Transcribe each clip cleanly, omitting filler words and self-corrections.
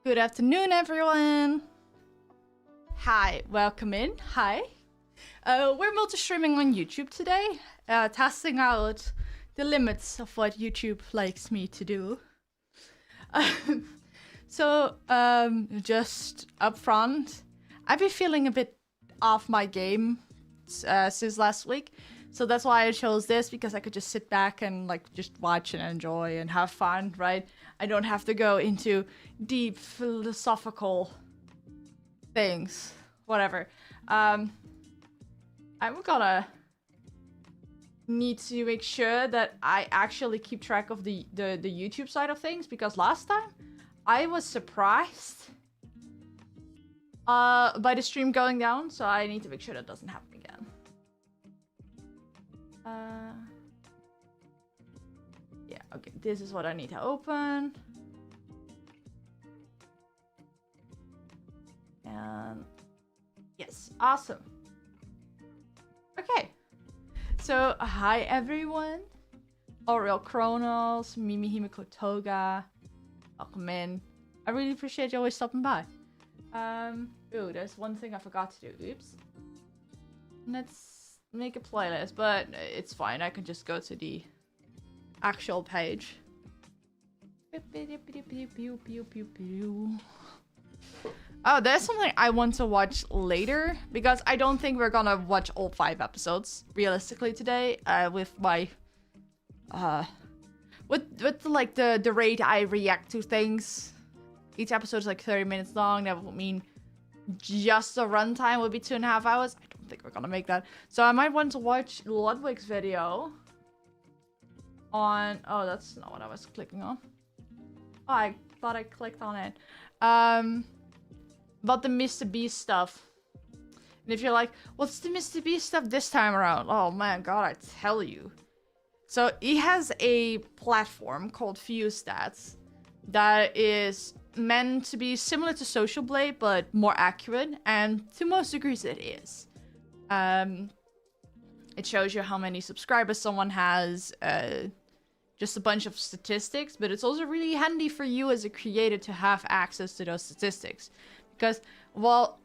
Good afternoon, everyone. Hi, welcome in. Hi. We're multi-streaming on YouTube today, testing out the limits of what YouTube likes me to do. Just up front, I've been feeling a bit off my game since last week. So that's why I chose this, because I could just sit back and like just watch and enjoy and have fun, right? I don't have to go into deep philosophical things, whatever. I'm gonna need to make sure that I actually keep track of the YouTube side of things, because last time I was surprised by the stream going down, so I need to make sure that doesn't happen again. Yeah, okay, this is what I need to open. And yes, awesome. Okay, so hi everyone. Oriel Kronos, Mimi Himiko Toga, welcome in. I really appreciate you always stopping by. Ooh, there's one thing I forgot to do. Oops. Let's make a playlist, but it's fine. I can just go to the actual page. Oh, there's something I want to watch later, because I don't think we're gonna watch all 5 episodes realistically today. With my with like the rate I react to things. Each episode is like 30 minutes long. That would mean just the runtime would be 2.5 hours. I don't think we're gonna make that. So I might want to watch Ludwig's video on... Oh, that's not what I was clicking on. Oh, I thought I clicked on it. About the Mr. Beast stuff. And if you're like, what's the Mr. Beast stuff this time around? Oh man, God, I tell you. So he has a platform called Fuse Stats that is meant to be similar to Social Blade, but more accurate, and to most degrees it is. It shows you how many subscribers someone has, just a bunch of statistics, but it's also really handy for you as a creator to have access to those statistics. Because, well,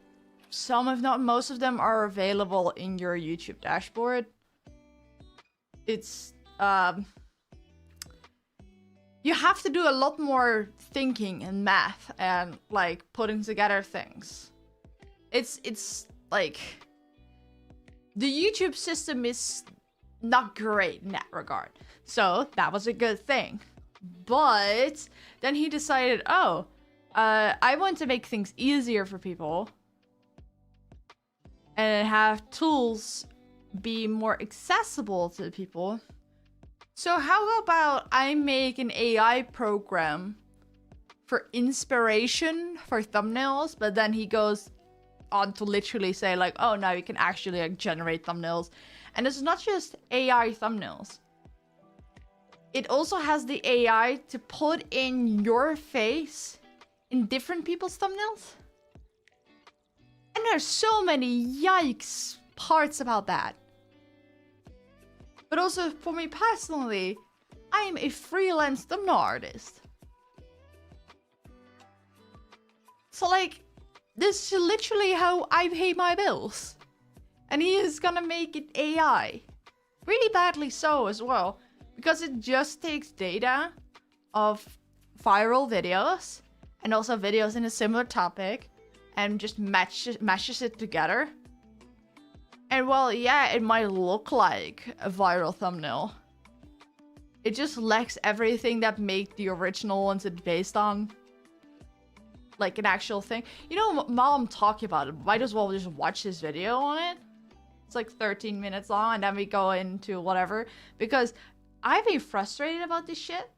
some if not most of them are available in your YouTube dashboard. It's, you have to do a lot more thinking and math and like putting together things. It's like the YouTube system is not great in that regard. So that was a good thing. But then he decided, oh, I want to make things easier for people and have tools be more accessible to people. So how about I make an AI program for inspiration for thumbnails, but then he goes on to literally say like, oh, now you can actually like generate thumbnails. And it's not just AI thumbnails. It also has the AI to put in your face in different people's thumbnails. And there's so many yikes parts about that. But also, for me personally, I am a freelance thumbnail artist. So like, this is literally how I pay my bills. And he is gonna make it AI. Really badly so as well. Because it just takes data of viral videos and also videos in a similar topic and just mashes it together. And well, yeah, it might look like a viral thumbnail. It just lacks everything that made the original ones it's based on like an actual thing. You know, while I'm talking about it, might as well just watch this video on it. It's like 13 minutes long, and then we go into whatever. Because I've been frustrated about this shit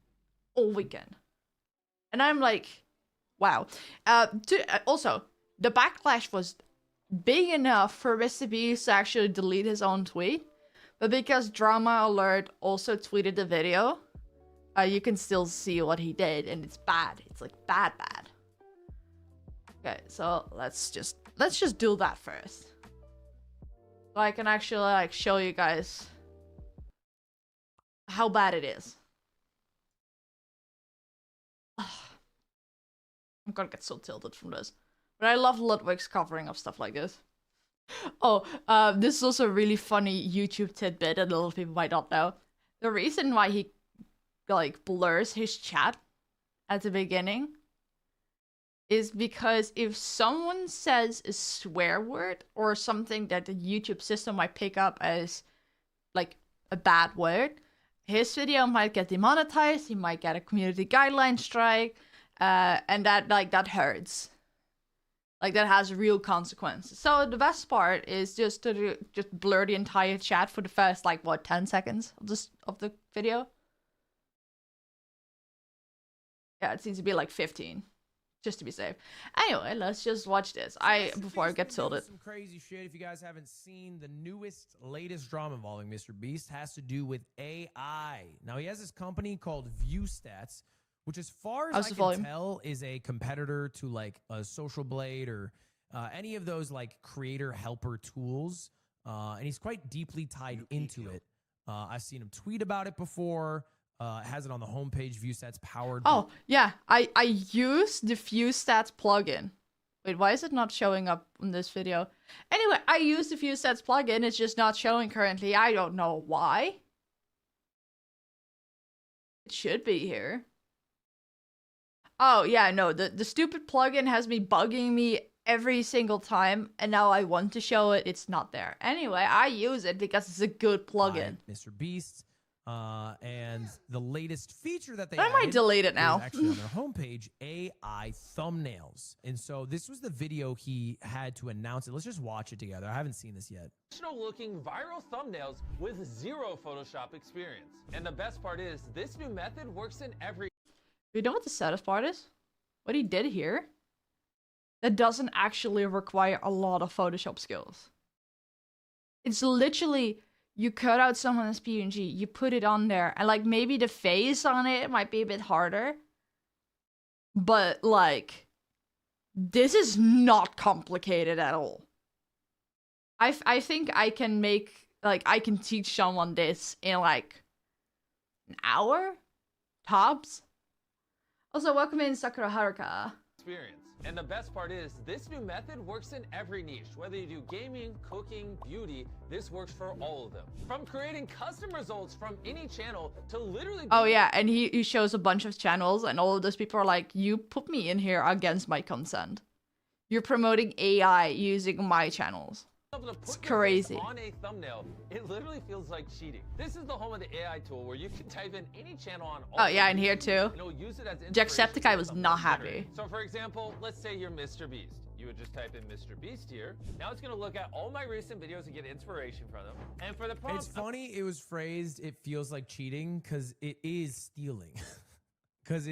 all weekend. And I'm like, wow. Also, the backlash was big enough for Mr. Beast to actually delete his own tweet. But because Drama Alert also tweeted the video, you can still see what he did, and it's bad. It's like bad. Okay, so let's just do that first. So I can actually like show you guys how bad it is. I'm gonna get so tilted from this. But I love Ludwig's covering of stuff like this. Oh, this is also a really funny YouTube tidbit that a lot of people might not know. The reason why he, like, blurs his chat at the beginning is because if someone says a swear word or something that the YouTube system might pick up as, like, a bad word, his video might get demonetized, he might get a community guideline strike, and that hurts. Like, that has real consequences. So the best part is just to just blur the entire chat for the first, like, what, 10 seconds of the video? Yeah, it seems to be like 15. Just to be safe. Anyway, let's just watch this. Before I get tilted. Some crazy shit. If you guys haven't seen the latest drama involving Mr. Beast, has to do with AI. Now, he has this company called ViewStats, which, as far as I can tell, is a competitor to like a Social Blade or any of those like creator helper tools. And he's quite deeply tied into it. I've seen him tweet about it before. Has it on the homepage. ViewStats powered. Oh, yeah. I use the ViewStats plugin. Wait, why is it not showing up in this video? Anyway, I use the ViewStats plugin. It's just not showing currently. I don't know why. It should be here. Oh, yeah, no. The stupid plugin has been bugging me every single time. And now I want to show it. It's not there. Anyway, I use it because it's a good plugin. Mr. Beast. And the latest feature that they I might delete it now. Actually on their homepage, AI thumbnails. And so this was the video he had to announce it. Let's just watch it together. I haven't seen this yet. Looking viral thumbnails with zero Photoshop experience. And the best part is this new method works in every. You know what the saddest part is? What he did here? That doesn't actually require a lot of Photoshop skills. It's literally, you cut out someone's PNG, you put it on there, and like maybe the face on it might be a bit harder. But like, this is not complicated at all. I think I can make, like, I can teach someone this in like an hour? Tops? Also, welcome in Sakura Haruka. Experience. And the best part is, this new method works in every niche. Whether you do gaming, cooking, beauty, this works for all of them. From creating custom results from any channel to literally... Oh yeah, and he shows a bunch of channels, and all of those people are like, you put me in here against my consent. You're promoting AI using my channels. It's crazy. On a thumbnail, it literally feels like cheating. This is the home of the AI tool where you can type in any channel on all. Oh yeah, and here too. Use it as Jacksepticeye was not happy. So for example, let's say you're Mr. Beast. You would just type in Mr. Beast here. Now it's gonna look at all my recent videos and get inspiration from them. And for the prompt, it's funny it was phrased, it feels like cheating, because it is stealing. Because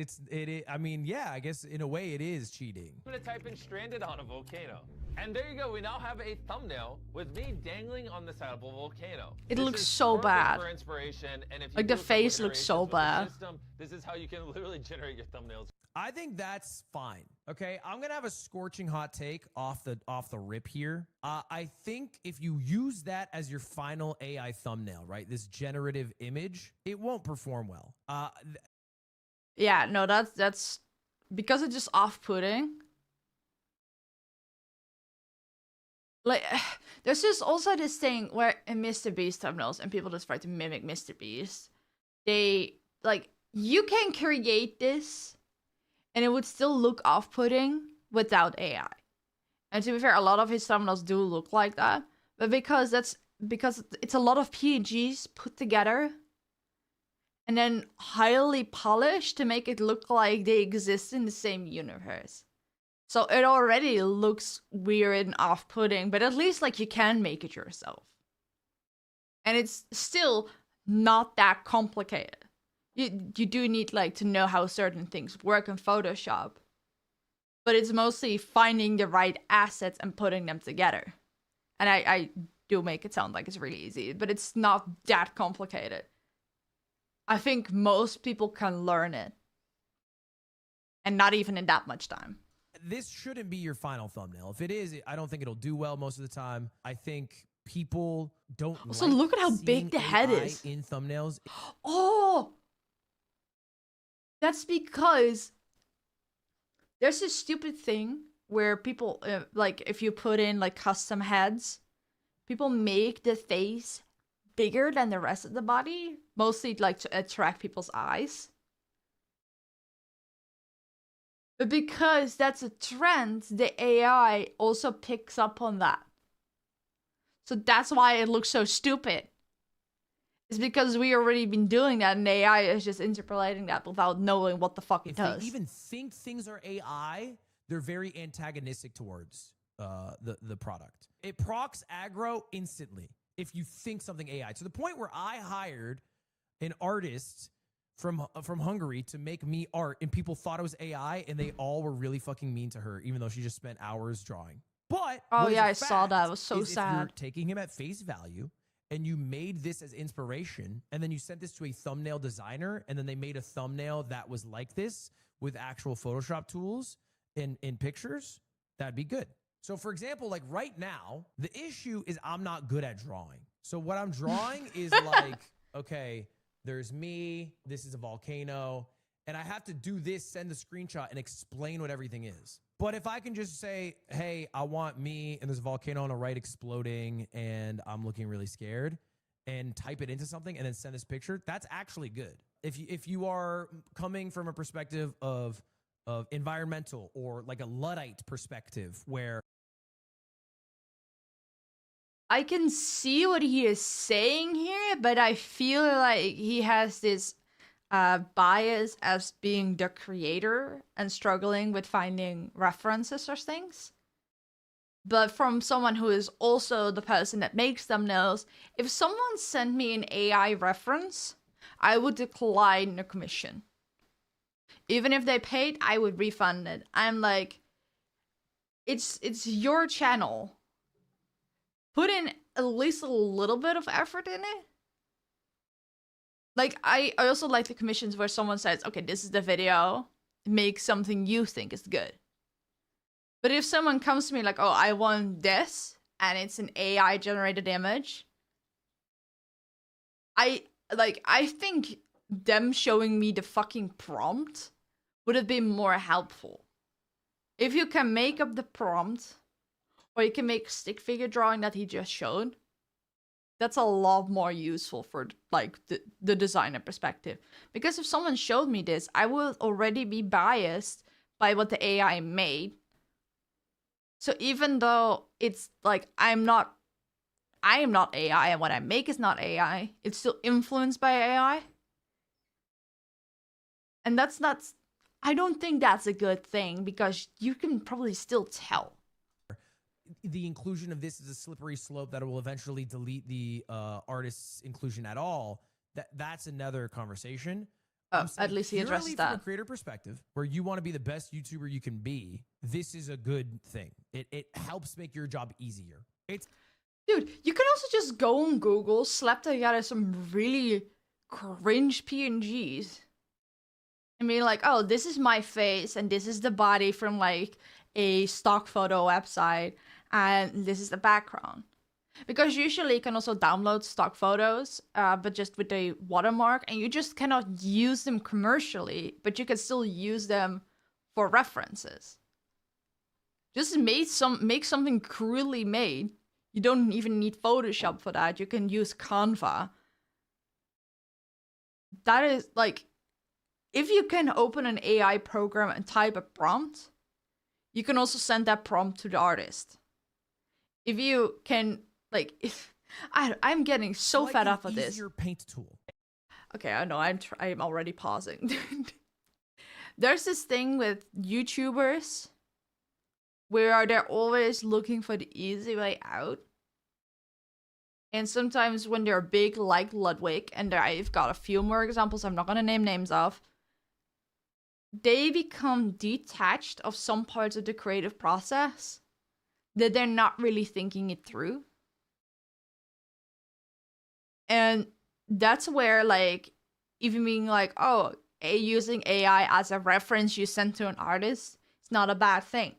I mean, yeah, I guess in a way it is cheating. I'm gonna type in stranded on a volcano. And there you go, we now have a thumbnail with me dangling on the side of a volcano. It looks so bad. For inspiration, and if you like the face looks so bad. This is how you can literally generate your thumbnails. I think that's fine. Okay, I'm gonna have a scorching hot take off the rip here. I think if you use that as your final AI thumbnail, right, this generative image, it won't perform well. Yeah, no, that's because it's just off-putting. Like, there's just also this thing where in Mr. Beast thumbnails, and people just try to mimic Mr. Beast, they, like, you can create this, and it would still look off-putting without AI. And to be fair, a lot of his thumbnails do look like that, but because it's a lot of PNGs put together, and then highly polished to make it look like they exist in the same universe. So it already looks weird and off-putting, but at least like you can make it yourself. And it's still not that complicated. You do need like to know how certain things work in Photoshop. But it's mostly finding the right assets and putting them together. And I do make it sound like it's really easy, but it's not that complicated. I think most people can learn it. And not even in that much time. This shouldn't be your final thumbnail. If it is, I don't think it'll do well most of the time. I think people don't also like look at how big the head is in thumbnails. Oh! That's because There's this stupid thing where people, like, if you put in, like, custom heads, people make the face bigger than the rest of the body, mostly, like, to attract people's eyes. But because that's a trend, the AI also picks up on that. So that's why it looks so stupid. It's because we already been doing that, and AI is just interpolating that without knowing what the fuck it does. If they even think things are AI, they're very antagonistic towards the product. It procs aggro instantly if you think something AI. To the point where I hired an artist from Hungary to make me art, and people thought it was AI, and they all were really fucking mean to her, even though she just spent hours drawing. But oh yeah, I saw that. It was so sad. If you're taking him at face value, and you made this as inspiration, and then you sent this to a thumbnail designer, and then they made a thumbnail that was like this with actual Photoshop tools in pictures, that'd be good. So for example, like right now, the issue is I'm not good at drawing. So what I'm drawing is like, okay, there's me, this is a volcano, and I have to do this, send the screenshot, and explain what everything is. But if I can just say, hey, I want me, and there's a volcano on the right exploding, and I'm looking really scared, and type it into something, and then send this picture, that's actually good. If you are coming from a perspective of environmental, or like a Luddite perspective, where I can see what he is saying here, but I feel like he has this bias as being the creator and struggling with finding references or things. But from someone who is also the person that makes thumbnails, if someone sent me an AI reference, I would decline the commission. Even if they paid, I would refund it. I'm like, it's your channel. Put in at least a little bit of effort in it. Like, I also like the commissions where someone says, okay, this is the video, make something you think is good. But if someone comes to me like, oh, I want this, and it's an AI generated image, I think them showing me the fucking prompt would have been more helpful. If you can make up the prompt, or you can make stick figure drawing that he just showed, that's a lot more useful for like the designer perspective. Because if someone showed me this, I would already be biased by what the AI made. So even though it's like I am not AI, and what I make is not AI, it's still influenced by AI. And that's not, I don't think that's a good thing, because you can probably still tell. The inclusion of this is a slippery slope that will eventually delete the artist's inclusion at all. That's another conversation. At least he addresses that. From a creator perspective, where you want to be the best YouTuber you can be, this is a good thing. It helps make your job easier. Dude, you can also just go on Google, slap together some really cringe PNGs, and be like, oh, this is my face, and this is the body from like a stock photo website, and this is the background. Because usually you can also download stock photos, but just with a watermark, and you just cannot use them commercially, but you can still use them for references. Just make something crudely made. You don't even need Photoshop for that. You can use Canva. That is like, if you can open an AI program and type a prompt, you can also send that prompt to the artist. If you can, like, I'm getting so fed up with this. Your paint tool. Okay, I know. I'm already pausing. There's this thing with YouTubers where they're always looking for the easy way out. And sometimes when they're big, like Ludwig, and I've got a few more examples I'm not going to name names of, they become detached of some parts of the creative process that they're not really thinking it through. And that's where, like, even being like, oh, using AI as a reference you send to an artist, it's not a bad thing.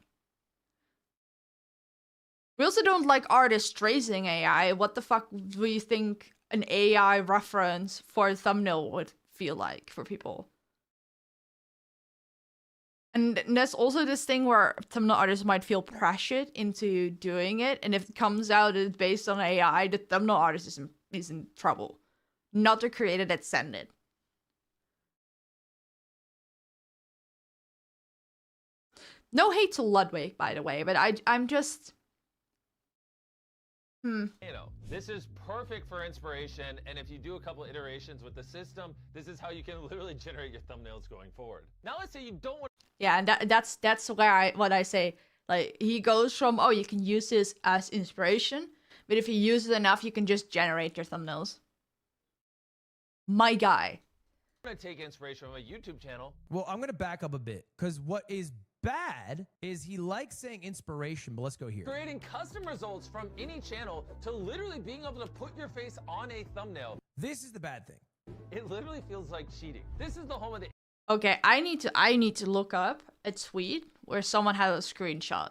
We also don't like artists tracing AI. What the fuck do you think an AI reference for a thumbnail would feel like for people? And there's also this thing where thumbnail artists might feel pressured into doing it, and if it comes out it's based on AI, the thumbnail artist is in trouble, not the creator that sent it. No hate to Ludwig, by the way, but I'm just... This is perfect for inspiration, and if you do a couple iterations with the system, this is how you can literally generate your thumbnails going forward. Now let's say you don't want... Yeah, and that's where what I say. Like, he goes from, oh, you can use this as inspiration, but if you use it enough, you can just generate your thumbnails. My guy. I'm gonna take inspiration from a YouTube channel. Well, I'm gonna back up a bit, because what is bad is he likes saying inspiration, but let's go here. Creating custom results from any channel to literally being able to put your face on a thumbnail. This is the bad thing. It literally feels like cheating. This is the home of the... Okay, I need to look up a tweet where someone had a screenshot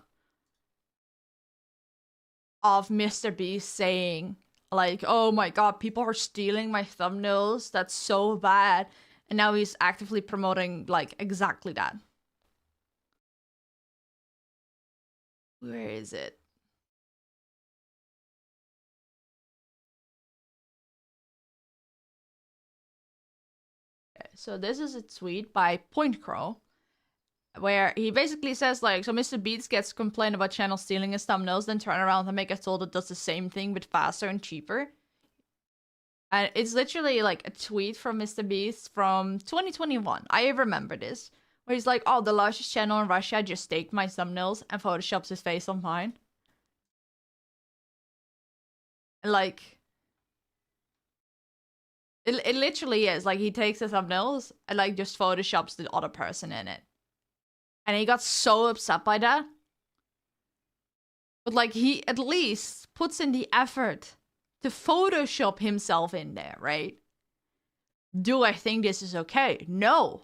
of Mr. Beast saying, like, oh my god, people are stealing my thumbnails, that's so bad. And now he's actively promoting, like, exactly that. Where is it? Okay, so this is a tweet by Point Crow, where he basically says, like, so Mr. Beats gets complained about channel stealing his thumbnails, then turn around and make a tool that does the same thing but faster and cheaper. And it's literally like a tweet from Mr. Beast from 2021. I remember this. Where he's like, oh, the largest channel in Russia just staked my thumbnails and photoshops his face on mine. And like, it literally is. Like, he takes the thumbnails and like just photoshops the other person in it. And he got so upset by that. But like, he at least puts in the effort to photoshop himself in there, right? Do I think this is okay? No.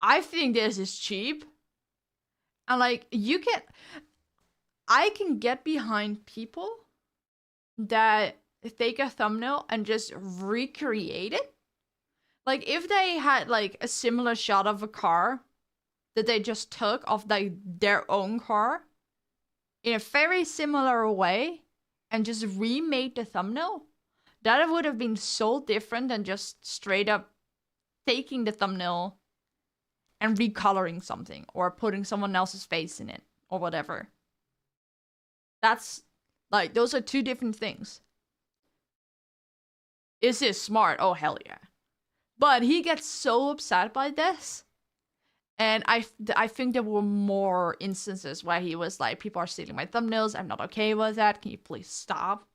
I think this is cheap. And like, I can get behind people that take a thumbnail and just recreate it. Like, if they had like a similar shot of a car that they just took of like their own car in a very similar way and just remade the thumbnail, that would have been so different than just straight up taking the thumbnail and recoloring something or putting someone else's face in it or whatever. That's like, those are two different things. Is this smart? Oh, hell yeah. But he gets so upset by this. And I think there were more instances where he was like, people are stealing my thumbnails. I'm not okay with that. Can you please stop?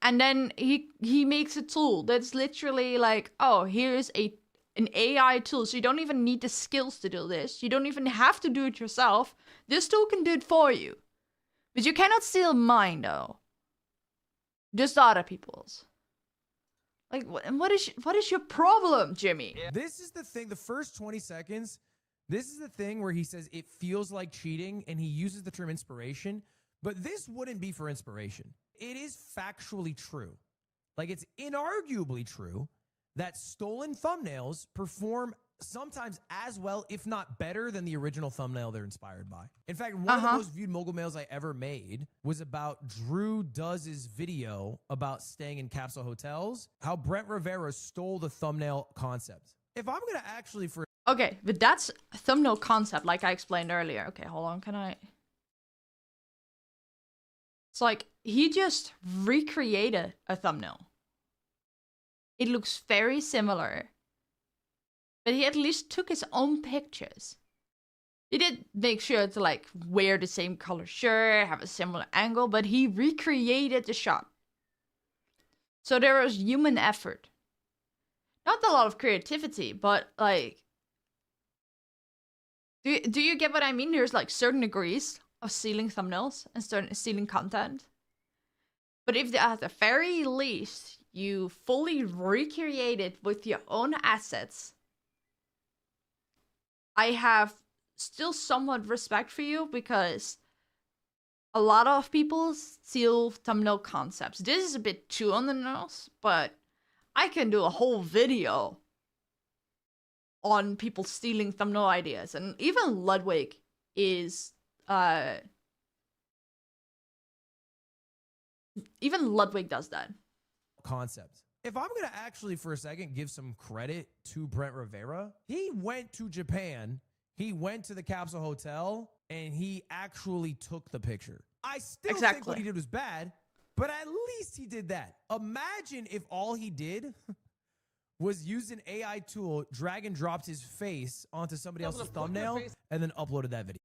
And then he makes a tool that's literally like, oh, here's an AI tool, so you don't even need the skills to do this. You don't even have to do it yourself. This tool can do it for you. But you cannot steal mine, though. Just other people's. Like, what is your problem, Jimmy? This is the thing, the first 20 seconds, this is the thing where he says it feels like cheating, and he uses the term inspiration, but this wouldn't be for inspiration. It is factually true. Like, it's inarguably true that stolen thumbnails perform sometimes as well, if not better, than the original thumbnail they're inspired by. In fact, one of the most viewed mogul mails I ever made was about Drew Does' video about staying in capsule hotels, how Brent Rivera stole the thumbnail concept. If I'm gonna actually Okay, but that's a thumbnail concept, like I explained earlier. Okay, hold on, can I... It's like, he just recreated a thumbnail. It looks very similar. But he at least took his own pictures. He did make sure to like wear the same color shirt, have a similar angle, but he recreated the shot. So there was human effort. Not a lot of creativity, but like... Do you get what I mean? There's like certain degrees of stealing thumbnails and stealing content. But if at the very least you fully recreate it with your own assets, I have still somewhat respect for you, because a lot of people steal thumbnail concepts. This is a bit too on the nose, but I can do a whole video on people stealing thumbnail ideas. And even Ludwig is even Ludwig does that. Concept. If I'm going to actually for a second give some credit to Brent Rivera, he went to Japan, he went to the Capsule Hotel, and he actually took the picture. I still think what he did was bad, but at least he did that. Imagine if all he did was use an AI tool, drag and dropped his face onto somebody else's thumbnail, and then uploaded that video.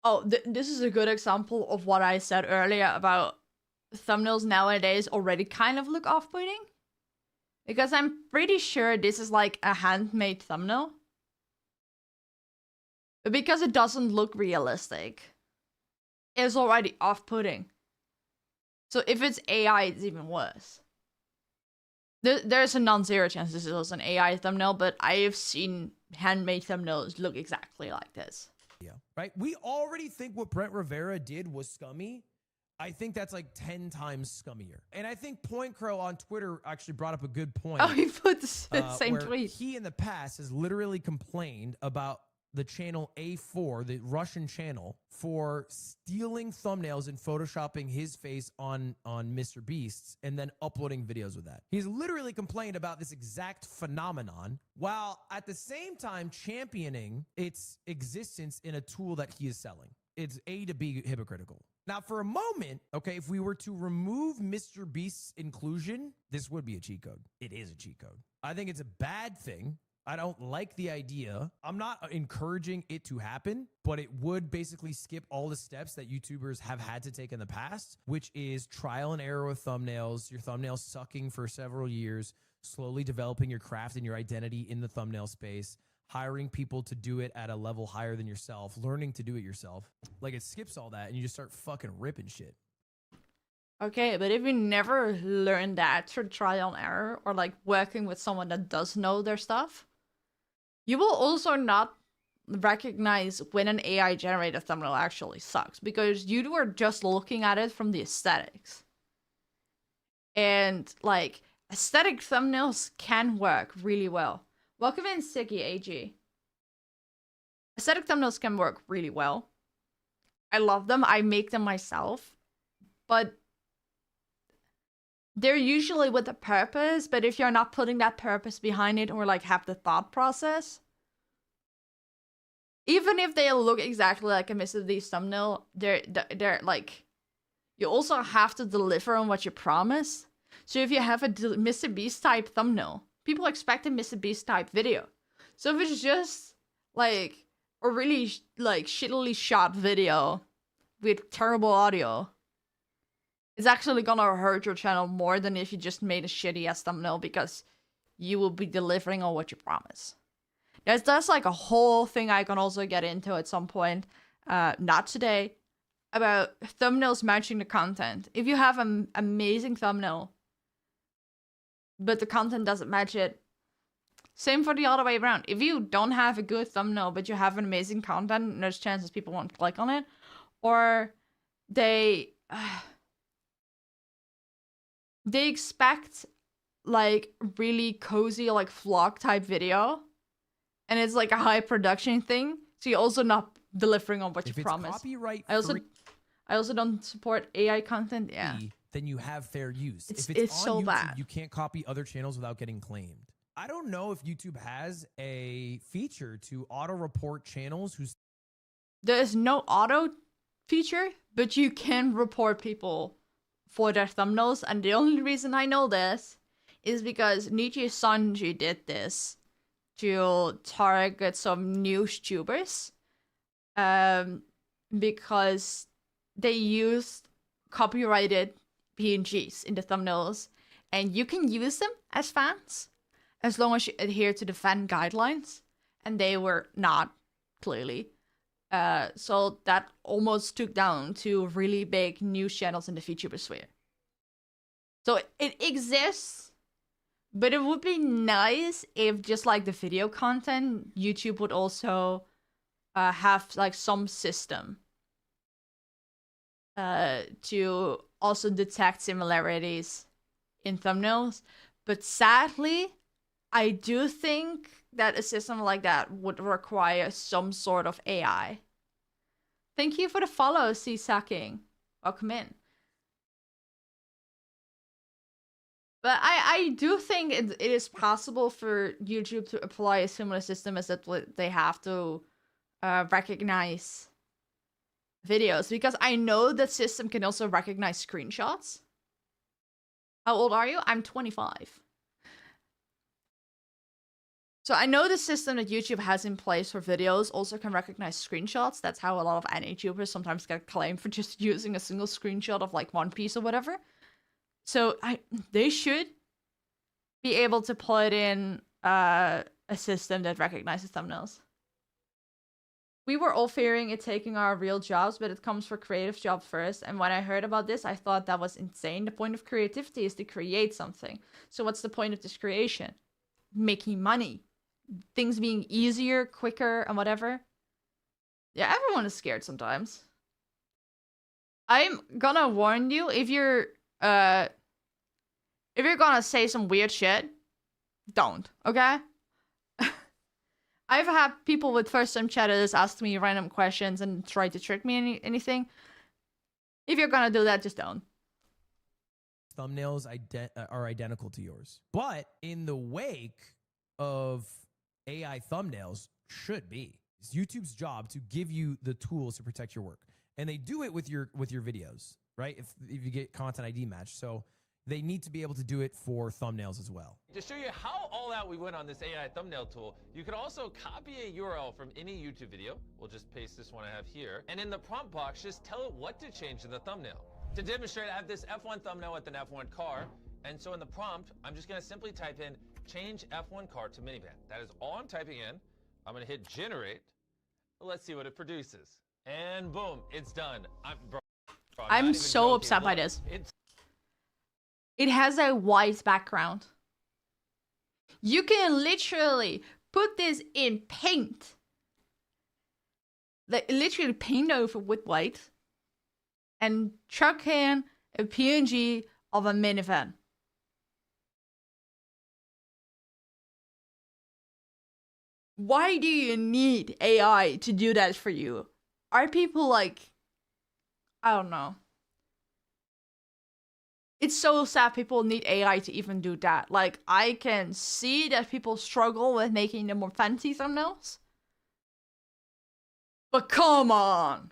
Oh, this is a good example of what I said earlier about thumbnails nowadays already kind of look off-putting. Because I'm pretty sure this is like a handmade thumbnail. But because it doesn't look realistic, it's already off-putting. So if it's AI, it's even worse. There's a non-zero chance this is an AI thumbnail, but I have seen handmade thumbnails look exactly like this. Yeah, right? We already think what Brent Rivera did was scummy. I think that's like 10 times scummier. And I think Point Crow on Twitter actually brought up a good point. Oh, he put the same tweet. He in the past has literally complained about the channel A4, the Russian channel, for stealing thumbnails and photoshopping his face on Mr. Beast's and then uploading videos with that. He's literally complained about this exact phenomenon while at the same time championing its existence in a tool that he is selling. It's A to B hypocritical. Now, for a moment, okay, if we were to remove Mr. Beast's inclusion, this would be a cheat code. It is a cheat code. I think it's a bad thing. I don't like the idea. I'm not encouraging it to happen, but it would basically skip all the steps that YouTubers have had to take in the past, which is trial and error with thumbnails, your thumbnails sucking for several years, slowly developing your craft and your identity in the thumbnail space, hiring people to do it at a level higher than yourself, learning to do it yourself. Like, it skips all that and you just start fucking ripping shit. Okay, but if you never learn that through trial and error or like working with someone that does know their stuff, you will also not recognize when an AI generated thumbnail actually sucks because you were just looking at it from the aesthetics. And like, aesthetic thumbnails can work really well. Welcome in, Siggy AG. Aesthetic thumbnails can work really well. I love them. I make them myself. But they're usually with a purpose. But if you're not putting that purpose behind it or like have the thought process, even if they look exactly like a Mr. Beast thumbnail, they're like, you also have to deliver on what you promise. So if you have a Mr. Beast type thumbnail, people expect a Mr. Beast type video. So if it's just like a really like shittily shot video with terrible audio, it's actually gonna hurt your channel more than if you just made a shitty ass thumbnail because you will be delivering on what you promise. That's like a whole thing I can also get into at some point, not today, about thumbnails matching the content. If you have an amazing thumbnail, but the content doesn't match it, same for the other way around. If you don't have a good thumbnail, but you have an amazing content, there's chances people won't click on it. Or they expect like really cozy, like vlog type video. And it's like a high production thing. So you're also not delivering on what you promised. Copyright I also don't support AI content. Yeah. Then you have fair use. If It's on so YouTube, bad. you can't copy other channels without getting claimed. I don't know if YouTube has a feature to auto-report channels whose... There is no auto feature, but you can report people for their thumbnails. And the only reason I know this is because Nichi Sanji did this to target some news tubers. Because they used copyrighted PNGs in the thumbnails, and you can use them as fans as long as you adhere to the fan guidelines, and they were not, clearly. So that almost took down two really big news channels in the VTuber sphere. So it exists, but it would be nice if just like the video content, YouTube would also have like some system to also detect similarities in thumbnails. But sadly, I do think that a system like that would require some sort of AI. Thank you for the follow, C-Sacking. Welcome in. But I do think it is possible for YouTube to apply a similar system as that they have to recognize videos. Because I know that system can also recognize screenshots. How old are you? I'm 25. So I know the system that YouTube has in place for videos also can recognize screenshots. That's how a lot of YouTubers sometimes get claimed for just using a single screenshot of like one piece or whatever. So they should be able to put in a system that recognizes thumbnails. We were all fearing it taking our real jobs, but it comes for creative jobs first. And when I heard about this, I thought that was insane. The point of creativity is to create something. So what's the point of this creation? Making money. Things being easier, quicker, and whatever. Yeah, everyone is scared sometimes. I'm gonna warn you, if you're gonna say some weird shit, don't, okay? I've had people with first-time chatters ask me random questions and try to trick me anything. If you're gonna do that, just don't. Thumbnails are identical to yours. But in the wake of AI thumbnails should be. It's YouTube's job to give you the tools to protect your work. And they do it with your videos, right? If you get content ID matched. So they need to be able to do it for thumbnails as well. To show you how all out we went on this AI thumbnail tool, you can also copy a URL from any YouTube video. We'll just paste this one I have here. And in the prompt box, just tell it what to change in the thumbnail. To demonstrate, I have this F1 thumbnail with an F1 car. And so in the prompt, I'm just gonna simply type in, change F1 car to minivan. That is all I'm typing in. I'm gonna hit generate. Let's see what it produces. And boom, it's done. I'm so upset by this. It has a white background. You can literally put this in paint. Like literally paint over with white. And chuck in a PNG of a minivan. Why do you need AI to do that for you? Are people like, I don't know. It's so sad people need AI to even do that. Like, I can see that people struggle with making the more fancy thumbnails. But come on!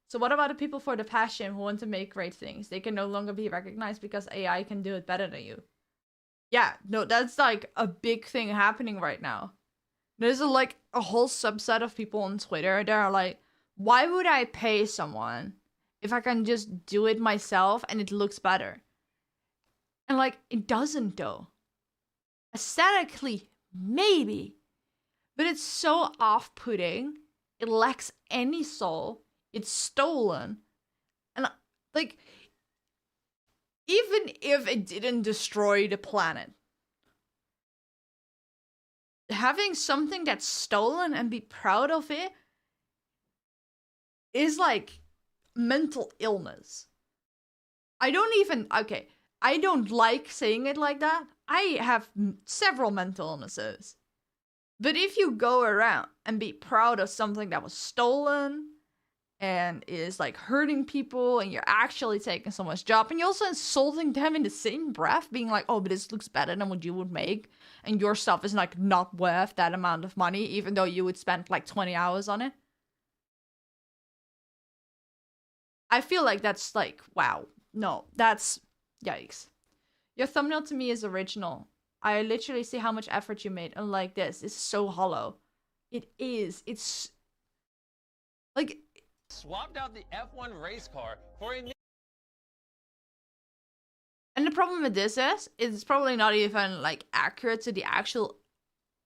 So what about the people for the passion who want to make great things? They can no longer be recognized because AI can do it better than you. Yeah, no, that's like a big thing happening right now. There's like a whole subset of people on Twitter that are like, why would I pay someone if I can just do it myself and it looks better? And like, it doesn't though. Aesthetically, maybe. But it's so off-putting. It lacks any soul. It's stolen. And like, even if it didn't destroy the planet, having something that's stolen and be proud of it is like mental illness. I don't like saying it like that. I have several mental illnesses. But if you go around and be proud of something that was stolen and is like hurting people and you're actually taking someone's job and you're also insulting them in the same breath, being like, oh, but this looks better than what you would make and your stuff is like not worth that amount of money even though you would spend like 20 hours on it. I feel like that's like, wow, no, that's yikes. Your thumbnail to me is original. I literally see how much effort you made, unlike this. It's so hollow. It is. It's like, swapped out the F1 race car for a new. And the problem with this is, it's probably not even like accurate to the actual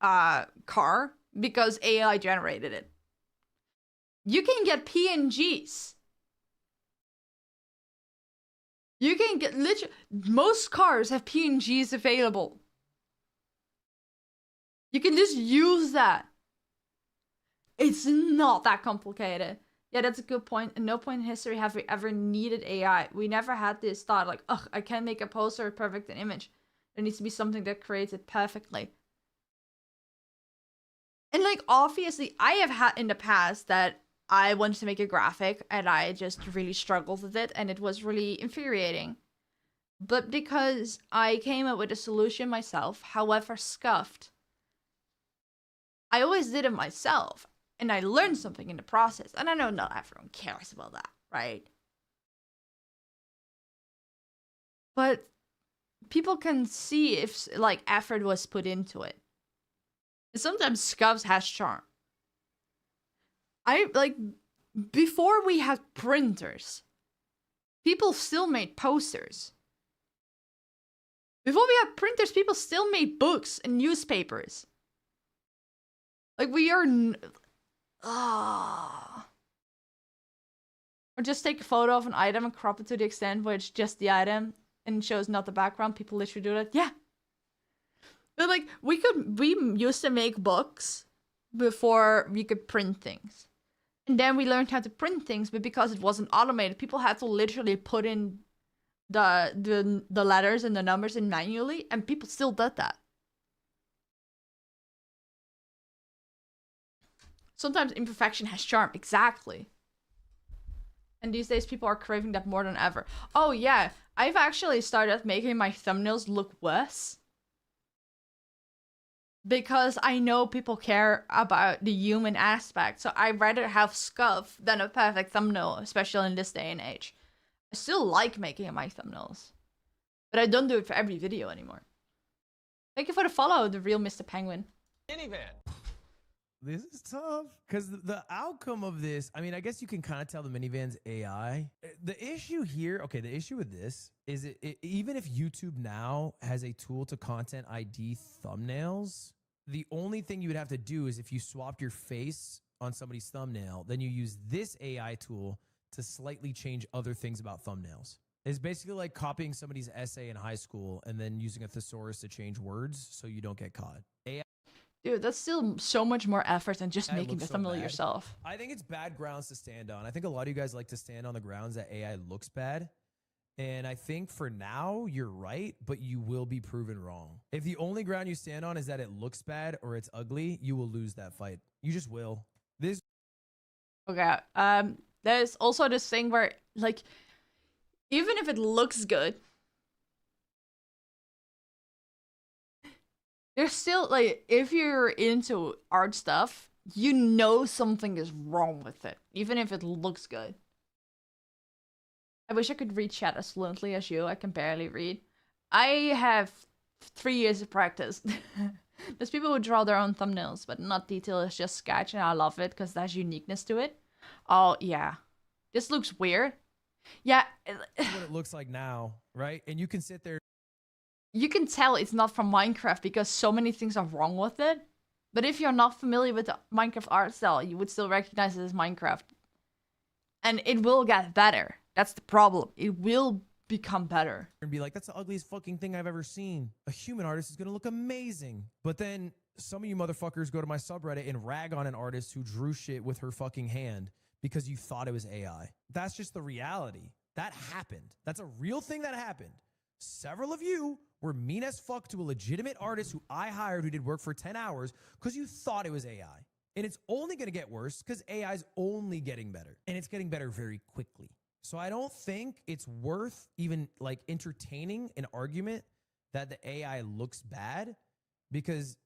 car because AI generated it. You can get PNGs. You can get most cars have PNGs available. You can just use that. It's not that complicated. Yeah, that's a good point. At no point in history have we ever needed AI. We never had this thought like, ugh, I can make a poster with perfect image. There needs to be something that creates it perfectly. And like, obviously, I have had in the past that I wanted to make a graphic and I just really struggled with it and it was really infuriating. But because I came up with a solution myself, however scuffed, I always did it myself. And I learned something in the process. And I know not everyone cares about that, right? But people can see if, like, effort was put into it. Sometimes scuffs has charm. Before we had printers, people still made posters. Before we had printers, people still made books and newspapers. Like, we are... Or just take a photo of an item and crop it to the extent where it's just the item and shows not the background. People literally do that. Yeah. But like, we used to make books before we could print things. And then we learned how to print things, but because it wasn't automated, people had to literally put in the letters and the numbers in manually, and people still did that. Sometimes imperfection has charm, exactly. And these days people are craving that more than ever. Oh yeah, I've actually started making my thumbnails look worse. Because I know people care about the human aspect, so I'd rather have scuff than a perfect thumbnail, especially in this day and age. I still like making my thumbnails, but I don't do it for every video anymore. Thank you for the follow, the real Mr. Penguin. Minivan. This is tough because the outcome of this, I mean, I guess you can kind of tell the minivan's AI. The issue here, okay, the issue with this is even if YouTube now has a tool to content ID thumbnails, the only thing you would have to do is if you swapped your face on somebody's thumbnail, then you use this AI tool to slightly change other things about thumbnails. It's basically like copying somebody's essay in high school and then using a thesaurus to change words so you don't get caught. AI. Dude, that's still so much more effort than just making the thumbnail yourself. I think it's bad grounds to stand on. I think a lot of you guys like to stand on the grounds that AI looks bad. And I think for now, you're right, but you will be proven wrong. If the only ground you stand on is that it looks bad or it's ugly, you will lose that fight. You just will. Okay, there's also this thing where, like, even if it looks good, there's still, like, if you're into art stuff, you know something is wrong with it, even if it looks good. I wish I could read chat as fluently as you. I can barely read. I have 3 years of practice. There's people who draw their own thumbnails, but not detail, it's just sketch, and I love it because there's uniqueness to it. Oh, yeah. This looks weird. Yeah. That's what it looks like now, right? And you can sit there. You can tell it's not from Minecraft because so many things are wrong with it. But if you're not familiar with the Minecraft art style, you would still recognize it as Minecraft. And it will get better. That's the problem. It will become better. And be like, that's the ugliest fucking thing I've ever seen. A human artist is going to look amazing. But then some of you motherfuckers go to my subreddit and rag on an artist who drew shit with her fucking hand because you thought it was AI. That's just the reality. That happened. That's a real thing that happened. Several of you were mean as fuck to a legitimate artist who I hired who did work for 10 hours because you thought it was AI. And it's only going to get worse because AI is only getting better. And it's getting better very quickly. So I don't think it's worth even like entertaining an argument that the AI looks bad because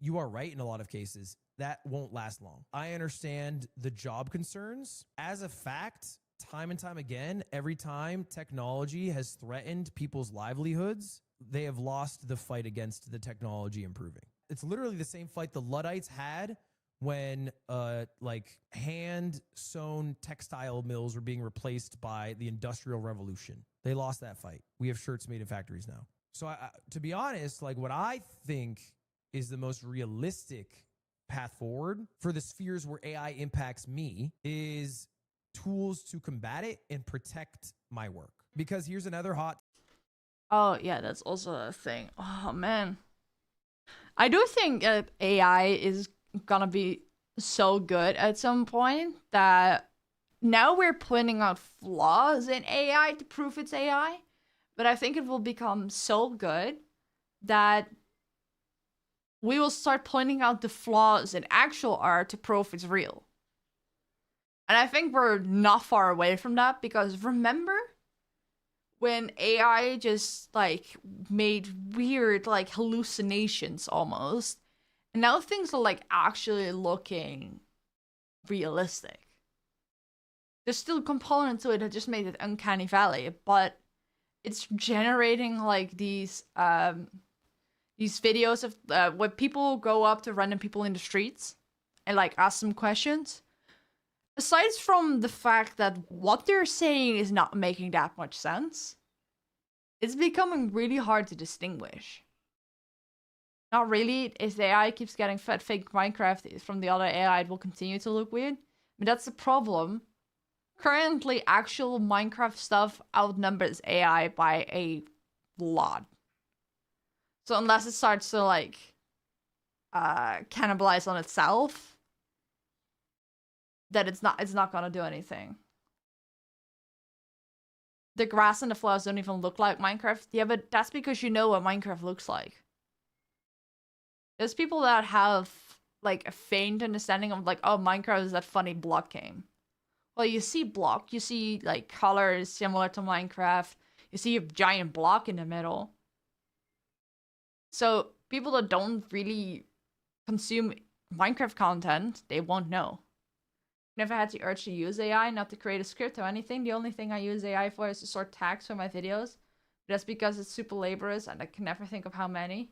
you are right in a lot of cases. That won't last long. I understand the job concerns. As a fact, time and time again, every time technology has threatened people's livelihoods, they have lost the fight against the technology improving. It's literally the same fight the Luddites had when like hand sewn textile mills were being replaced by the Industrial Revolution. They lost that fight. We have shirts made in factories now. So to be honest, like what I think is the most realistic path forward for the spheres where AI impacts me is tools to combat it and protect my work. Because here's another hot. Oh yeah, that's also a thing. Oh man. I do think AI is gonna be so good at some point that now we're pointing out flaws in AI to prove it's AI, but I think it will become so good that we will start pointing out the flaws in actual art to prove it's real. And I think we're not far away from that, because remember when AI just like made weird like hallucinations almost, and now things are like actually looking realistic. There's still a component to it that just made it uncanny valley, but it's generating like these videos of where people go up to random people in the streets and like ask them questions. Aside from the fact that what they're saying is not making that much sense, it's becoming really hard to distinguish. Not really. If the AI keeps getting fed fake Minecraft from the other AI, it will continue to look weird. But that's the problem. Currently, actual Minecraft stuff outnumbers AI by a lot. So unless it starts to like cannibalize on itself, that it's not gonna do anything. The grass and the flowers don't even look like Minecraft. Yeah, but that's because you know what Minecraft looks like. There's people that have like a faint understanding of like, oh, Minecraft is that funny block game. Well, you see block, you see like colors similar to Minecraft. You see a giant block in the middle. So people that don't really consume Minecraft content, they won't know. Never had the urge to use AI, not to create a script or anything. The only thing I use AI for is to sort tags for my videos. That's because it's super laborious and I can never think of how many.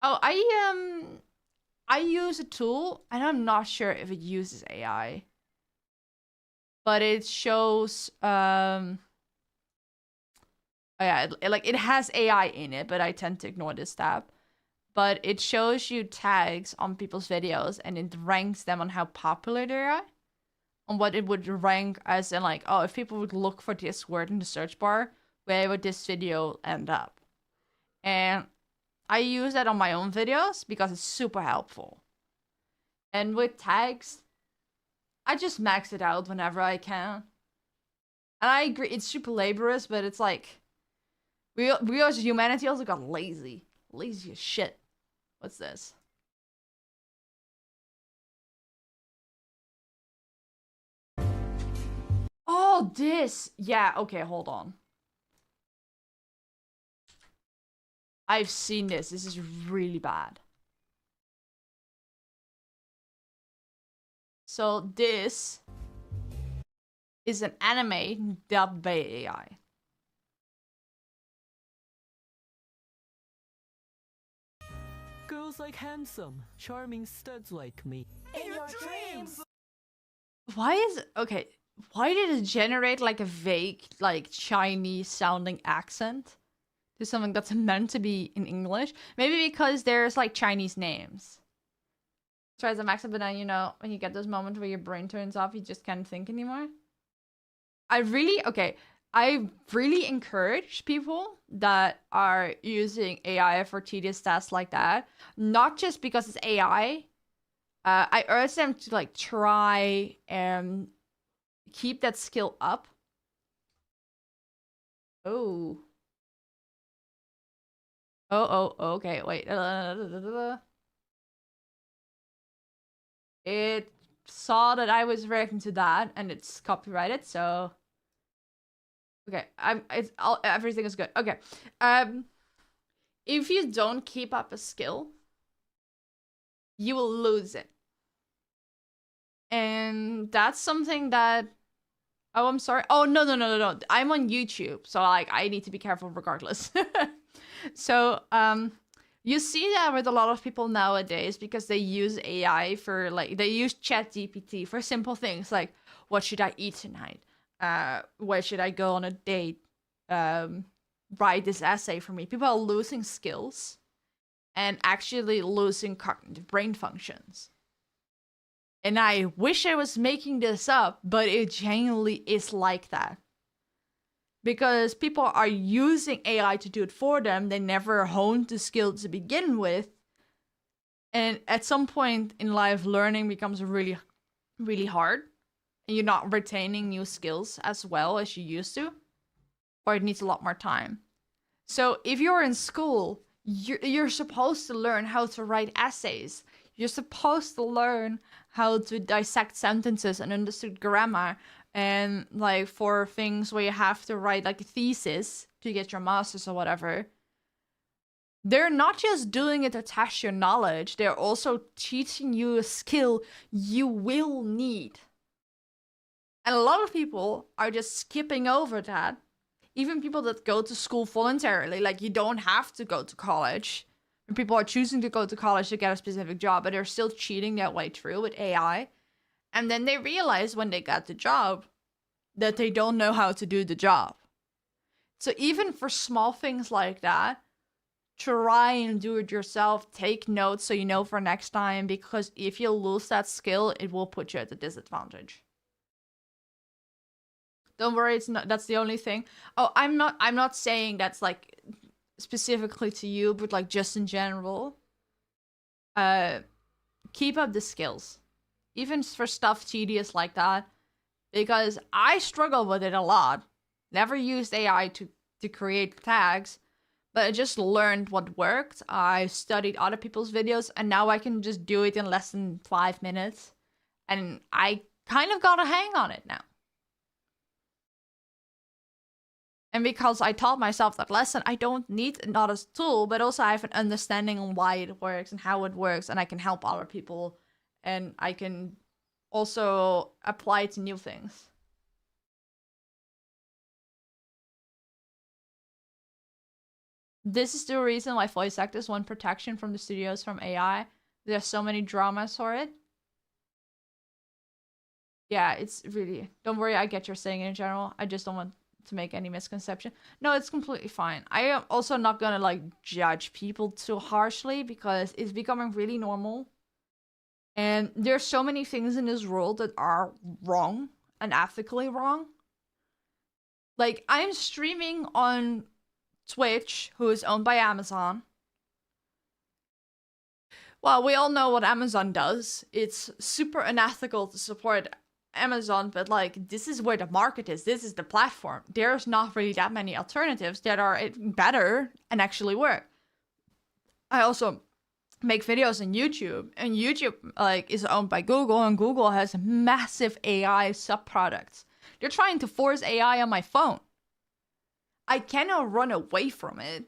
Oh, I use a tool, and I'm not sure if it uses AI. But it shows oh yeah, it has AI in it, but I tend to ignore this tab. But it shows you tags on people's videos, and it ranks them on how popular they are. On what it would rank as in like, oh, if people would look for this word in the search bar, where would this video end up? And I use that on my own videos because it's super helpful. And with tags, I just max it out whenever I can. And I agree, it's super laborious, but it's like, we as humanity also got lazy. Lazy as shit. What's this? Oh, this! Yeah, okay, hold on. I've seen this. This is really bad. So this is an anime dubbed by AI. Girls like handsome, charming studs like me. In your dreams! Why is it... Okay, why did it generate like a vague, like Chinese sounding accent to something that's meant to be in English? Maybe because there's like Chinese names. Try the max, but then, you know, when you get those moments where your brain turns off, you just can't think anymore. I really encourage people that are using AI for tedious tasks like that, not just because it's AI. I urge them to like try and keep that skill up. Oh. Okay, wait. It saw that I was reacting to that, and it's copyrighted, so... Okay, everything is good. Okay, if you don't keep up a skill, you will lose it. And that's something that... Oh, I'm sorry. Oh, no. I'm on YouTube, so like I need to be careful regardless. So, you see that with a lot of people nowadays because they use AI for like, they use ChatGPT for simple things like, what should I eat tonight? Where should I go on a date? Write this essay for me. People are losing skills and actually losing cognitive brain functions. And I wish I was making this up, but it genuinely is like that. Because people are using AI to do it for them. They never honed the skill to begin with. And at some point in life, learning becomes really, really hard. And you're not retaining new skills as well as you used to. Or it needs a lot more time. So if you're in school, you're supposed to learn how to write essays. You're supposed to learn how to dissect sentences and understand grammar, and like for things where you have to write like a thesis to get your master's or whatever. They're not just doing it to test your knowledge, they're also teaching you a skill you will need. And a lot of people are just skipping over that. Even people that go to school voluntarily, like you don't have to go to college. And people are choosing to go to college to get a specific job, but they're still cheating their way through with AI. And then they realize when they got the job that they don't know how to do the job. So even for small things like that, try and do it yourself. Take notes so you know for next time, because if you lose that skill, it will put you at a disadvantage. Don't worry, it's not, that's the only thing. Oh, I'm not saying that's like specifically to you, but like just in general. Keep up the skills. Even for stuff tedious like that. Because I struggle with it a lot. Never used AI to create tags, but I just learned what worked. I studied other people's videos, and now I can just do it in less than 5 minutes. And I kind of got a hang on it now. And because I taught myself that lesson, I don't need another tool, but also I have an understanding on why it works and how it works, and I can help other people, and I can also apply it to new things. This is the reason why voice actors want protection from the studios from AI. There's so many dramas for it. Yeah, it's really... Don't worry, I get your saying in general. I just don't want to make any misconception. No, it's completely fine. I am also not gonna like judge people too harshly, because it's becoming really normal. And there's so many things in this world that are wrong and ethically wrong. Like, I'm streaming on Twitch, who is owned by Amazon. Well, we all know what Amazon does. It's super unethical to support Amazon, but like, this is where the market is. This is the platform. There's not really that many alternatives that are better and actually work. I also make videos on YouTube, and YouTube like is owned by Google, and Google has massive AI subproducts. They're trying to force AI on my phone. I cannot run away from it.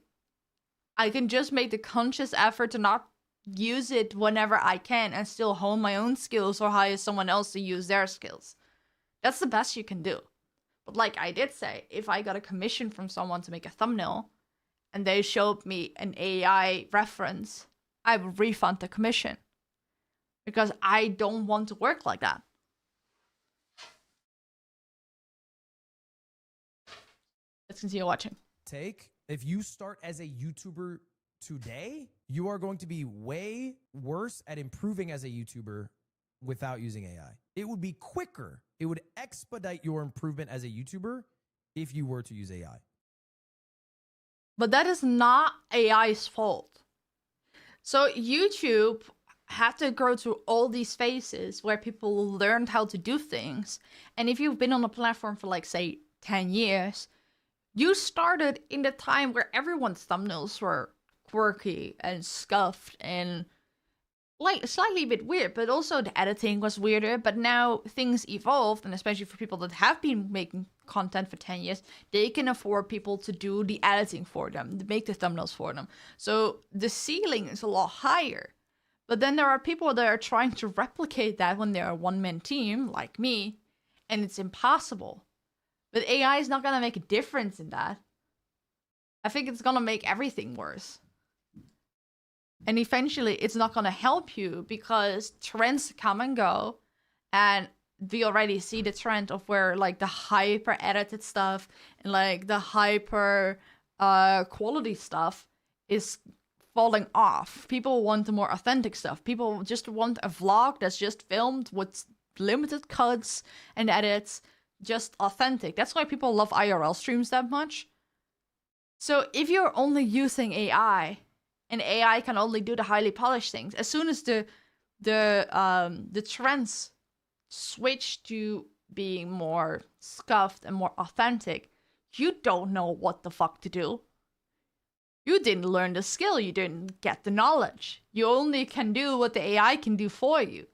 I can just make the conscious effort to not use it whenever I can and still hone my own skills or hire someone else to use their skills. That's the best you can do. But like I did say, if I got a commission from someone to make a thumbnail and they showed me an AI reference, I would refund the commission. Because I don't want to work like that. Let's continue watching. If you start as a YouTuber today, you are going to be way worse at improving as a YouTuber without using AI. It would be quicker. It would expedite your improvement as a YouTuber if you were to use AI. But that is not AI's fault. So YouTube had to go through all these phases where people learned how to do things. And if you've been on the platform for like, say, 10 years, you started in the time where everyone's thumbnails were quirky and scuffed and like slightly a bit weird, but also the editing was weirder. But now things evolved, and especially for people that have been making content for 10 years, they can afford people to do the editing for them, to make the thumbnails for them. So the ceiling is a lot higher. But then there are people that are trying to replicate that when they're a one-man team, like me, and it's impossible. But AI is not going to make a difference in that. I think it's going to make everything worse. And eventually, it's not going to help you, because trends come and go. And we already see the trend of where like the hyper edited stuff and like the hyper quality stuff is falling off. People want the more authentic stuff. People just want a vlog that's just filmed with limited cuts and edits. Just authentic. That's why people love IRL streams that much. So if you're only using AI, and AI can only do the highly polished things, as soon as the trends switch to being more scuffed and more authentic, you don't know what the fuck to do. You didn't learn the skill, you didn't get the knowledge. You only can do what the AI can do for you.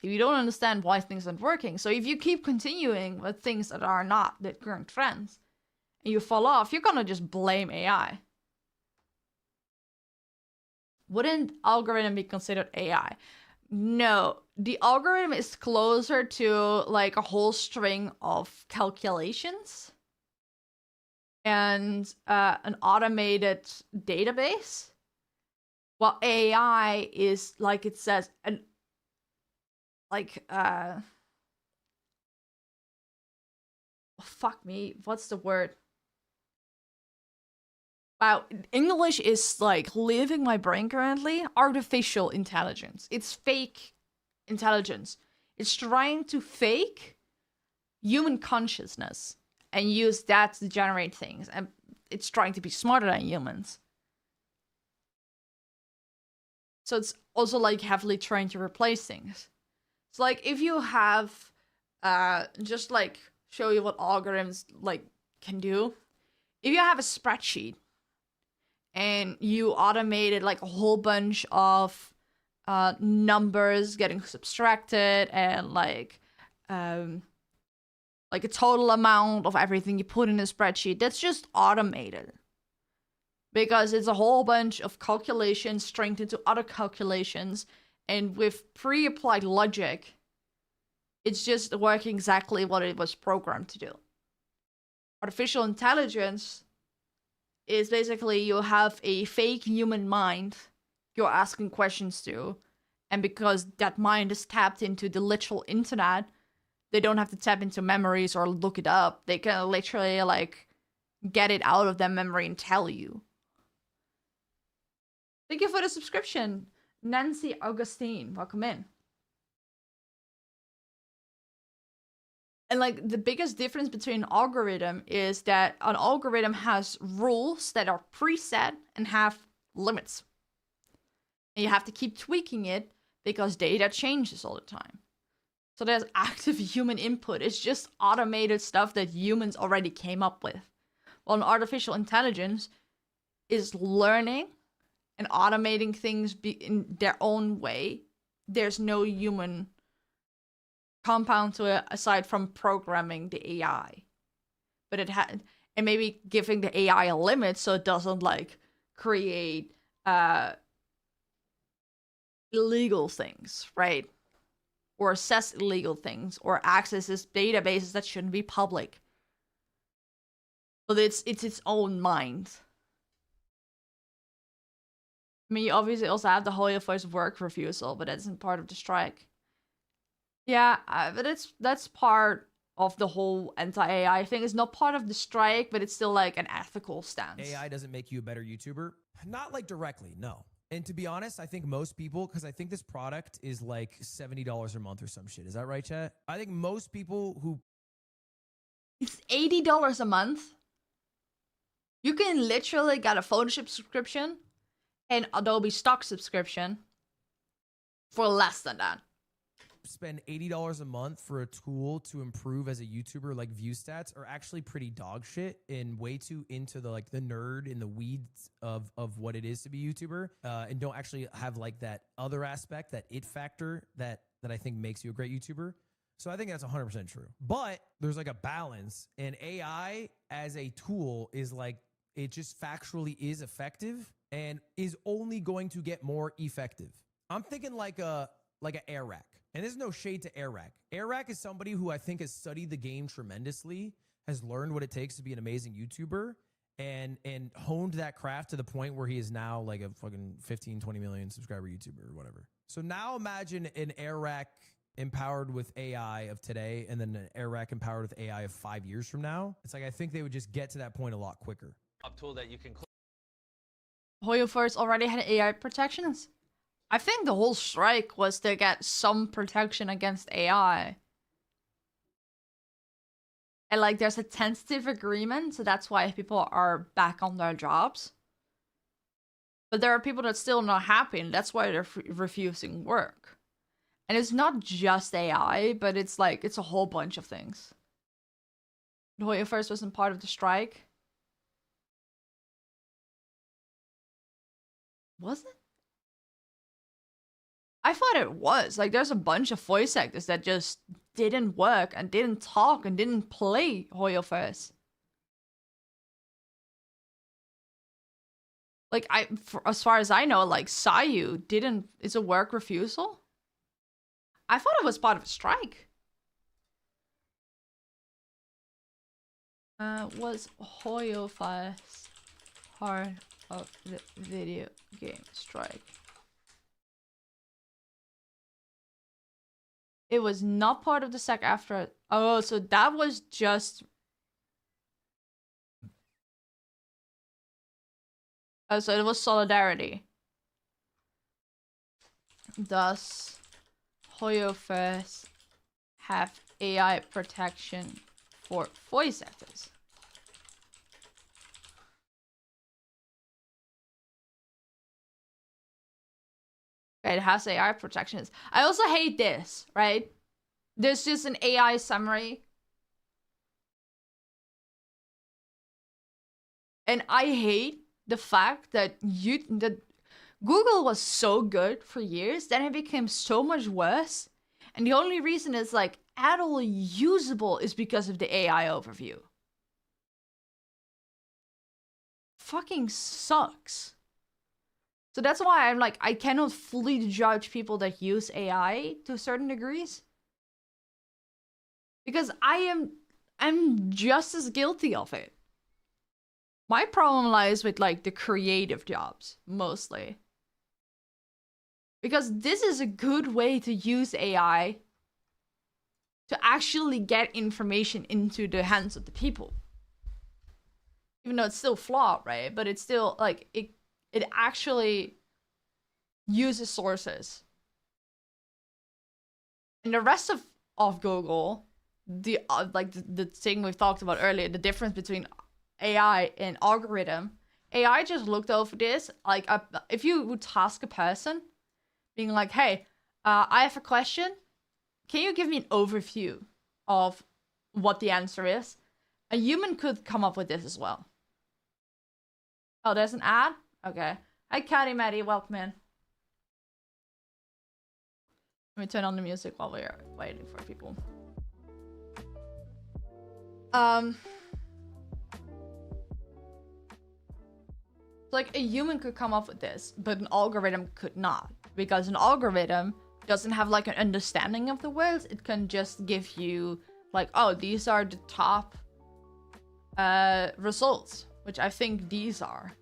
If you don't understand why things aren't working. So if you keep continuing with things that are not the current trends, and you fall off, you're gonna just blame AI. Wouldn't algorithm be considered AI? No, the algorithm is closer to like a whole string of calculations and an automated database. While AI is, like it says, fuck me, what's the word? Wow, English is like leaving my brain currently. Artificial intelligence. It's fake intelligence. It's trying to fake human consciousness and use that to generate things. And it's trying to be smarter than humans. So it's also like heavily trying to replace things. It's like if you have, just like show you what algorithms like can do. If you have a spreadsheet and you automated like a whole bunch of numbers getting subtracted and like a total amount of everything you put in a spreadsheet, that's just automated. Because it's a whole bunch of calculations stringed into other calculations, and with pre-applied logic, it's just working exactly what it was programmed to do. Artificial intelligence is basically you have a fake human mind you're asking questions to, and because that mind is tapped into the literal internet, they don't have to tap into memories or look it up. They can literally like get it out of their memory and tell you. Thank you for the subscription, Nancy Augustine. Welcome in. And like the biggest difference between an algorithm is that an algorithm has rules that are preset and have limits. And you have to keep tweaking it because data changes all the time. So there's active human input. It's just automated stuff that humans already came up with. While an artificial intelligence is learning and automating things in their own way. There's no human compound to it aside from programming the AI. But it had, and maybe giving the AI a limit so it doesn't like create illegal things, right? Or assess illegal things or accesses databases that shouldn't be public. But it's its own mind. I mean, you obviously also have the Hoya Voice work refusal, but that isn't part of the strike. Yeah, but that's part of the whole anti-AI thing. It's not part of the strike, but it's still like an ethical stance. AI doesn't make you a better YouTuber. Not like directly, no. And to be honest, I think most people, because I think this product is like $70 a month or some shit. Is that right, chat? I think most people who... It's $80 a month. You can literally get a Photoshop subscription and Adobe stock subscription for less than that. Spend $80 a month for a tool to improve as a YouTuber like view stats are actually pretty dog shit and way too into the like the nerd and the weeds of what it is to be a YouTuber, and don't actually have like that other aspect, that it factor that I think makes you a great YouTuber. So I think that's 100% true. But there's like a balance, and AI as a tool is like, it just factually is effective and is only going to get more effective. I'm thinking like an air rack. And there's no shade to Air Rack. Air Rack is somebody who I think has studied the game tremendously, has learned what it takes to be an amazing YouTuber, and honed that craft to the point where he is now like a fucking 15, 20 million subscriber YouTuber or whatever. So now imagine an Air Rack empowered with AI of today and then an Air Rack empowered with AI of 5 years from now. It's like I think they would just get to that point a lot quicker. Tool that you can Hoyo First already had AI protections. I think the whole strike was to get some protection against AI. And like there's a tentative agreement, so that's why people are back on their jobs. But there are people that still not happy, and that's why they're refusing work. And it's not just AI, but it's like, it's a whole bunch of things. Hoyo First wasn't part of the strike. Was it? I thought it was. Like, there's a bunch of voice actors that just didn't work and didn't talk and didn't play Hoyo first. Like, as far as I know, like, Sayu didn't... It's a work refusal? I thought it was part of a strike. Was Hoyo first part of the video game strike? It was not part of the SEC after... Oh, so that was just... Oh, so it was solidarity. Does Hoyo first have AI protection for voice actors? It has AI protections. I also hate this, right? There's just an AI summary. And I hate the fact that Google was so good for years, then it became so much worse. And the only reason it's like at all usable is because of the AI overview. Fucking sucks. So that's why I'm like, I cannot fully judge people that use AI to certain degrees. Because I'm just as guilty of it. My problem lies with like the creative jobs, mostly. Because this is a good way to use AI to actually get information into the hands of the people. Even though it's still flawed, right? But it's still like, it actually uses sources. And the rest of Google, the thing we've talked about earlier, the difference between AI and algorithm, AI just looked over this. Like, if you would task a person, being like, hey, I have a question. Can you give me an overview of what the answer is? A human could come up with this as well. Oh, there's an ad? Okay. Hi, Caddy Maddie. Welcome in. Let me turn on the music while we're waiting for people. Like, a human could come up with this, but an algorithm could not. Because an algorithm doesn't have, like, an understanding of the world. It can just give you, like, oh, these are the top results. Which I think these are.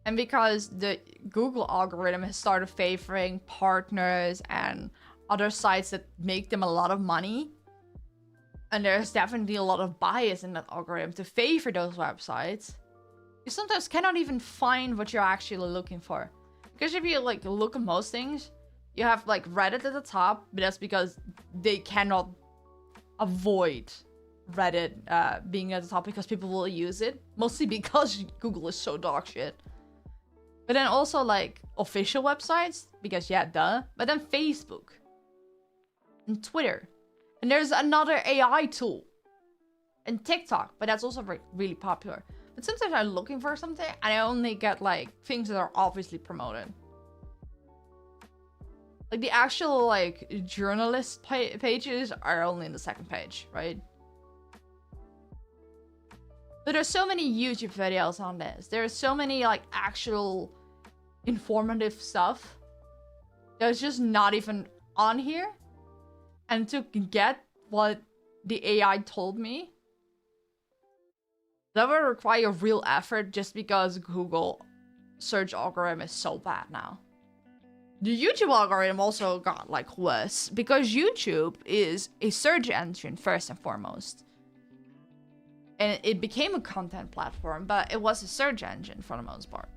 And because the Google algorithm has started favoring partners and other sites that make them a lot of money, and there's definitely a lot of bias in that algorithm to favor those websites, you sometimes cannot even find what you're actually looking for. Because if you like look at most things, you have like Reddit at the top, but that's because they cannot avoid Reddit being at the top because people will use it. Mostly because Google is so dog shit. But then also like official websites, because yeah, duh. But then Facebook and Twitter. And there's another AI tool. And TikTok, but that's also really popular. But sometimes I'm looking for something and I only get like things that are obviously promoted. Like the actual like journalist pages are only in the second page, right? But there's so many YouTube videos on this. There's so many like actual informative stuff that's just not even on here. And to get what the AI told me, that would require real effort just because Google search algorithm is so bad now. The YouTube algorithm also got like worse because YouTube is a search engine first and foremost. And it became a content platform, but it was a search engine for the most part.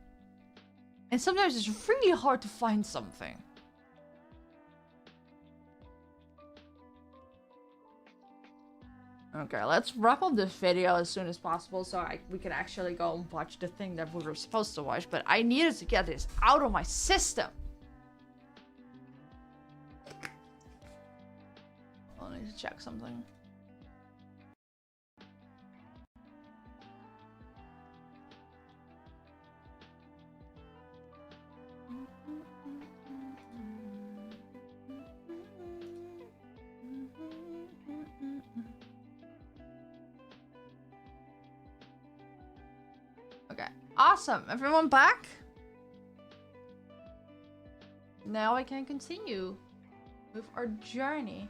And sometimes it's really hard to find something. Okay, let's wrap up this video as soon as possible so we can actually go and watch the thing that we were supposed to watch. But I needed to get this out of my system. I need to check something. Awesome. Everyone back? Now I can continue with our journey.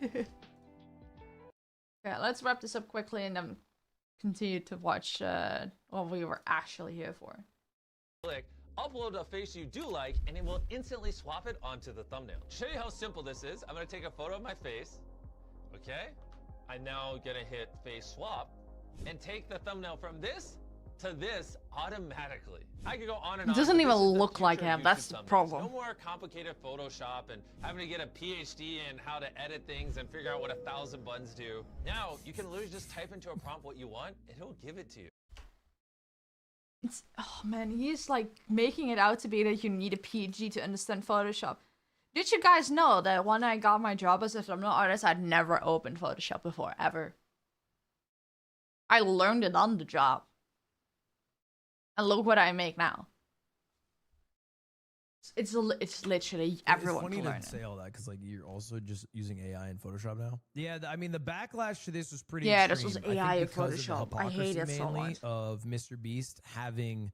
Okay, let's wrap this up quickly and then continue to watch what we were actually here for. Click, upload a face you do like, and it will instantly swap it onto the thumbnail. To show you how simple this is, I'm gonna take a photo of my face, okay? I'm now gonna hit face swap and take the thumbnail from this to this automatically. I could go on and on. It doesn't even this is the look like future of him, that's YouTube the thumbnails. problem. No more complicated Photoshop and having to get a PhD in how to edit things and figure out what 1,000 buttons do. Now, you can literally just type into a prompt what you want, and it'll give it to you. It's, oh man, he's like making it out to be that you need a PhD to understand Photoshop. Did you guys know that when I got my job as a thumbnail artist, I'd never opened Photoshop before, ever? I learned it on the job. And look what I make now. It's literally everyone can learn it. It's funny to say all that because like you're also just using AI in Photoshop now. Yeah, I mean the backlash to this was pretty. Yeah, extreme. this was AI in Photoshop. I hate it so much. Of Mr. Beast having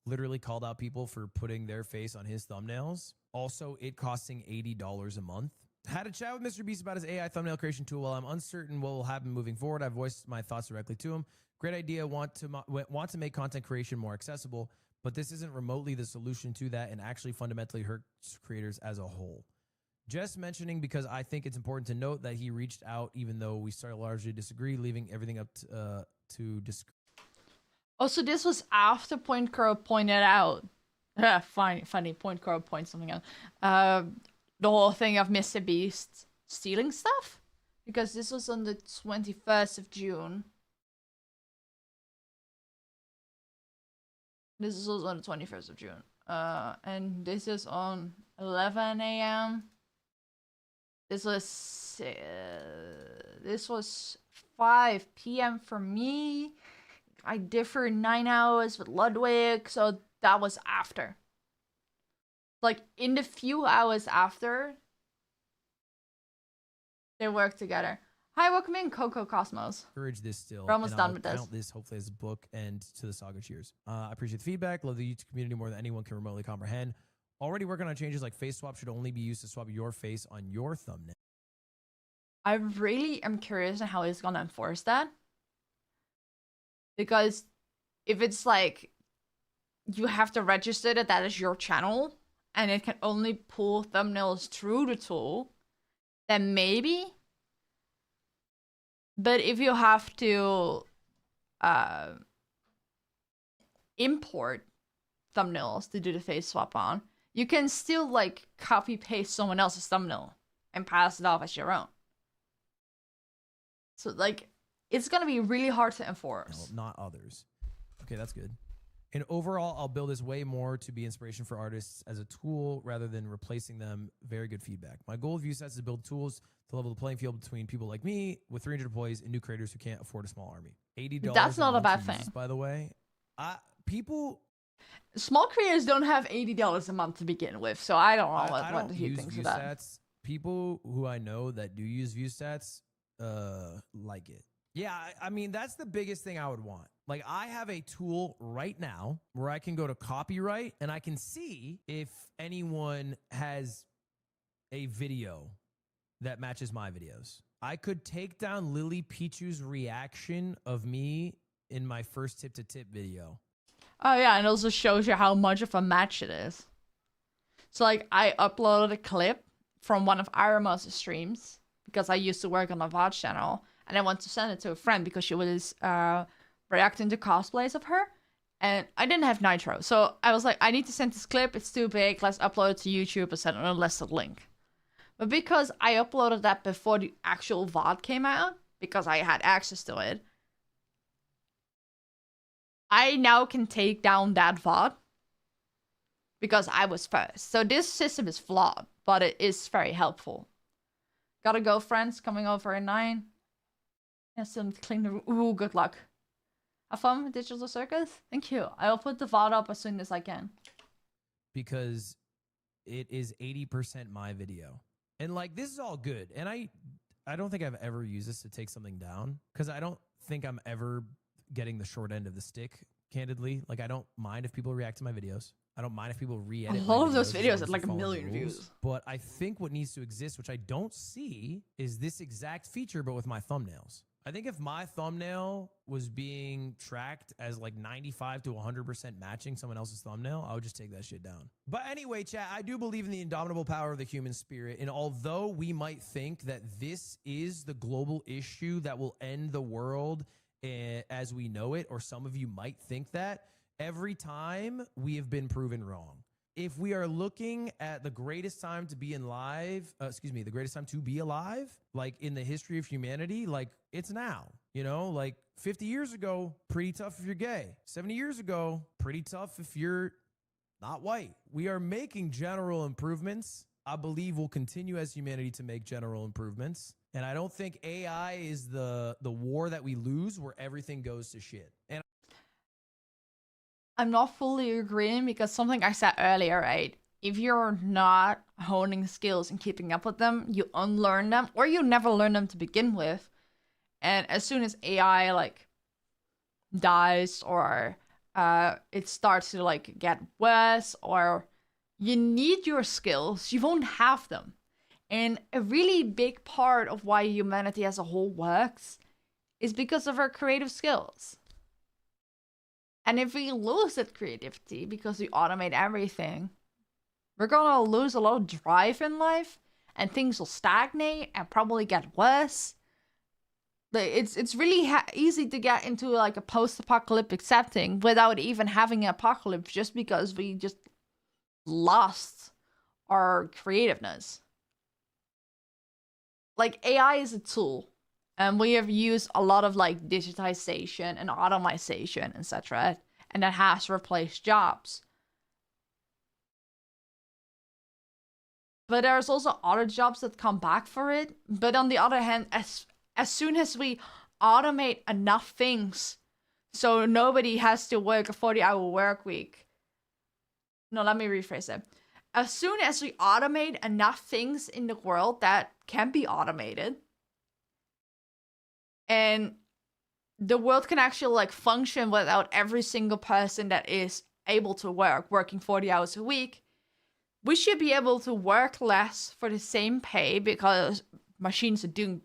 literally called out people for putting their face on his thumbnails. Also, it costing $80 a month. Had a chat with Mr. Beast about his AI thumbnail creation tool. While I'm uncertain what will happen moving forward, I voiced my thoughts directly to him. Great idea. Want to make content creation more accessible, but this isn't remotely the solution to that and actually fundamentally hurts creators as a whole. Just mentioning because I think it's important to note that he reached out even though we started largely disagree, leaving everything up to disc. Also, this was after Point Crow pointed out. Funny. Point Crow points something out. The whole thing of Mr. Beast stealing stuff, because this was on the 21st of June. This is also on the 21st of June. And this is on 11 a.m. This was 5 p.m. for me. I differ 9 hours with Ludwig, so that was after. Like, in the few hours after, they worked together. Hi, welcome in, Coco Cosmos. Encourage this still. We're almost done with this. Count this hopefully as a book and to the saga cheers. I appreciate the feedback. Love the YouTube community more than anyone can remotely comprehend. Already working on changes like face swap should only be used to swap your face on your thumbnail. I really am curious on how he's gonna enforce that. Because if it's like you have to register that is your channel and it can only pull thumbnails through the tool, then maybe. But if you have to import thumbnails to do the face swap on, you can still like copy paste someone else's thumbnail and pass it off as your own. So like it's gonna be really hard to enforce. No, not others. Okay, that's good. And overall, I'll build this way more to be inspiration for artists as a tool rather than replacing them. Very good feedback. My goal of ViewStats is to build tools to level the playing field between people like me with 300 employees and new creators who can't afford a small army. $80. That's not a bad thing. By the way, small creators don't have $80 a month to begin with, so I don't know what he thinks of that. People who I know that do use ViewStats like it. Yeah, I mean, that's the biggest thing I would want. Like, I have a tool right now where I can go to copyright and I can see if anyone has a video that matches my videos. I could take down Lily Pichu's reaction of me in my first tip-to-tip video. Oh, yeah, and it also shows you how much of a match it is. So, like, I uploaded a clip from one of Irama's streams because I used to work on a VOD channel. And I want to send it to a friend because she was reacting to cosplays of her. And I didn't have Nitro. So I was like, I need to send this clip. It's too big. Let's upload it to YouTube and send it a listed link. But because I uploaded that before the actual VOD came out, because I had access to it, I now can take down that VOD because I was first. So this system is flawed, but it is very helpful. Gotta go, friends. Coming over in 9. Yeah, still need to clean the... Ooh, good luck. Have fun with Digital Circus? Thank you. I'll put the VOD up as soon as I can. Because it is 80% my video. And, like, this is all good. And I don't think I've ever used this to take something down. Because I don't think I'm ever getting the short end of the stick candidly. Like, I don't mind if people react to my videos. I don't mind if people re-edit A my lot of those videos as videos long had as like they a follow the million rules. views. But I think what needs to exist, which I don't see, is this exact feature, but with my thumbnails. I think if my thumbnail was being tracked as like 95 to 100% matching someone else's thumbnail, I would just take that shit down. But anyway, chat, I do believe in the indomitable power of the human spirit. And although we might think that this is the global issue that will end the world as we know it, or some of you might think that, every time we have been proven wrong. If we are looking at the greatest time to be the greatest time to be alive, like in the history of humanity, like it's now, you know, like 50 years ago, pretty tough if you're gay. 70 years ago, pretty tough if you're not white. We are making general improvements. I believe we'll continue as humanity to make general improvements. And I don't think AI is the war that we lose where everything goes to shit. And I'm not fully agreeing because something I said earlier, right? If you're not honing skills and keeping up with them, you unlearn them or you never learn them to begin with. And as soon as AI like dies or it starts to like get worse or you need your skills, you won't have them. And a really big part of why humanity as a whole works is because of our creative skills. And if we lose that creativity because we automate everything, we're gonna lose a lot of drive in life and things will stagnate and probably get worse. It's really easy to get into like a post-apocalyptic setting without even having an apocalypse just because we just lost our creativeness. Like AI is a tool. And we have used a lot of like digitization and automation, etc. And that has replaced jobs. But there's also other jobs that come back for it. But on the other hand, as soon as we automate enough things so nobody has to work a 40-hour work week. No, let me rephrase it. As soon as we automate enough things in the world that can be automated, and the world can actually like function without every single person that is able to working 40 hours a week, we should be able to work less for the same pay because machines are doing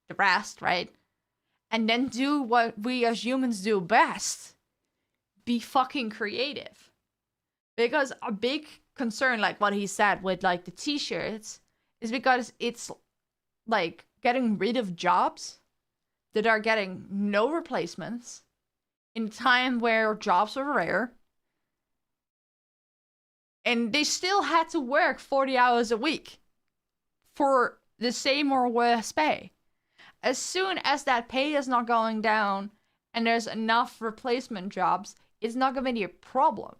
the rest, right? And then do what we as humans do best. Be fucking creative. Because a big concern, like what he said with like the t-shirts, is because it's like getting rid of jobs that are getting no replacements in a time where jobs were rare. And they still had to work 40 hours a week for the same or worse pay. As soon as that pay is not going down and there's enough replacement jobs, it's not going to be a problem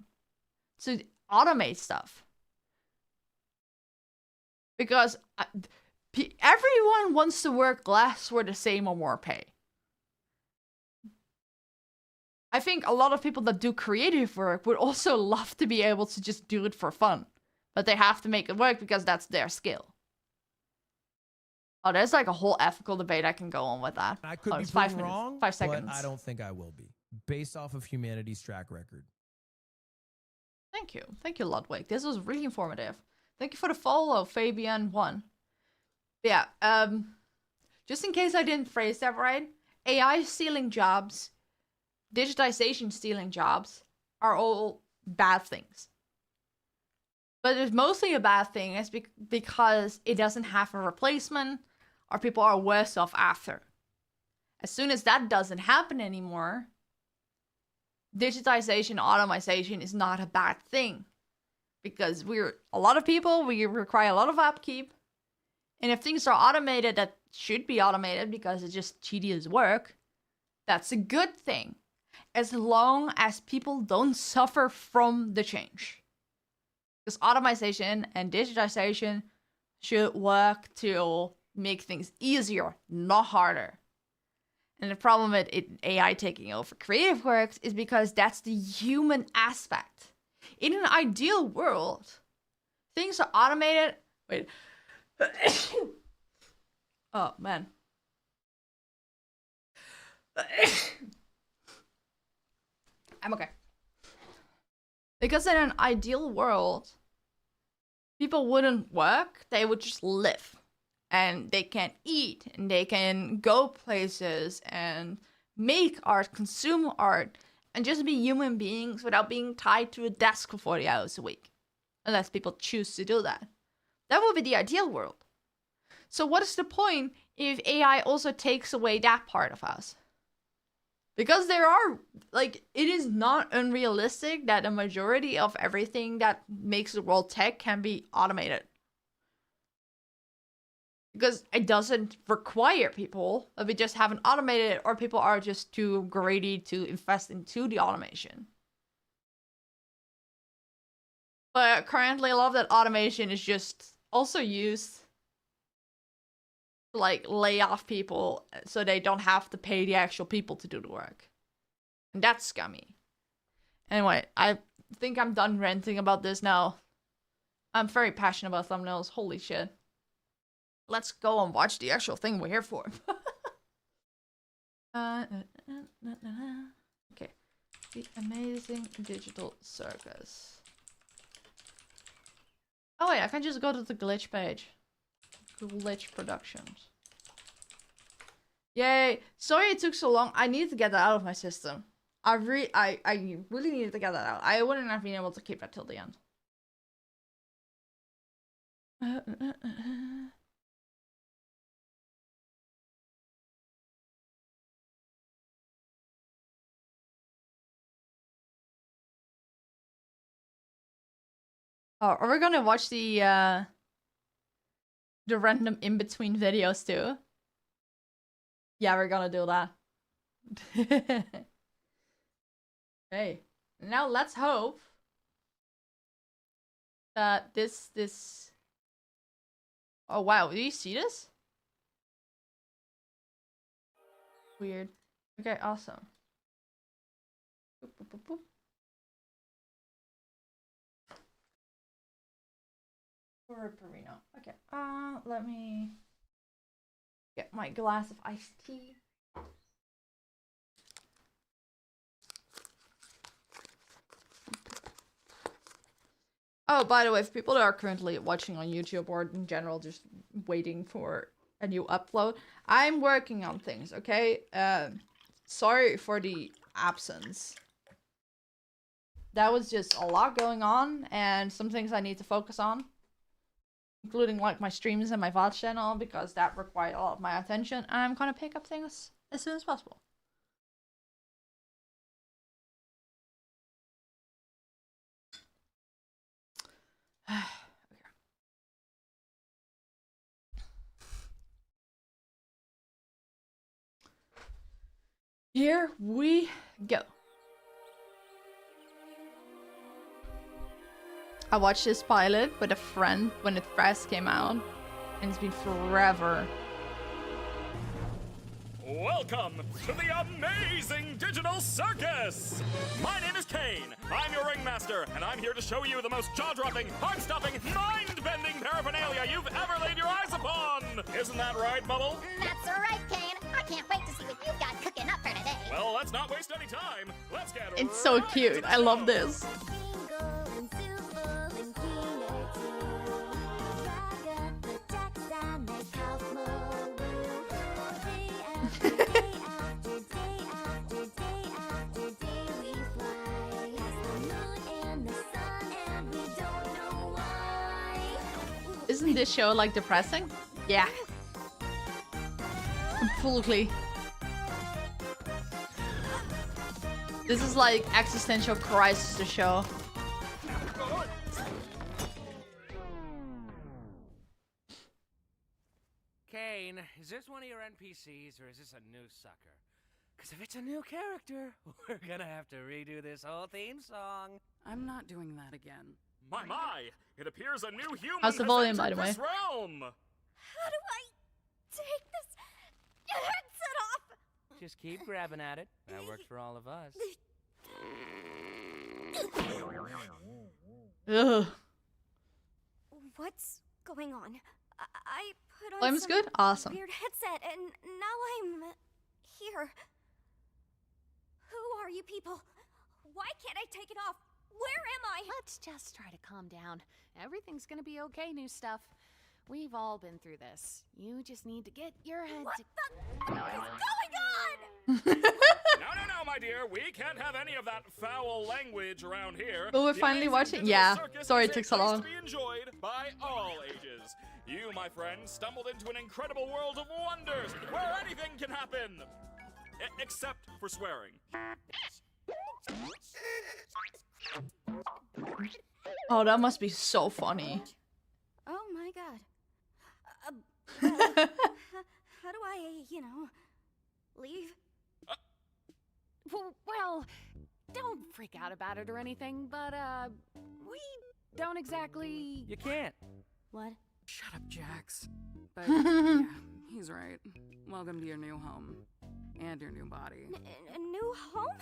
to automate stuff. Because everyone wants to work less for the same or more pay. I think a lot of people that do creative work would also love to be able to just do it for fun. But they have to make it work because that's their skill. Oh, there's like a whole ethical debate I can go on with that. I could be proven wrong, 5 seconds. But I don't think I will be, based off of humanity's track record. Thank you. Thank you, Ludwig. This was really informative. Thank you for the follow, Fabian1. Yeah, just in case I didn't phrase that right, AI stealing jobs, digitization stealing jobs are all bad things. But it's mostly a bad thing is because it doesn't have a replacement or people are worse off after. As soon as that doesn't happen anymore, digitization, automation is not a bad thing. Because a lot of people, we require a lot of upkeep. And if things are automated that should be automated because it's just tedious work, that's a good thing. As long as people don't suffer from the change. Because automation and digitization should work to make things easier, not harder. And the problem with AI taking over creative works is because that's the human aspect. In an ideal world, things are automated. Wait. Oh, man. I'm okay. Because in an ideal world, people wouldn't work, they would just live. And they can eat, and they can go places, and make art, consume art, and just be human beings without being tied to a desk for 40 hours a week. Unless people choose to do that. That would be the ideal world. So what is the point if AI also takes away that part of us? Because there are, like, it is not unrealistic that a majority of everything that makes the world tech can be automated. Because it doesn't require people, but we just haven't automated it, or people are just too greedy to invest into the automation. But currently, a lot of that automation is just also used to, like, lay off people so they don't have to pay the actual people to do the work. And that's scummy. Anyway, I think I'm done ranting about this now. I'm very passionate about thumbnails. Holy shit. Let's go and watch the actual thing we're here for. Okay. The Amazing Digital Circus. Oh wait, I can just go to the glitch page. Glitch Productions. Yay! Sorry it took so long. I need to get that out of my system. I really needed to get that out. I wouldn't have been able to keep that till the end. Oh, are we gonna watch the random in-between videos too? Yeah, we're gonna do that. Okay. Now let's hope that this... Oh wow, do you see this? Weird. Okay, awesome. Boop, boop, boop, boop. Perino. Okay. Let me get my glass of iced tea. Oh, by the way, if people that are currently watching on YouTube or in general just waiting for a new upload, I'm working on things, okay? Sorry for the absence. That was just a lot going on and some things I need to focus on. Including like my streams and my VOD channel, because that required a lot of my attention, and I'm gonna pick up things as soon as possible. Okay. Here we go. I watched this pilot with a friend when it first came out, and it's been forever. Welcome to the Amazing Digital Circus! My name is Caine. I'm your ringmaster, and I'm here to show you the most jaw-dropping, heart-stopping, mind-bending paraphernalia you've ever laid your eyes upon! Isn't that right, Bubble? That's right, Caine. I can't wait to see what you've got cooking up for today. Well, let's not waste any time. Let's get It's so right cute. into the I love show. this. Isn't this show like depressing? Yeah. Completely. This is like existential crisis, the show. Caine, is this one of your NPCs or is this a new sucker? Because if it's a new character, we're gonna have to redo this whole theme song. I'm not doing that again. My! It appears a new human How's the has volume, by entered the way? this realm! How do I take this headset off? Just keep grabbing at it. That works for all of us. Ugh. What's going on? I put on Volume's some good? Awesome. weird headset, and now I'm here. Who are you people? Why can't I take it off? Where am I? Let's just try to calm down. Everything's gonna be okay, new stuff. We've all been through this. You just need to get your head What to... the is going on? No, my dear. We can't have any of that foul language around here. Will we The finally Amazing watch it? Digital Yeah. Circus Sorry is it a took so place long. to be enjoyed by all ages. You, my friend, stumbled into an incredible world of wonders where anything can happen. Except for swearing. Oh, that must be so funny. Oh my god. How do I, leave? Well, don't freak out about it or anything, but, we don't exactly... You can't. What? Shut up, Jax. But, yeah, he's right. Welcome to your new home. And your new body. A new home?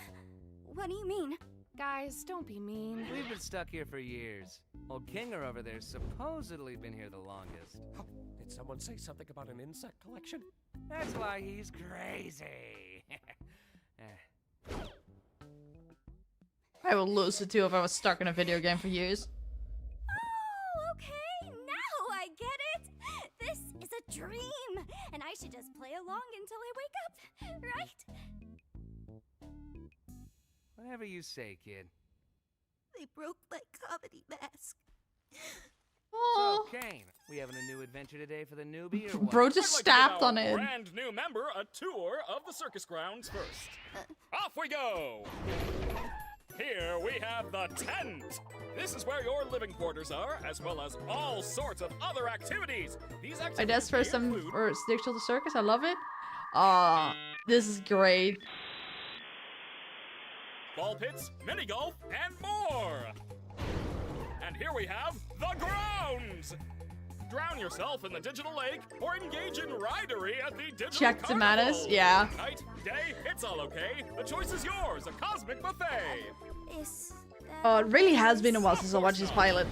What do you mean? Guys, don't be mean. We've been stuck here for years. Old Kinger over there's supposedly been here the longest. Oh, did someone say something about an insect collection? That's why he's crazy. I would lose the two if I was stuck in a video game for years. Oh, okay. Now I get it. This is a dream. And I should just play along until I wake up, right? Whatever you say, kid. They broke my comedy mask. Oh, So, Caine, we having a new adventure today for the newbie or what? bro just I'd like to stabbed give on our it. brand new member a tour of the circus grounds first. Off we go! Here we have the tent. This is where your living quarters are, as well as all sorts of other activities. These I activities guess for some include for Digital Circus, I love it. This is great. ball pits, mini golf, and more. And here we have the grounds. Drown yourself in the digital lake or engage in ridery at the digital Check the carnival. manners, yeah. Night, day, it's all okay. The choice is yours. A cosmic buffet. Is that... Oh, it really has been a while since I watched this pilot.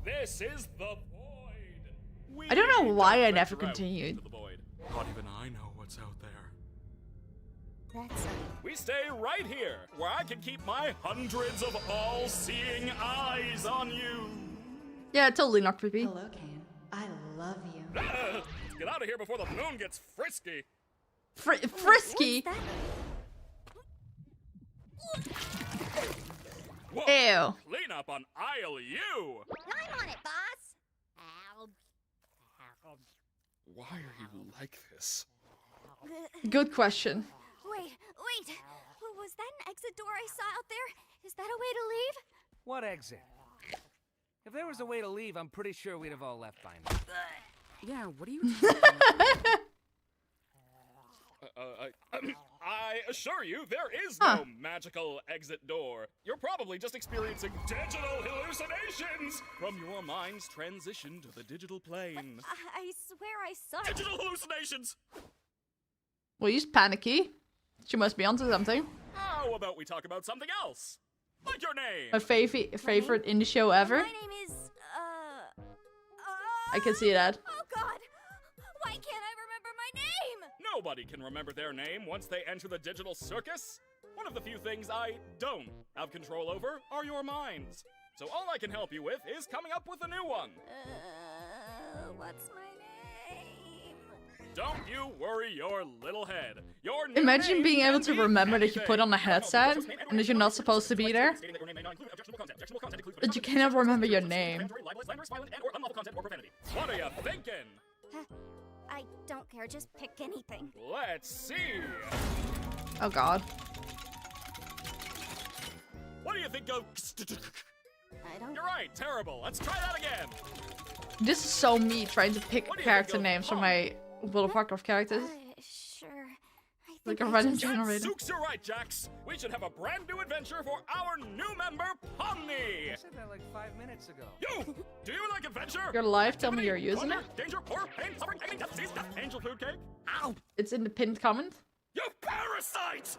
This is the void. I don't know We why I venture never out continued. into the void. Not even I know what's out there. That's We stay right here, where I can keep my hundreds of all-seeing eyes on you. Yeah, totally not creepy. Hello, Caine. I love you. Let's get out of here before the moon gets frisky. Frisky. What's that? Whoa. Ew. Clean up on aisle U. I'm on it, boss. Why are you like this? Good question. Wait. Was that an exit door I saw out there? Is that a way to leave? What exit? If there was a way to leave, I'm pretty sure we'd have all left by now. Yeah, what are you talking about? I assure you, there is no magical exit door. You're probably just experiencing digital hallucinations from your mind's transition to the digital plane. I swear I saw it. Digital hallucinations! Well, he's panicky. She must be onto something. How about we talk about something else? Like your name. My favorite indie show ever. My name is, I can see that. Oh god! Why can't I remember my name? Nobody can remember their name once they enter the digital circus. One of the few things I don't have control over are your minds. So all I can help you with is coming up with a new one. What's my name? Don't you worry your little head. Your new Imagine name being able can to be remember that you anything. put on a headset and that you're not supposed to be there. But you cannot remember your name. What are you thinking? I don't care, just pick anything. Let's see. Oh god. What do you think of... I don't... You're right, terrible. Let's try that again. This is so me trying to pick What do you character think of names for Pomni? my World of Warcraft characters. Sure. I Like think a I random just... generator. Zooks, you're right, Jax. We should have a brand new adventure for our new member, Pomni. I said that like 5 minutes ago. You! Do you like adventure? Your life, tell me Activity, you're using wonder, it. Danger, horror, pain, suffering, agony, death, disease, death, angel food cake. Ow! It's in the pinned comment. You parasite!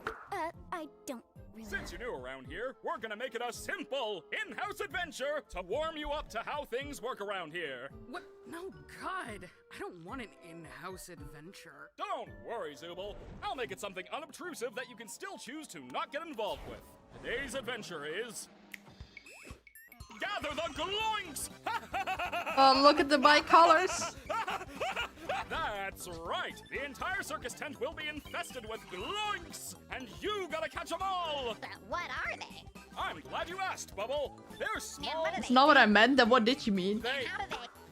I don't really... Since you're new around here, we're gonna make it a simple in-house adventure to warm you up to how things work around here. What? No, God. I don't want an in-house adventure. Don't worry, Zooble. I'll make it something unobtrusive that you can still choose to not get involved with. Today's adventure is... Gather the gloinks! Oh, look at the bicolors. That's right! The entire circus tent will be infested with gloinks! And you gotta catch them all! But what are they? I'm glad you asked, Bubble! They're small... That's not what I meant, then what did you mean?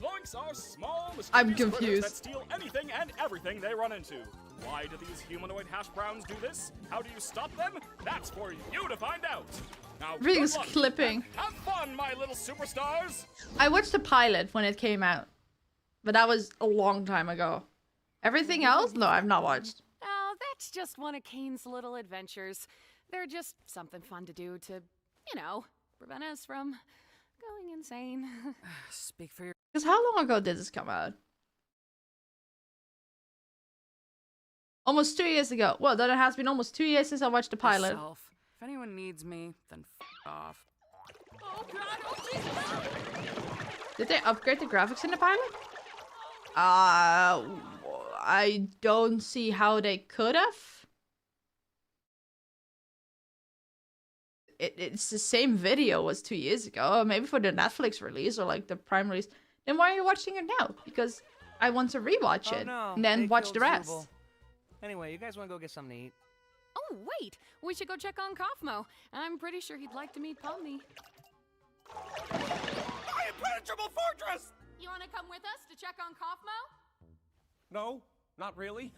Gloinks are small, I'm mischievous critters confused. that steal anything and everything they run into. Why do these humanoid hash browns do this? How do you stop them? That's for you to find out. Now, Everything's good luck, clipping. and have fun, my little superstars! I watched the pilot when it came out, but that was a long time ago. Everything else? No, I've not watched. Oh, that's just one of Caine's little adventures. They're just something fun to do to, you know, prevent us from going insane. Speak for your... Because how long ago did this come out? Almost 2 years ago. Well, then it has been almost 2 years since I watched the pilot. Yourself. If anyone needs me, then off. Oh God! Oh Jesus! Did they upgrade the graphics in the pilot? I don't see how they could have. It's the same video as 2 years ago. Maybe for the Netflix release or like the Prime release. Then why are you watching it now? Because I want to rewatch it and then watch the rest. Zooble. Anyway, you guys want to go get something to eat? Oh wait, we should go check on Kaufmo. I'm pretty sure he'd like to meet Pomni. My impenetrable fortress! You want to come with us to check on Kaufmo? No, not really.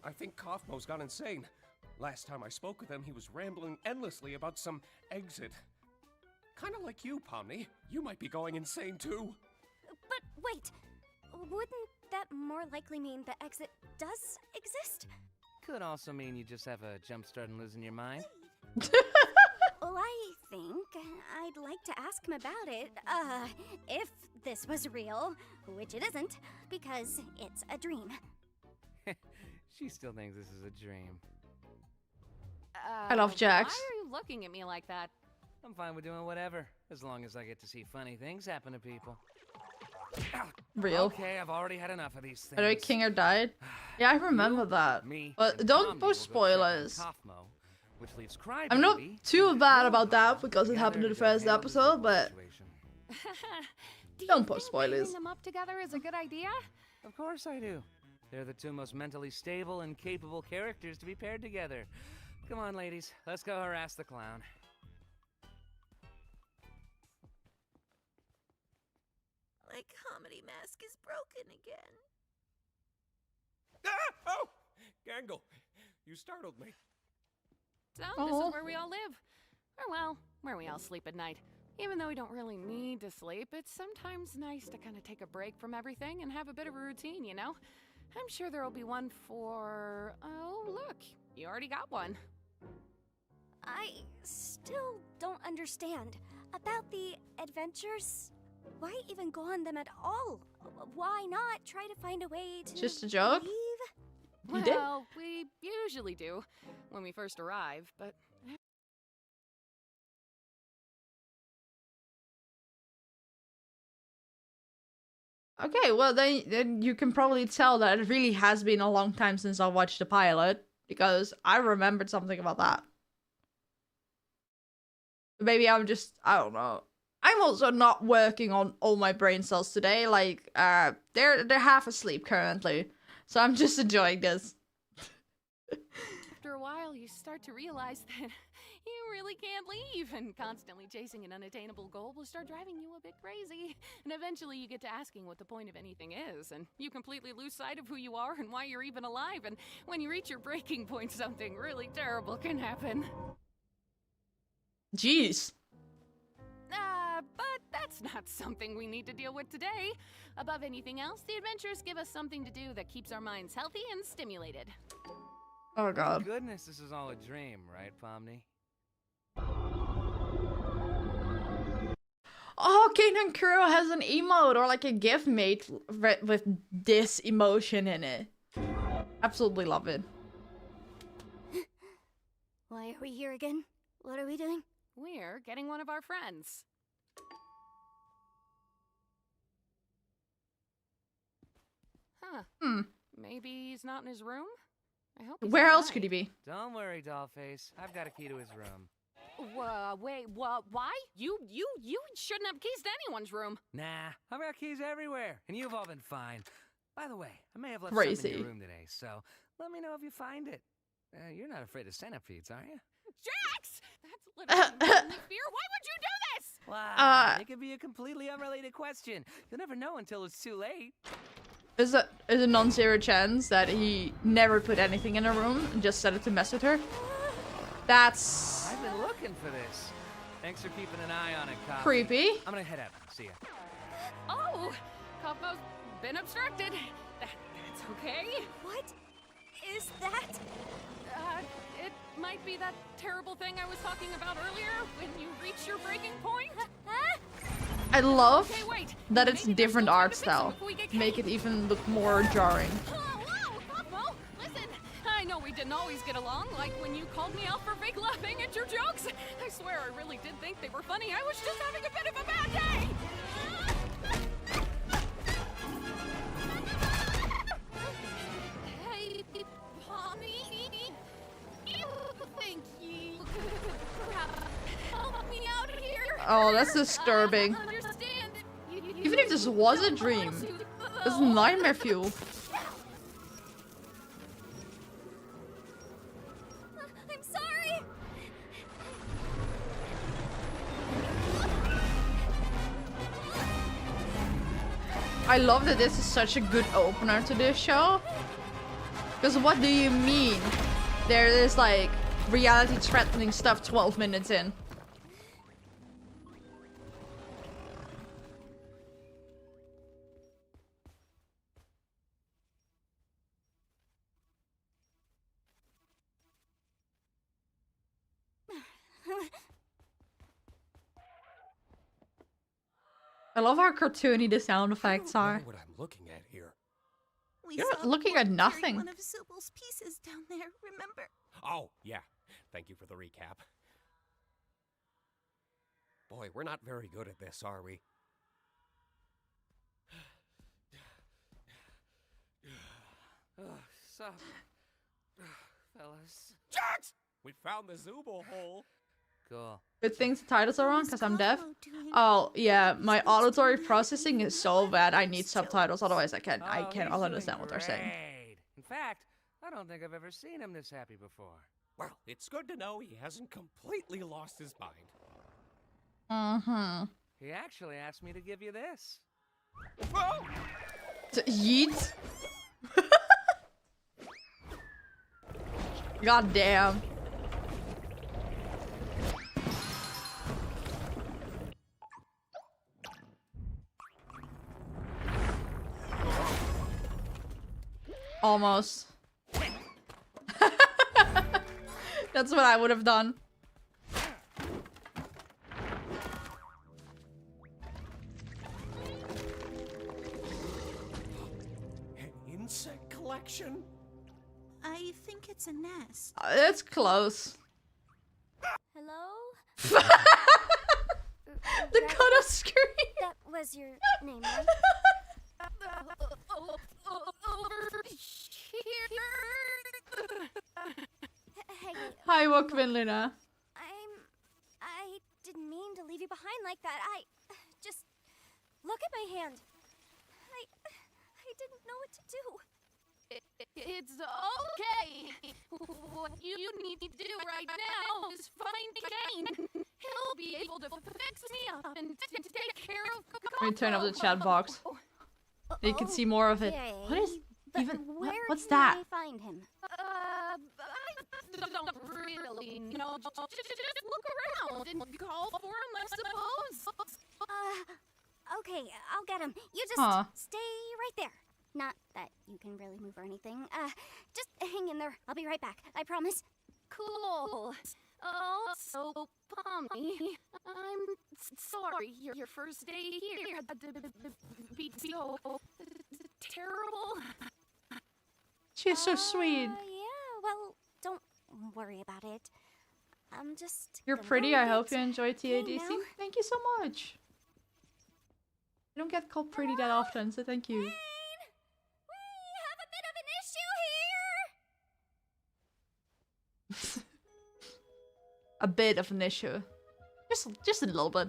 I think Kaufmo's gone insane. Last time I spoke with him, he was rambling endlessly about some exit. Kind of like you, Pomni. You might be going insane too. But wait, wouldn't that more likely mean the exit does exist? Could also mean you just have a jump start and losing your mind. Well, I think I'd like to ask him about it, if this was real, which it isn't, because it's a dream. She still thinks this is a dream. I love Jax. Why are you looking at me like that? I'm fine with doing whatever, as long as I get to see funny things happen to people. Real. Okay, I've already had enough of these things. I know Kinger died. Yeah, I remember that. But don't post spoilers. Kaufmo, which leaves Crybaby. I'm not too bad about that because it happened in the first episode, but don't post spoilers. Pairing them up together is a good idea? Of course I do. They're the two most mentally stable and capable characters to be paired together. Come on, ladies, let's go harass the clown. My comedy mask is broken again. Ah! Oh! Gangle, you startled me. So, this is where we all live. Or, well, where we all sleep at night. Even though we don't really need to sleep, it's sometimes nice to kind of take a break from everything and have a bit of a routine, you know? I'm sure there'll be one for... Oh, look, you already got one. I still don't understand. About the adventures, why even go on them at all? Why not try to find a way to Just a joke? leave? Well, we usually do when we first arrive, but... Okay, well then you can probably tell that it really has been a long time since I watched the pilot, because I remembered something about that. Maybe I don't know. I'm also not working on all my brain cells today, like, they're half asleep currently, so I'm just enjoying this. After a while, you start to realize that you really can't leave, and constantly chasing an unattainable goal will start driving you a bit crazy. And eventually you get to asking what the point of anything is, and you completely lose sight of who you are and why you're even alive, and when you reach your breaking point, something really terrible can happen. Jeez. But that's not something we need to deal with today. Above anything else, the adventures give us something to do that keeps our minds healthy and stimulated. Oh god. Goodness, this is all a dream, right, Pomni? Oh, Caine and Kuro has an emote or like a GIF made with this emotion in it. Absolutely love it. Why are we here again? What are we doing? We're getting one of our friends. Huh. Maybe he's not in his room? I hope he's Where else alive. could he be? Don't worry, Dollface. I've got a key to his room. Wait, what? Why? You shouldn't have keys to anyone's room. Nah, I've got keys everywhere, and you've all been fine. By the way, I may have left something in your room today, so let me know if you find it. You're not afraid of centipedes, are you? Jax! That's literally making me fear. Why would you do this? Wow, it could be a completely unrelated question. You'll never know until it's too late. There's a non-zero chance that he never put anything in a room and just set it to mess with her. That's... I've been looking for this. Thanks for keeping an eye on it, Cop. creepy. I'm gonna head out. See ya. Oh, Cosmo's been obstructed. That's okay. What is that? It might be that terrible thing I was talking about earlier when you reach your breaking point. I love wait. that it's Maybe different there's no time art to fix style. them if we get Make it even look more jarring. Whoa, Cosmo, listen. I know we didn't always get along, like when you called me out for fake laughing at your jokes. I swear I really did think they were funny. I was just having a bit of a bad day. Hey, Pomni. Thank you. Help me out here. Oh, that's disturbing. Even if this was a dream, it's nightmare fuel. I'm sorry. I love that this is such a good opener to this show. Because what do you mean? There is like reality threatening stuff 12 minutes in. I love how cartoony the sound effects are. I don't know what I'm looking at here. You're looking at nothing. One of Zooble's pieces down there, remember? Oh, yeah. Thank you for the recap. Boy, we're not very good at this, are we? Sup, fellas. Jax! We found the Zooble hole. Cool. Good things the titles are wrong because I'm deaf. Oh yeah, my auditory processing is so bad. I need subtitles, otherwise I can't understand what they're saying. In fact, I don't think I've ever seen him this happy before. Well, it's good to know he hasn't completely lost his mind. He actually asked me to give you this. Oh! Yeet. God damn. Almost. That's what I would have done. An insect collection? I think it's a nest. It's close. Hello? The cut off screen. That was your name, right? Over here. Hey. Hi, welcome in, Luna. I didn't mean to leave you behind like that. I just look at my hand. I didn't know what to do. It's okay. What you need to do right now is find Caine. He'll be able to fix me up and take care of. Let me turn off the chat box. You can see more of it. What is even? What's that? I find him? I don't really know. Just look around and call for him, I suppose. Okay, I'll get him. You just stay right there. Not that you can really move or anything. Just hang in there. I'll be right back. I promise. Cool. Also, Pomni, I'm sorry your first day here had to be so terrible. She's so sweet. Yeah, well, don't worry about it. I'm just... You're pretty. I hope you enjoy TADC. Thank you so much. You don't get called pretty that often, so thank you. a bit of an issue. Just a little bit.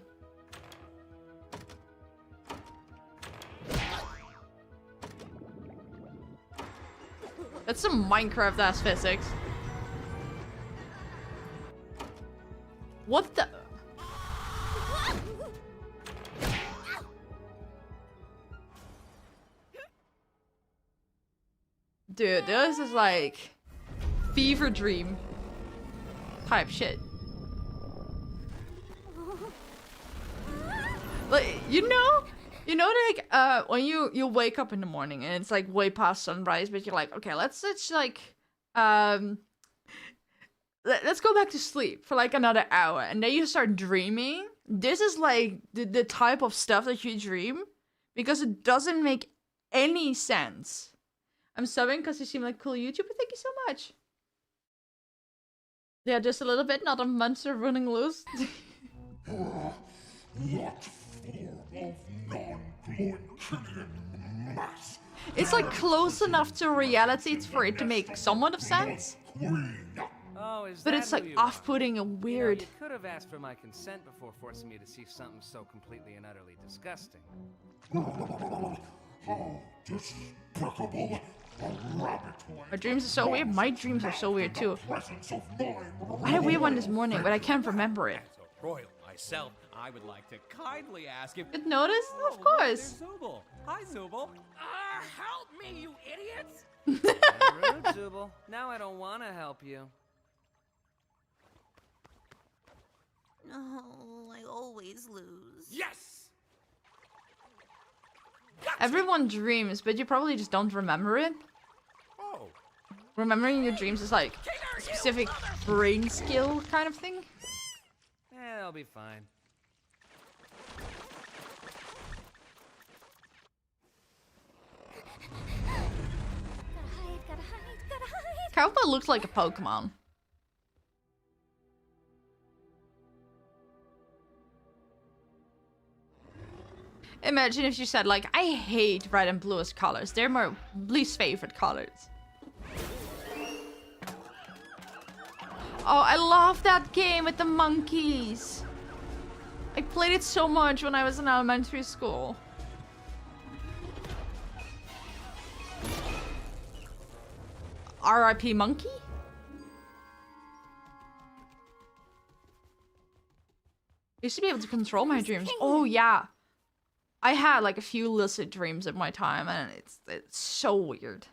That's some Minecraft-ass physics. What the? Dude, this is like fever dream type shit. Like, you know like when you wake up in the morning and it's like way past sunrise, but you're like, okay, let's like let's go back to sleep for like another hour, and then you start dreaming. This is like the type of stuff that you dream because it doesn't make any sense. I'm subbing because you seem like a cool YouTuber. Thank you so much. Yeah, just a little bit, not a monster running loose. What form of non-Glunkinian mass? It's like close enough to reality for it to make somewhat of sense. Oh, is But that it's who like you are? off-putting and weird. You could have asked for my consent before forcing me to see something so completely and utterly disgusting. How despicable. A rabbit hole. My dreams are so weird. My dreams are so weird too. Presence of mine. I had a weird one this morning, but I can't remember it. As a royal myself, I would like to kindly ask if... Good notice? Of course. There's Zooble. Hi, Zooble. Help me, you idiots! Rude, Zooble. Now I don't want to help you. No, I always lose. Yes! Everyone dreams, but you probably just don't remember it. Oh. Remembering your dreams is like a specific brain skill kind of thing. Yeah, I'll be fine. Gotta hide. Cowboy looks like a Pokemon. Imagine if you said, like, I hate red and blue as colors. They're my least favorite colors. Oh, I love that game with the monkeys. I played it so much when I was in elementary school. R.I.P. Monkey? I used to be able to control my dreams. Oh, yeah. I had like a few lucid dreams at my time, and it's so weird.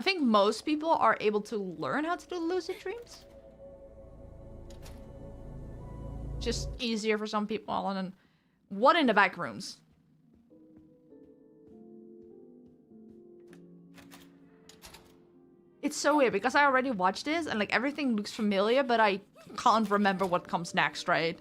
I think most people are able to learn how to do lucid dreams. Just easier for some people. And then what in the back rooms? It's so weird because I already watched this and like everything looks familiar, but I can't remember what comes next, right?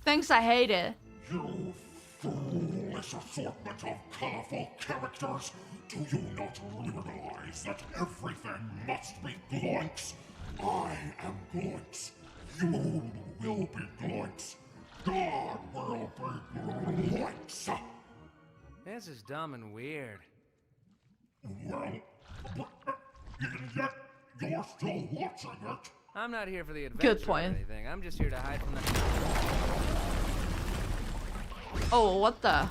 Thanks, I hate it. You foolish assortment of colorful characters! Do you not realize that everything must be Gloinks? I am Gloinks. You will be Gloinks. God will be Gloinks. This is dumb and weird. Well, and yet you're still watching it. I'm not here for the adventure Good point. or anything. I'm just here to hide from the... Oh, what the?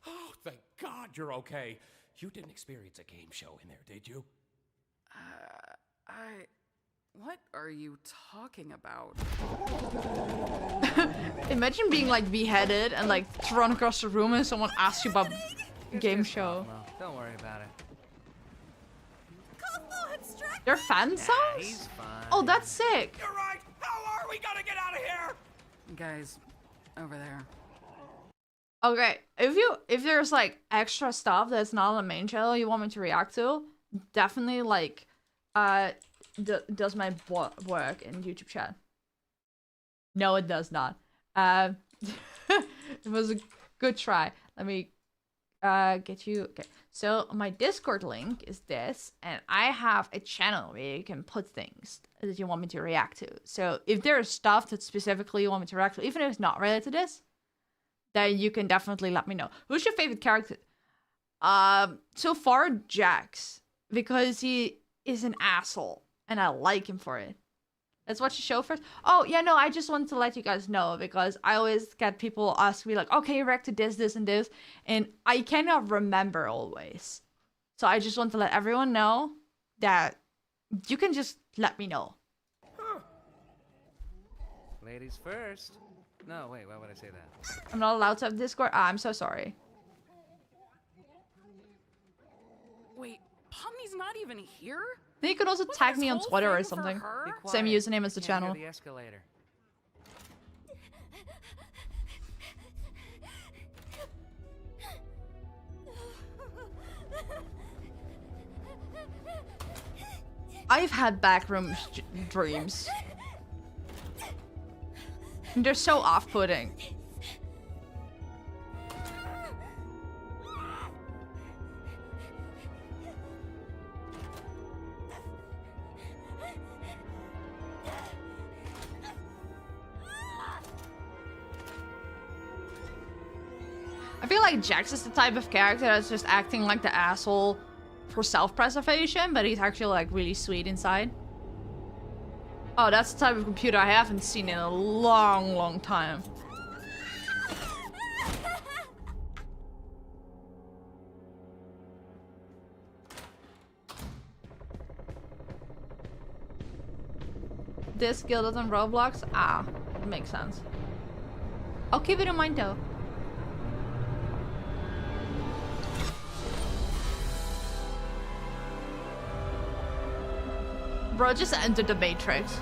Oh, thank God you're okay. You didn't experience a game show in there, did you? What are you talking about? Imagine being like beheaded and like thrown across the room and someone asks you about a game show. Well, don't worry about it. They're fan songs? He's fine. Oh, that's sick. You're right. How are we gonna get out of here? Guys, over there. Okay, if there's like extra stuff that's not on the main channel you want me to react to, definitely like does my work in YouTube chat. No, it does not. It was a good try. Let me get you. Okay, so my Discord link is this, and I have a channel where you can put things that you want me to react to. So if there's stuff that specifically you want me to react to, even if it's not related to this, then you can definitely let me know. Who's your favorite character? So far, Jax, because he is an asshole, and I like him for it. Let's watch the show first. Oh, yeah, no, I just want to let you guys know, because I always get people ask me, like, okay, react to this, this, and this, and I cannot remember always. So I just want to let everyone know that you can just let me know. Ladies first. No, wait, why would I say that? I'm not allowed to have Discord? Ah, I'm so sorry. Wait, Pomni's not even here? Then you can also tag me on Twitter or something. Same username as the channel. The escalator. I've had backroom dreams. They're so off-putting. I feel like Jax is the type of character that's just acting like the asshole for self-preservation, but he's actually like really sweet inside. Oh, that's the type of computer I haven't seen in a long, long time. This guild is on Roblox? Ah, it makes sense. I'll keep it in mind though. Bro just entered the Matrix.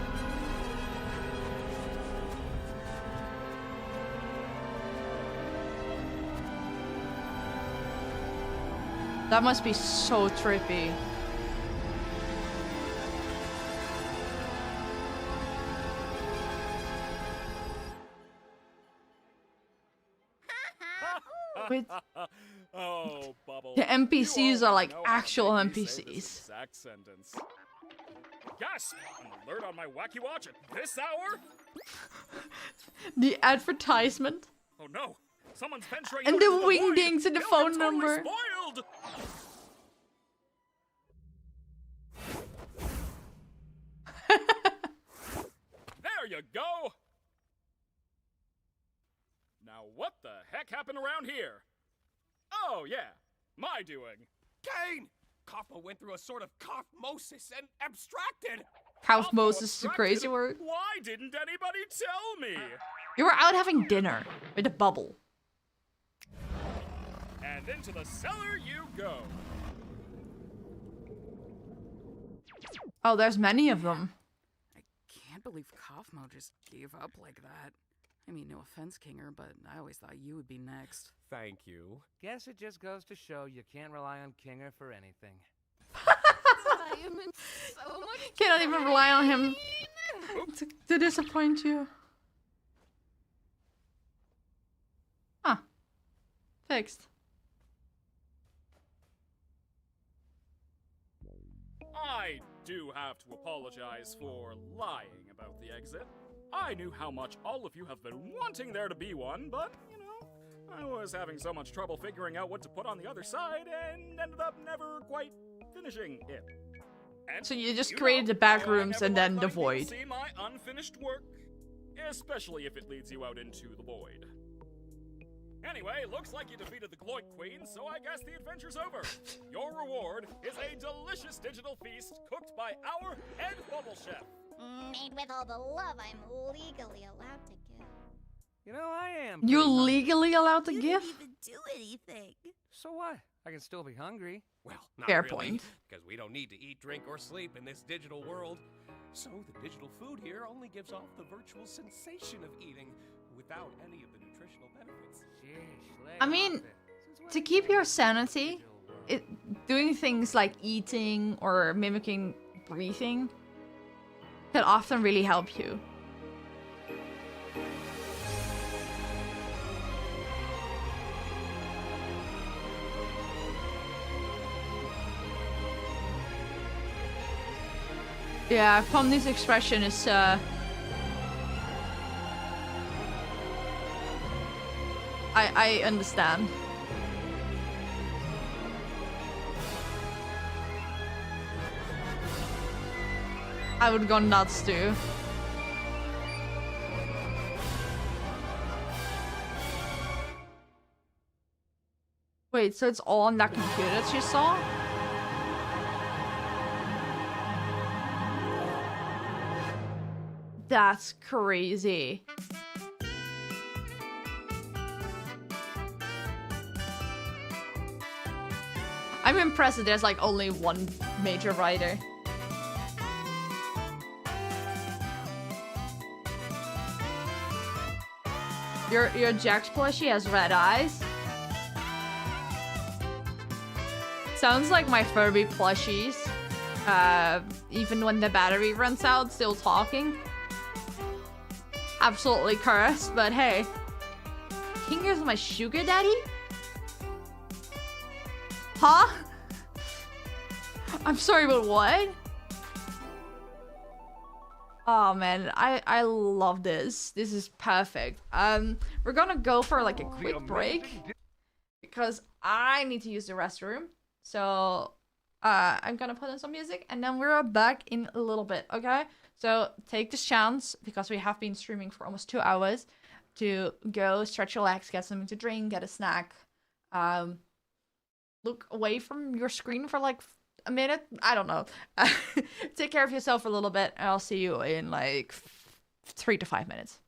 That must be so trippy. With Oh, Bubble. the NPCs are like know how actual to make me say NPCs. this exact sentence. Gasp! An alert on my wacky watch at this hour? The advertisement. Oh no! Someone's venturing And out into the void. wingdings and the They'll phone get totally number. Spoiled. There you go! Now what the heck happened around here? Oh yeah, my doing. Caine! Kaufmo went through a sort of kaufmosis and abstracted. Kaufmosis is a Abstracted? crazy word. Why didn't anybody tell me? You were out having dinner with a bubble. And into the cellar you go. Oh, there's many of them. Can't believe Kaufmo just gave up like that. I mean, no offense, Kinger, but I always thought you would be next. Thank you. Guess it just goes to show you can't rely on Kinger for anything. I am in so much Cannot even rely on him to disappoint you. Huh. Fixed. I do have to apologize for lying about the exit. I knew how much all of you have been wanting there to be one, but, you know, I was having so much trouble figuring out what to put on the other side and ended up never quite finishing it. And So you just you created know, the back I rooms never and like then the letting people void. See my unfinished work, especially if it leads you out into the void. Anyway, looks like you defeated the Gloik Queen, so I guess the adventure's over. Your reward is a delicious digital feast cooked by our head bubble chef. Made with all the love I'm legally allowed to give. You know, I am. You're pretty hungry. legally allowed to You give? didn't even do anything. So what? I can still be hungry. Well, not Fair really, point. because we don't need to eat, drink, or sleep in this digital world. So the digital food here only gives off the virtual sensation of eating without any of the nutritional benefits. Sheesh, lay I off mean, it. Since when to did keep you your get sanity, digital world? doing things like eating or mimicking breathing can often really help you. Yeah, Pomni's expression is I I understand. I would go nuts too. Wait, so it's all on that computer that you saw? That's crazy. I'm impressed that there's like only one major writer. Your Jax plushie has red eyes. Sounds like my Furby plushies. Even when the battery runs out, still talking. Absolutely cursed, but hey. King is my sugar daddy? Huh? I'm sorry, but what? Oh man, I love this. This is perfect. We're gonna go for like a quick break because I need to use the restroom. So I'm gonna put in some music and then we're back in a little bit, okay? So take this chance, because we have been streaming for almost 2 hours, to go stretch your legs, get something to drink, get a snack. Look away from your screen for like a minute. I don't know. Take care of yourself for a little bit, and I'll see you in like 3 to 5 minutes.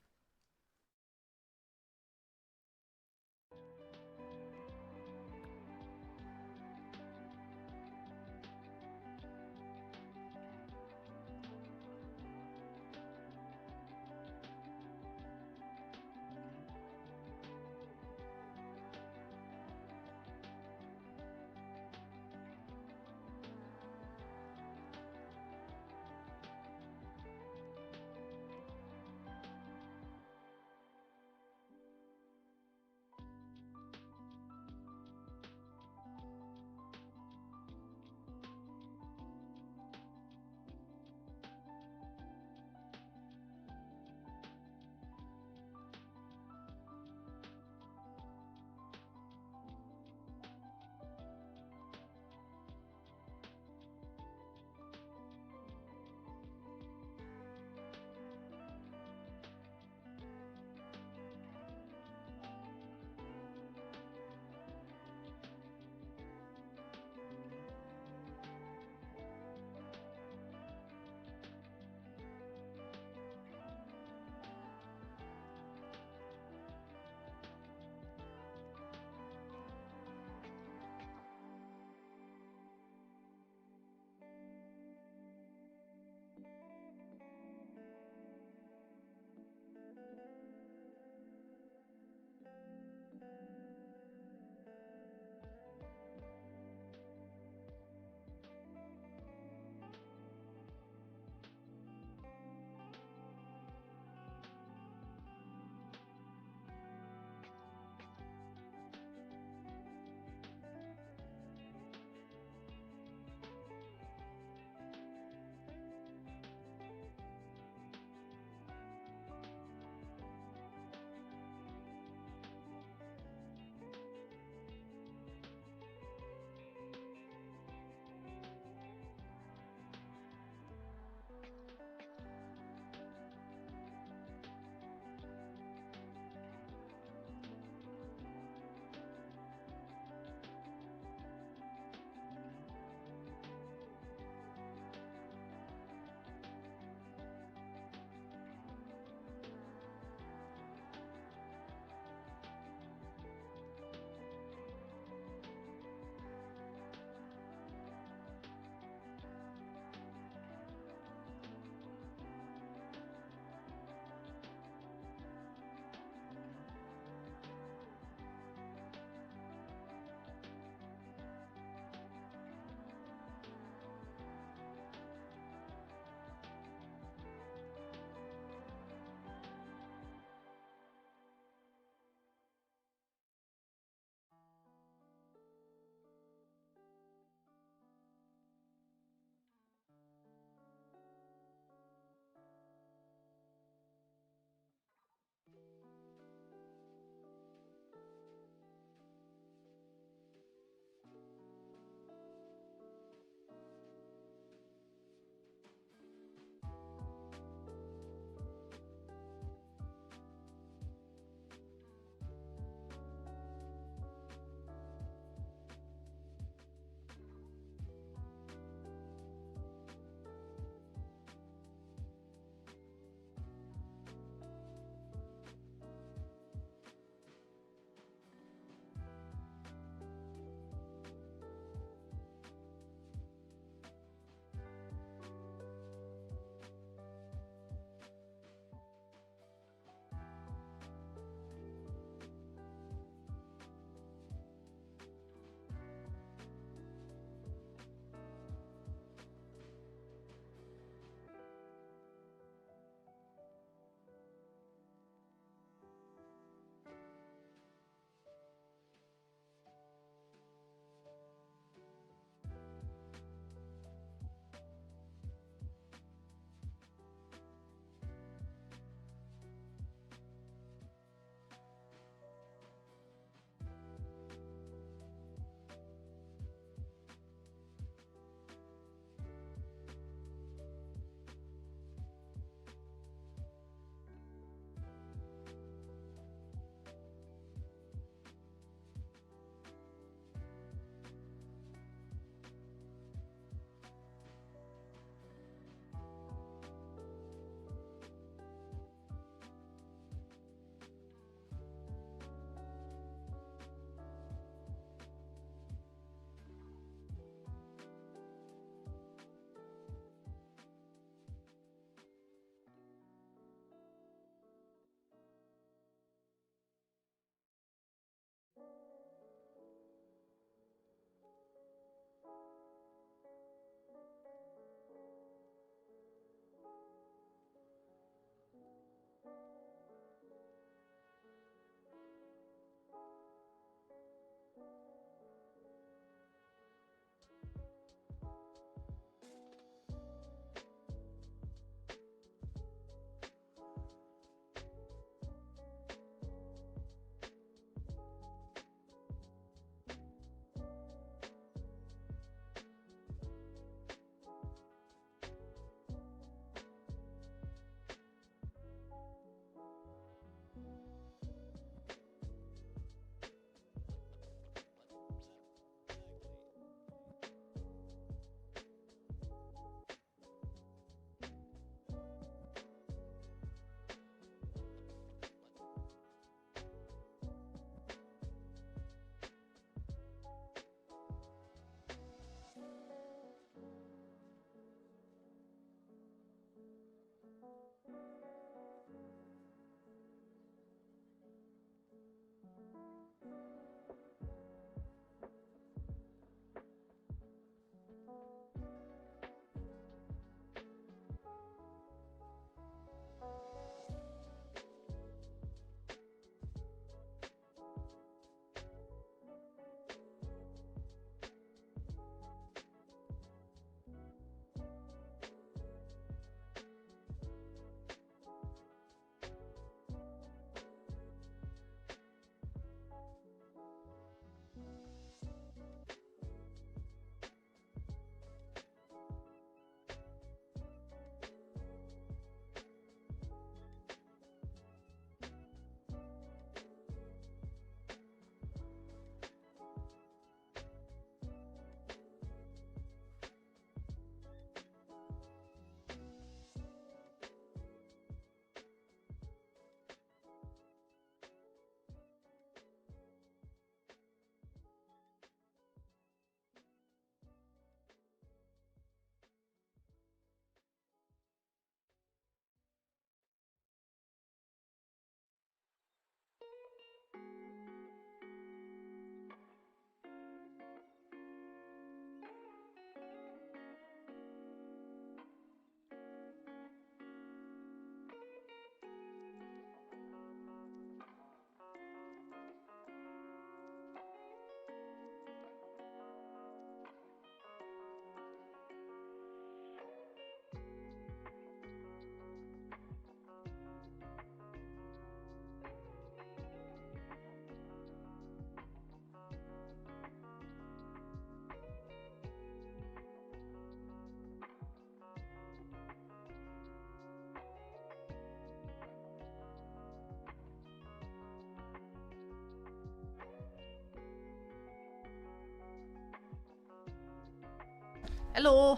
Hello.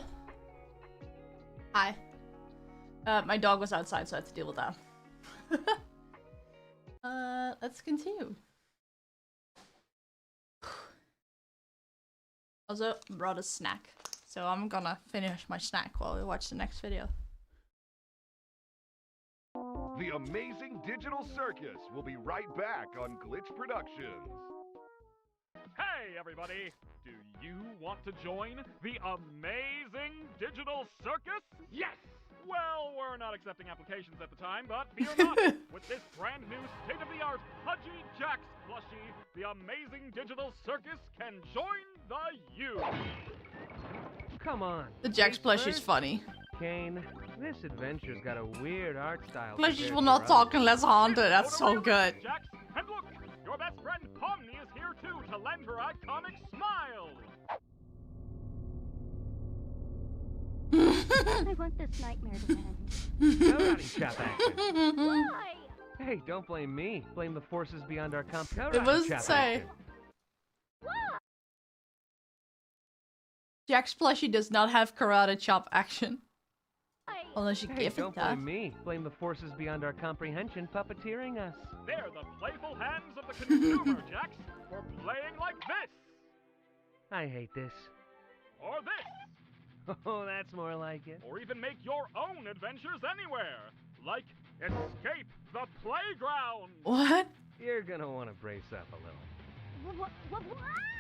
Hi. My dog was outside, so I had to deal with that. Let's continue. Also brought a snack, so I'm gonna finish my snack while we watch the next video. The Amazing Digital Circus will be right back on Glitch Productions. Hey, everybody! Do you want to join the Amazing Digital Circus? Yes! Well, we're not accepting applications at the time, but fear not! With this brand new state-of-the-art Pudgy Jax plushie, the Amazing Digital Circus can join the you! Come on. The Jax plushie's funny. Caine, this adventure's got a weird art style. Plushies will not talk unless haunted. That's so good. Jax, and look! Your best friend Pomni is here too to lend her iconic smile! I want this nightmare to end. Karate chop action. Why? Hey, don't blame me. Blame the forces beyond our It doesn't say. Jax plushie does not have karate chop action. Unless you give don't it that. blame me. Blame the forces beyond our comprehension puppeteering us. They're the playful hands of the consumer, Jax, for playing like this! I hate this. Or this! Oh, that's more like it. Or even make your own adventures anywhere! Like Escape the Playground! What? You're gonna want to brace up a little.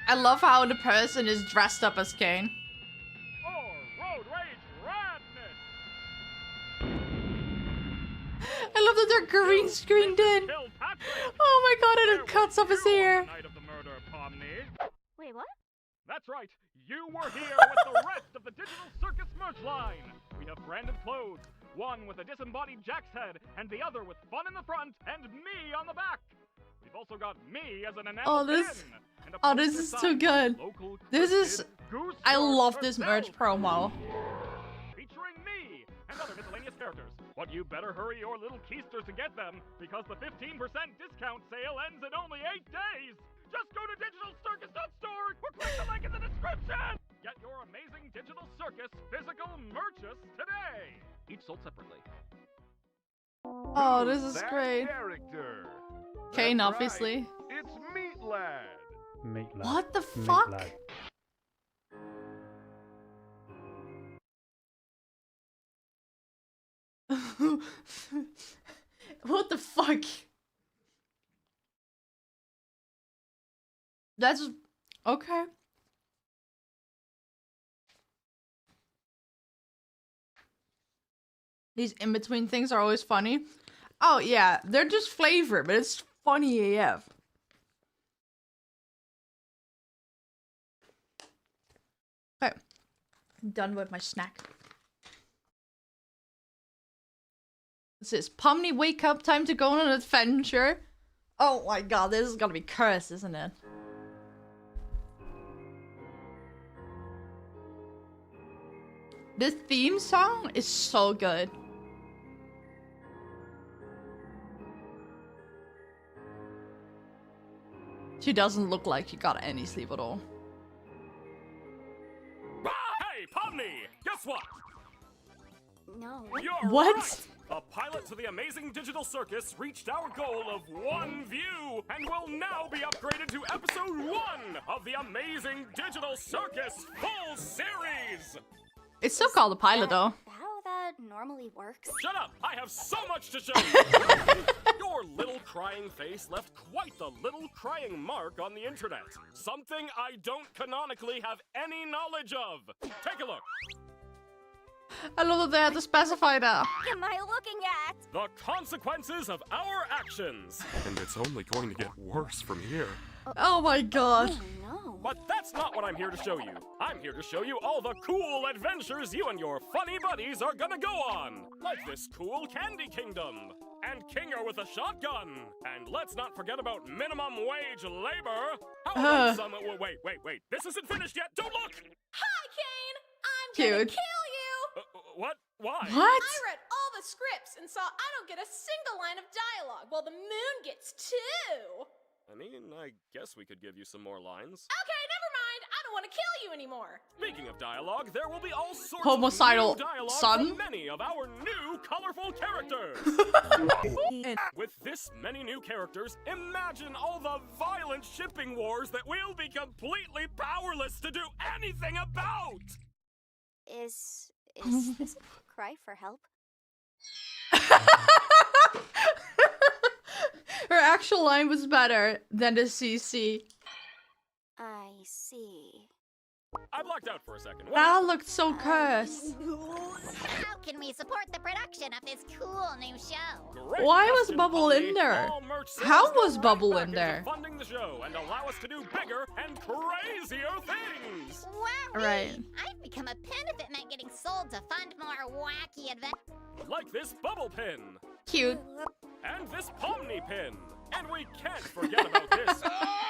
I love how the person is dressed up as Caine. Or Road Rage Radness! I love that they're green screened in. Oh my god, and it cuts off his ear. Night of the murder, Pomni. Wait, what? That's right. You were here with the rest of the Digital Circus merch line. We have branded clothes, one with a disembodied Jax head, and the other with fun in the front and me on the back. We've also got me as an enamel this is too good. This is I love this merch promo. Featuring me and other miscellaneous characters. But you better hurry your little keisters to get them, because the 15% discount sale ends in only 8 days. Just go to digitalcircus.store or click the link in the description! Get your Amazing Digital Circus physical merchants today! Each sold separately. Oh, this is great. Character. Caine, That's obviously. Right. It's Meat Lad. Meat Lad. What the Meat fuck? Lad. What the fuck? That's okay. These in-between things are always funny. Oh yeah, they're just flavor, but it's funny AF. Okay, I'm done with my snack. This is Pomni, wake up, time to go on an adventure. Oh my god, this is gonna be cursed, isn't it? This theme song is so good. She doesn't look like she got any sleep at all. Hey, Pomni! Guess what? No. You're What? right. The pilot to the Amazing Digital Circus reached our goal of 1 view and will now be upgraded to episode 1 of the Amazing Digital Circus full series! It's still called a pilot though. How that normally works? Shut up! I have so much to show you! Your little crying face left quite the little crying mark on the internet. Something I don't canonically have any knowledge of. Take a look. I love that they had to specify that. What am I looking at? The consequences of our actions. And it's only going to get worse from here. Oh my god. Oh no. But that's not what I'm here to show you. I'm here to show you all the cool adventures you and your funny buddies are gonna go on. Like this cool Candy Kingdom. And Kinger with a shotgun. And let's not forget about minimum wage labor. How about some... Wait. This isn't finished yet. Don't look! Hi, Caine! I'm Cute. gonna kill you! What? Why? What? I read all the scripts and saw I don't get a single line of dialogue, while the moon gets 2. I mean, I guess we could give you some more lines. Okay, never mind. I don't want to kill you anymore. Speaking of dialogue, there will be all sorts Homicidal of new dialogue son? from many of our new colorful characters. With this many new characters, imagine all the violent shipping wars that we'll be completely powerless to do anything about. Is this a cry for help? Her actual line was better than the CC. I see. I blacked out for a second. That looked so cursed. How can we support the production of this cool new show? Why was Bubble in there? How was Bubble in there? Funding the show and allow us to do bigger and crazier things. Wow, Right. I'd become a pin if it meant getting sold to fund more wacky adventures. Like this bubble pin. Cute. And this Pomni pin. And we can't forget about this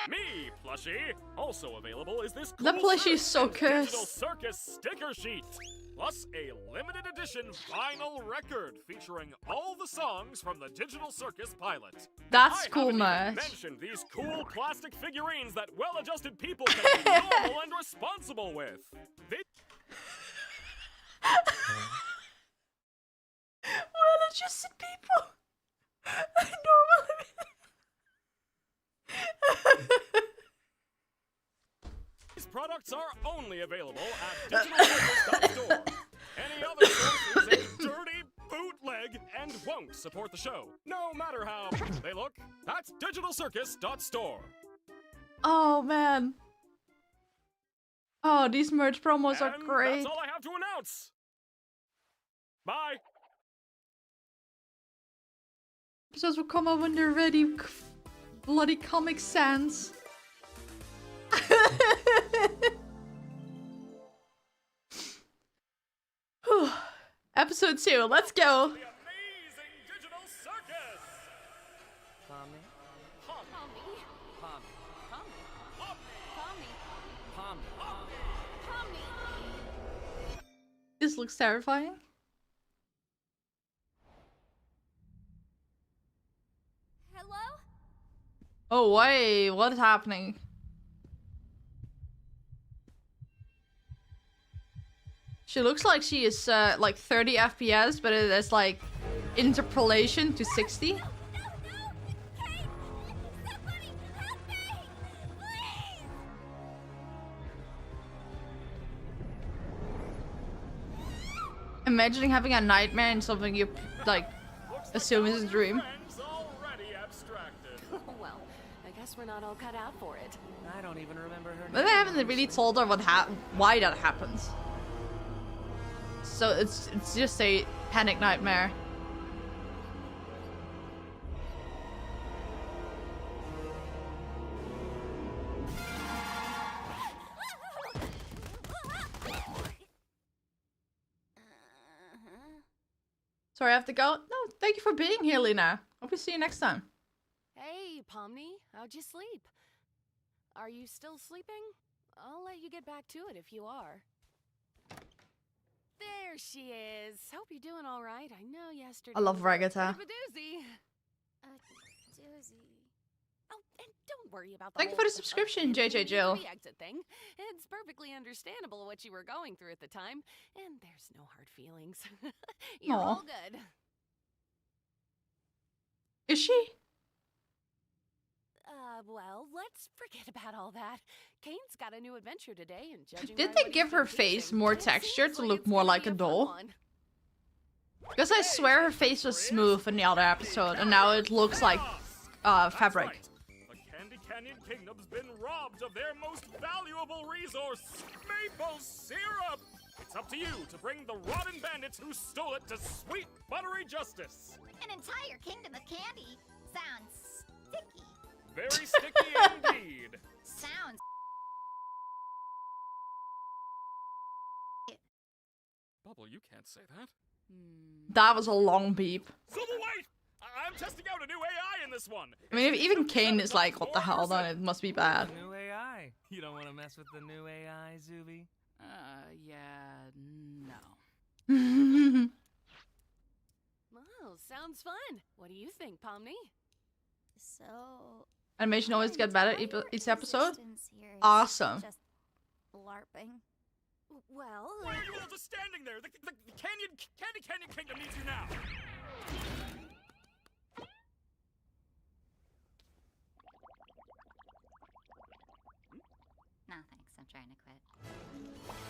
me plushie. Also available is this cool The plushie's so Digital cursed. Circus sticker sheet. Plus a limited edition vinyl record featuring all the songs from the Digital Circus pilot. That's I cool haven't even merch. mentioned these cool plastic figurines that well-adjusted people can be normal and responsible with. Well-adjusted people. Normally. These products are only available at digitalcircus.store. Any other source is a dirty bootleg and won't support the show, no matter how they look. That's digitalcircus.store. Oh man. Oh, these merch promos are And great. that's all I have to announce. Bye. Episodes will come out when they're ready. Bloody Comic Sans. Whew. Episode 2, let's go. The Amazing Digital Circus. Pomni? This looks terrifying. Hello? Oh wait, what is happening? She looks like she is like 30 FPS, but it is like interpolation to 60. Imagining having a nightmare and something you like assume is a dream. Well, I guess we're not all cut out for it. I don't even remember her But they haven't really told her why that happens. So it's just a panic nightmare. Sorry, I have to go. No, thank you for being here, Lena. Hope we see you next time. Hey, Pomni, how'd you sleep? Are you still sleeping? I'll let you get back to it if you are. There she is. Hope you're doing all right. I know yesterday. I love Ragatha. Doozy. Doozy. Oh, and don't worry about the Thank you whole for the subscription, JJ Jill. exit thing. It's perfectly understandable what you were going through at the time, and there's no hard feelings. You're all good. Is she? Well, let's forget about all that. Caine's got a new adventure today, and judging Did by they what give he's her been face teaching, more it texture seems to like look it's more gonna like be a fun doll? one. Because I swear her face was smooth in the other episode, and now it looks like fabric. The Candy Canyon Kingdom's been robbed of their most valuable resource, maple syrup. It's up to you to bring the rotten bandits who stole it to sweet, buttery justice. An entire kingdom of candy sounds sticky. Very sticky indeed. Sounds. Bubble, you can't say that. That was a long beep. Zooble, wait! I'm testing out a new AI in this one. I mean, if even Caine is like, what the hell, then it must be bad. New AI. You don't want to mess with the new AI, Zooby? Yeah, no. Well, sounds fun. What do you think, Pomni? So... Animation always get better each episode. resistance here is Awesome. just LARPing. Well... Why are you all just standing there? The Candy Kingdom needs you now! No thanks, I'm trying to quit.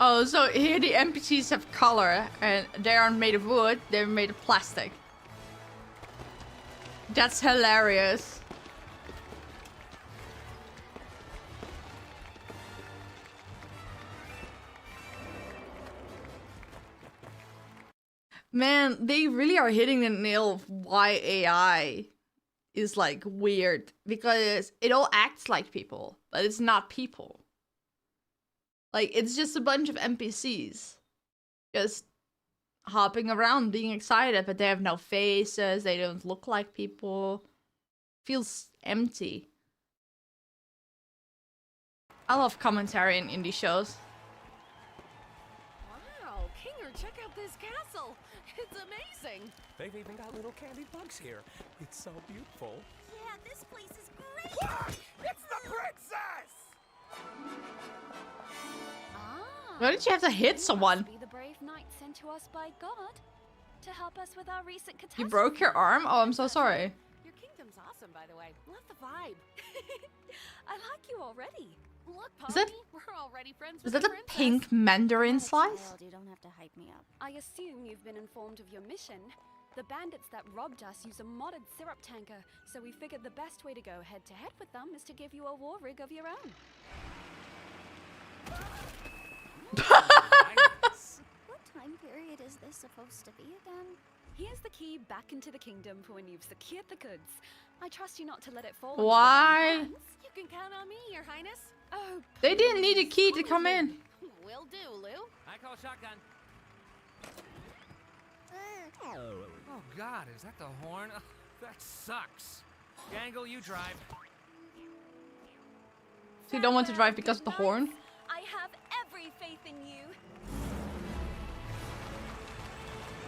Oh, so here the NPCs have color, and they aren't made of wood, they're made of plastic. That's hilarious. Man, they really are hitting the nail of why AI is like weird, because it all acts like people, but it's not people. Like, it's just a bunch of NPCs just hopping around being excited, but they have no faces, they don't look like people. Feels empty. I love commentary in indie shows. Wow, Kinger, check out this castle. It's amazing. They've even got little candy bugs here. It's so beautiful. Yeah, this place is great! Look! It's the princess! Why did you have to hit someone? Be the brave knight sent to us by God to help us with our recent catastrophe. You broke your arm? Oh, I'm so sorry. Your kingdom's awesome, by the way. Love the vibe. I like you already. Look, Is that- Pomni, we're already friends Is with that the a princess. pink mandarin That's slice? wild, you don't have to hype me up. I assume you've been informed of your mission. The bandits that robbed us use a modded syrup tanker, so we figured the best way to go head-to-head with them is to give you a war rig of your own. What time period is this supposed to be again? Here's the key back into the kingdom for when you've secured the goods. I trust you not to let it fall into the wrong Why? hands. You can count on me, Your Highness. Oh, They didn't need a key to come in. will do, Lou. I call shotgun. Oh God, is that the horn? Ugh, that sucks. Gangle, you drive. So you don't want to drive because of the horn? I have every faith in you.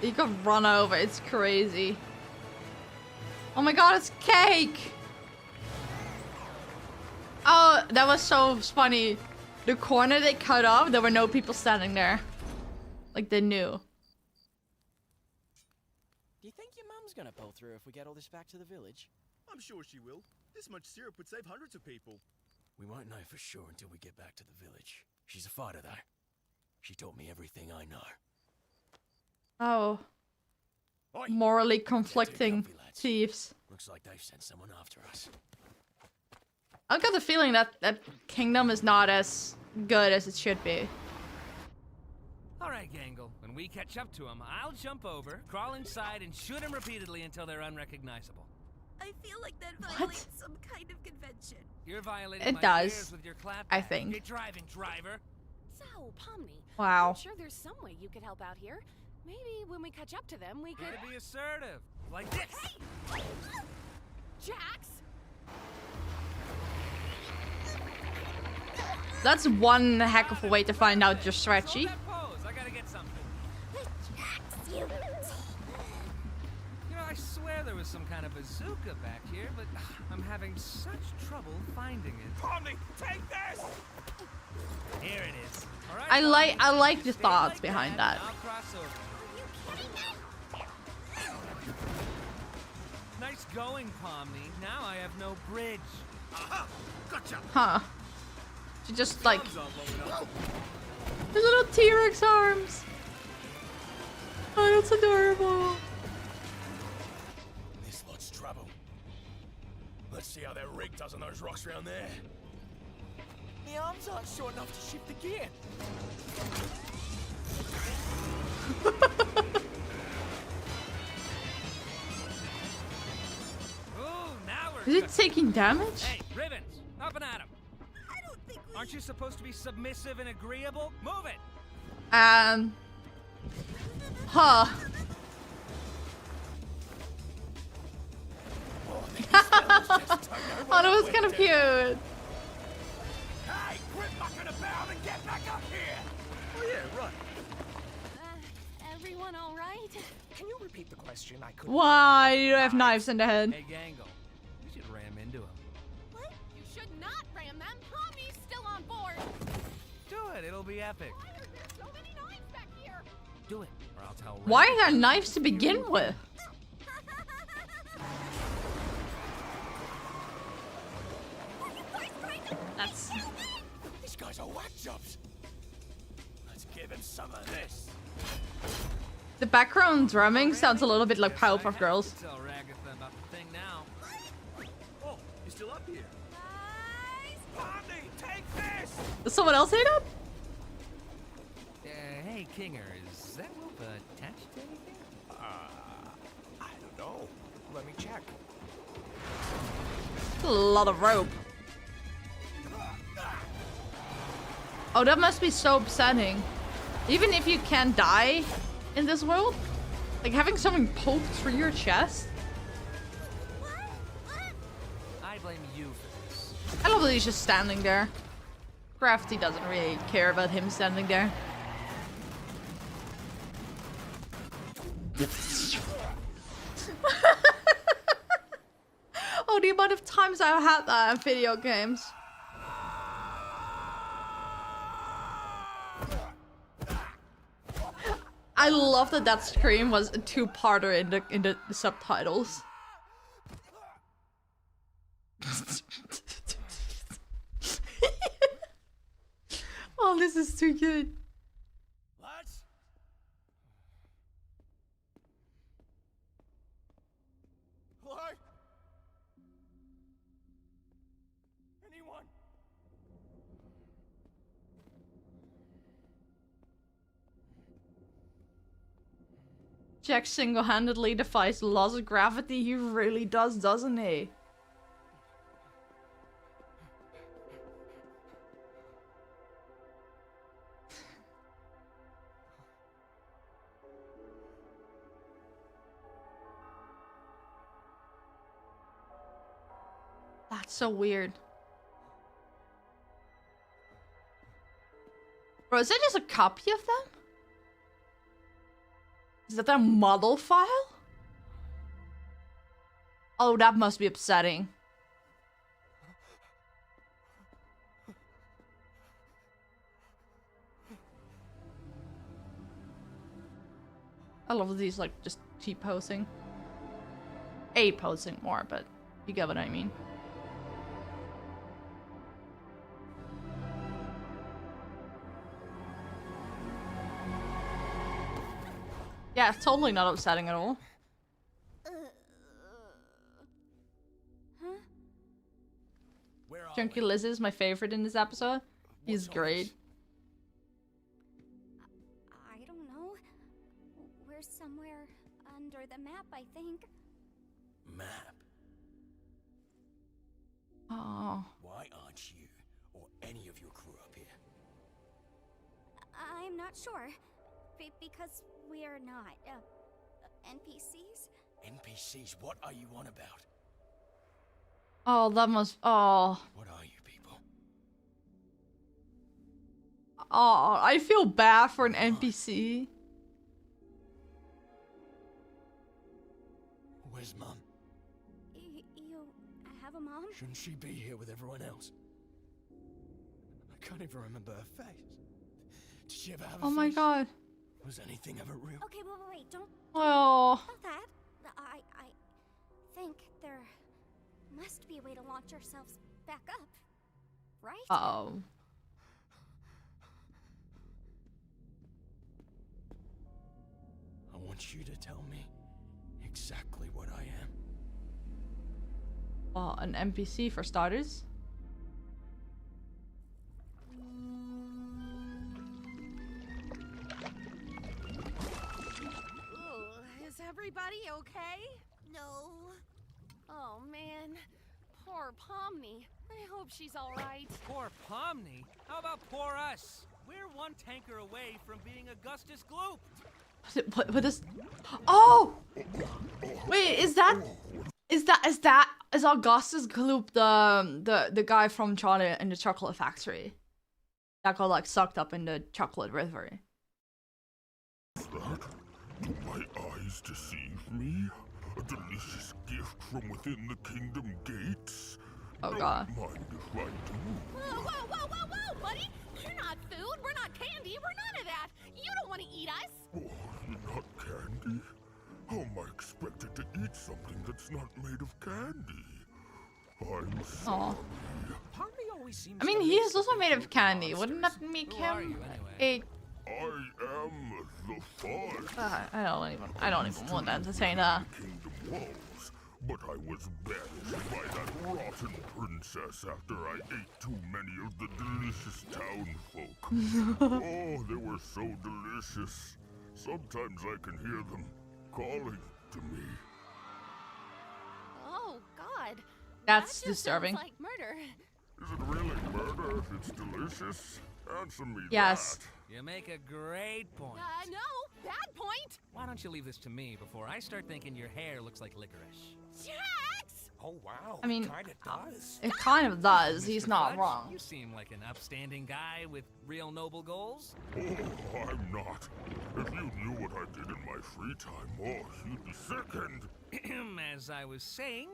You got run over, it's crazy. Oh my god, it's cake! Oh, that was so funny. The corner they cut off, there were no people standing there. Like they knew. Do you think your mum's gonna pull through if we get all this back to the village? I'm sure she will. This much syrup would save hundreds of people. We won't know for sure until we get back to the village. She's a fighter, though. She taught me everything I know. Oh. Oi. Morally conflicting thieves. Looks like they've sent someone after us. I've got the feeling that that kingdom is not as good as it should be. All right, Gangle. When we catch up to them, I'll jump over, crawl inside, and shoot them repeatedly until they're unrecognizable. I feel like that violates some kind of convention. You're violating It my does, ears with your clap. I think. Get driving, driver. So, Pomni. Wow. I'm sure there's some way you could help out here. Maybe when we catch up to them, we could... Gotta be assertive. Like this. Jax! That's one heck of a way to find out you're stretchy. Hold that pose. I gotta get something. Jax, you... You know, I swear there was some kind of bazooka back here, but I'm having such trouble finding it. Pomni, take this! Here it is. All right, I like the stay thoughts like behind that. I'll cross over. Nice going, Pomni. Now I have no bridge. Aha! Gotcha! Huh. She just like... His little T-Rex arms. Oh, that's adorable. This lot's trouble. Let's see how that rig does on those rocks around there. The arms aren't short enough to shift the gear. Ooh, now we're Is it cooking. taking damage? Hey, ribbons, up and at 'em. Aren't you supposed to be submissive and agreeable? Move it. Huh. Oh, that was kind of cute. Hey, quit mucking about and get back up here! Oh yeah, everyone all right? Can you repeat the question? I couldn't. Why do you have knives in the head? Hey, Gangle. We should ram into him. What? You should not ram them. Pomni's still on board. Do it. It'll be epic. Why are there so many knives back here? Do it, or I'll tell. Why are there knives to begin with? That's. These guys are whack jobs. Let's give him some of this. The background drumming sounds a little bit like Powerpuff Girls. Tell Ragatha about the thing now. Oh, you're still up here. Pomni, take this! Does someone else hate up? Hey, Kinger, is that rope attached to anything? I don't know. Let me check. A lot of rope. Oh, that must be so upsetting. Even if you can't die in this world, like having something poked through your chest. I blame you for this. I love that he's just standing there. Crafty doesn't really care about him standing there. Oh, the amount of times I've had that in video games. I love that that scream was a two-parter in the subtitles. Oh, this is too good. Lads? Hello? Anyone? Jack single-handedly defies the laws of gravity. He really does, doesn't he? That's so weird. Bro, is that just a copy of them? Is that their model file? Oh, that must be upsetting. I love these, like, just T-posing. A-posing more, but you get what I mean. Yeah, it's totally not upsetting at all. Junkie Liz is my favorite in this episode. He's great. I don't know. We're somewhere under the map, I think. Map? Oh. Why aren't you or any of your crew up here? I'm not sure. Because we're not, NPCs? NPCs? What are you on about? Oh, that must... Oh. What are you people? Oh, I feel bad for an NPC. Where's Mum? You have a mom? Shouldn't she be here with everyone else? I can't even remember her face. Did she ever have a face? Oh my god. Was anything ever real? Okay, wait, don't... Oh. About that. I think there must be a way to launch ourselves back up, right? Uh-oh. I want you to tell me exactly what I am. Well, an NPC for starters. Is everybody okay? No. Oh man, poor Pomni. I hope she's all right. Poor Pomni? How about poor us? We're one tanker away from being Augustus glooped. What is... Oh! Wait, is Augustus Gloop the guy from Charlie in the Chocolate Factory? That got like sucked up in the chocolate river. Do my eyes deceive me? A delicious gift from within the kingdom gates? Oh god. Don't mind if I do. Whoa, whoa, whoa, whoa, whoa, buddy! You're not food, we're not candy, we're none of that! You don't want to eat us! Oh, you're not candy? How am I expected to eat something that's not made of candy? I'm sorry. I mean, he is also made of candy. Wouldn't that make him a... I am the fudge. I don't even want to entertain that. Kingdom walls, but I was banished by that rotten princess after I ate too many of the delicious town folk. Oh, they were so delicious. Sometimes I can hear them calling to me. Oh, God. That's that just disturbing. Sounds like murder. Is it really murder if it's delicious? Answer me yes. that. You make a great point. No, bad point. Why don't you leave this to me before I start thinking your hair looks like licorice? Jax! Oh, wow. I mean, Kinda does. it kind of does. Mr. He's not Fudge, wrong. You seem like an upstanding guy with real noble goals. Oh, I'm not. If you knew what I did in my free time, oh, you'd be sickened. As I was saying,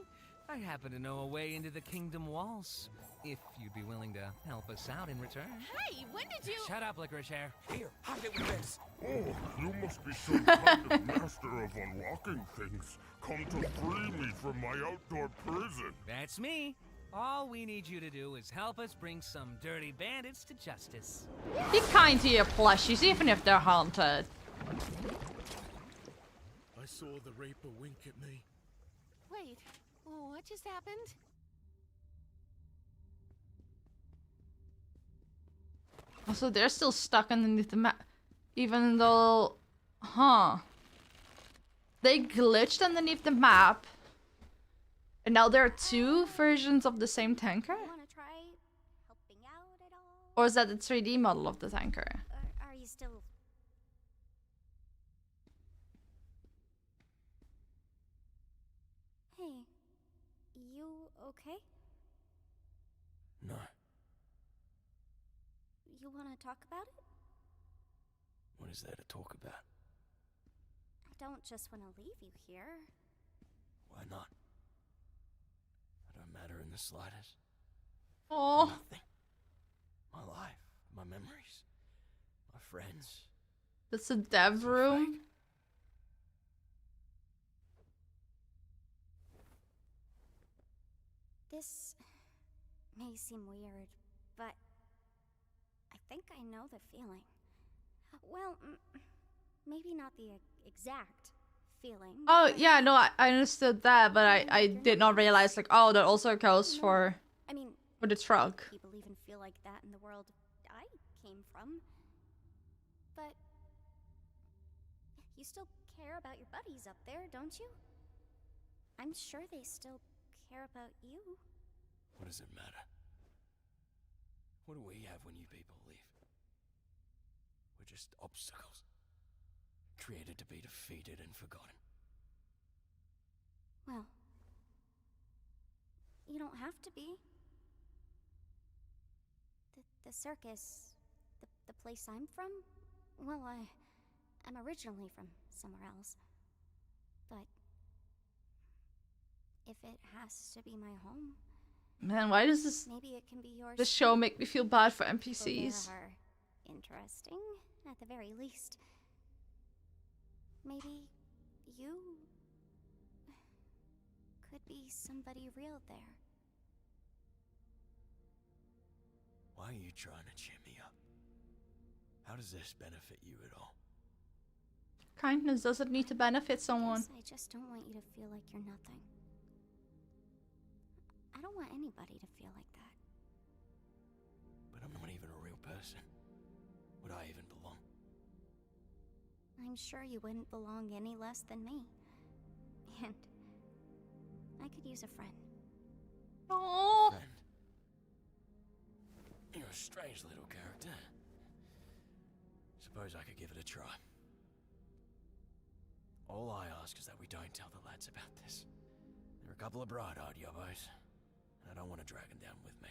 I happen to know a way into the kingdom walls. If you'd be willing to help us out in return. Hey, when did you... Shut up, licorice hair. Here, hide it with this. Oh, you must be some kind of master of unlocking things. Come to free me from my outdoor prison. That's me. All we need you to do is help us bring some dirty bandits to justice. Be kind to your plushies, even if they're haunted. I saw the Reaper wink at me. Wait, well, what just happened? Also, they're still stuck underneath the map. Even though... Huh. They glitched underneath the map. And now there are two versions of the same tanker? Wanna try helping out at all? Or is that the 3D model of the tanker? Are you still... Hey, you okay? No. You wanna talk about it? What is there to talk about? I don't just wanna leave you here. Why not? I don't matter in the slightest. Oh. Nothing. My life, my memories, my friends. That's a dev room? This may seem weird, but I think I know the feeling. Well, maybe not the exact feeling. Oh, yeah, no, I understood that, but I did not realize, like, oh, that also goes for the truck. People even feel like that in the world I came from. But you still care about your buddies up there, don't you? I'm sure they still care about you. What does it matter? What do we have when you people leave? We're just obstacles. Created to be defeated and forgotten. Well, you don't have to be. The circus, the place I'm from, well, I'm originally from somewhere else. But if it has to be my home, Man, why does this maybe it can be yours. this show make me feel bad for People NPCs? there are interesting, at the very least. Maybe you could be somebody real there. Why are you trying to cheer me up? How does this benefit you at all? Kindness doesn't need to benefit someone. I just don't want you to feel like you're nothing. I don't want anybody to feel like that. But I'm not even a real person. Would I even belong? I'm sure you wouldn't belong any less than me. And I could use a friend. Oh. Friend? You're a strange little character. Suppose I could give it a try. All I ask is that we don't tell the lads about this. They're a couple of bright-eyed yobbos, and I don't want to drag them down with me.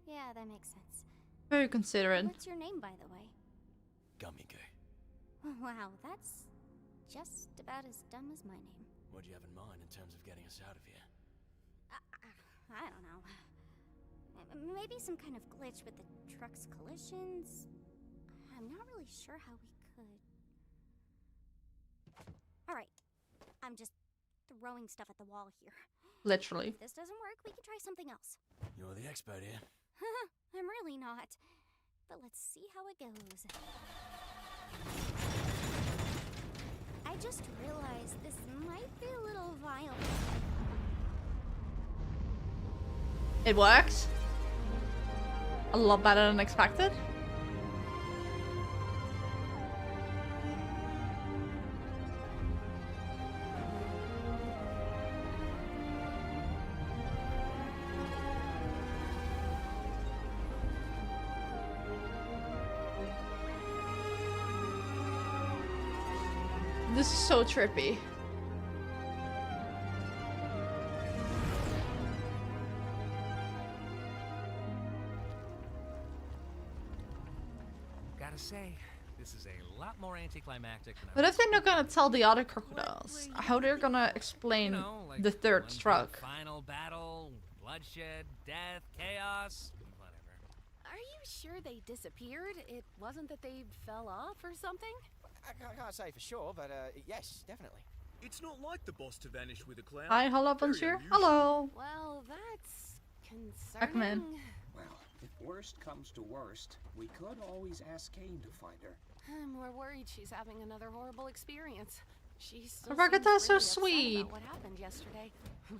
Yeah, that makes sense. Very considerate. What's your name, by the way? Gummy Goo. Wow, that's just about as dumb as my name. What do you have in mind in terms of getting us out of here? I don't know. Maybe some kind of glitch with the truck's collisions. I'm not really sure how we could. Alright, I'm just throwing stuff at the wall here. Literally. If this doesn't work, we can try something else. You're the expert here. I'm really not. But let's see how it goes. I just realized this might be a little violent. It works. A lot better than expected. This is so trippy. Gotta say, this is a lot more anticlimactic than But if they're not gonna tell the other crocodiles, how they're gonna explain like the third truck? Final battle, bloodshed, death, chaos, whatever. Are you sure they disappeared? It wasn't that they fell off or something? I can't say for sure, but yes, definitely. It's not like the boss to vanish with a cloud. Hi, hello, bonjour. Hello. Well, that's Eggman. concerning. Well, if worst comes to worst, we could always ask Caine to find her. I'm more worried she's having another horrible experience. She's still Ragatha's so seems really upset sweet. about what happened yesterday.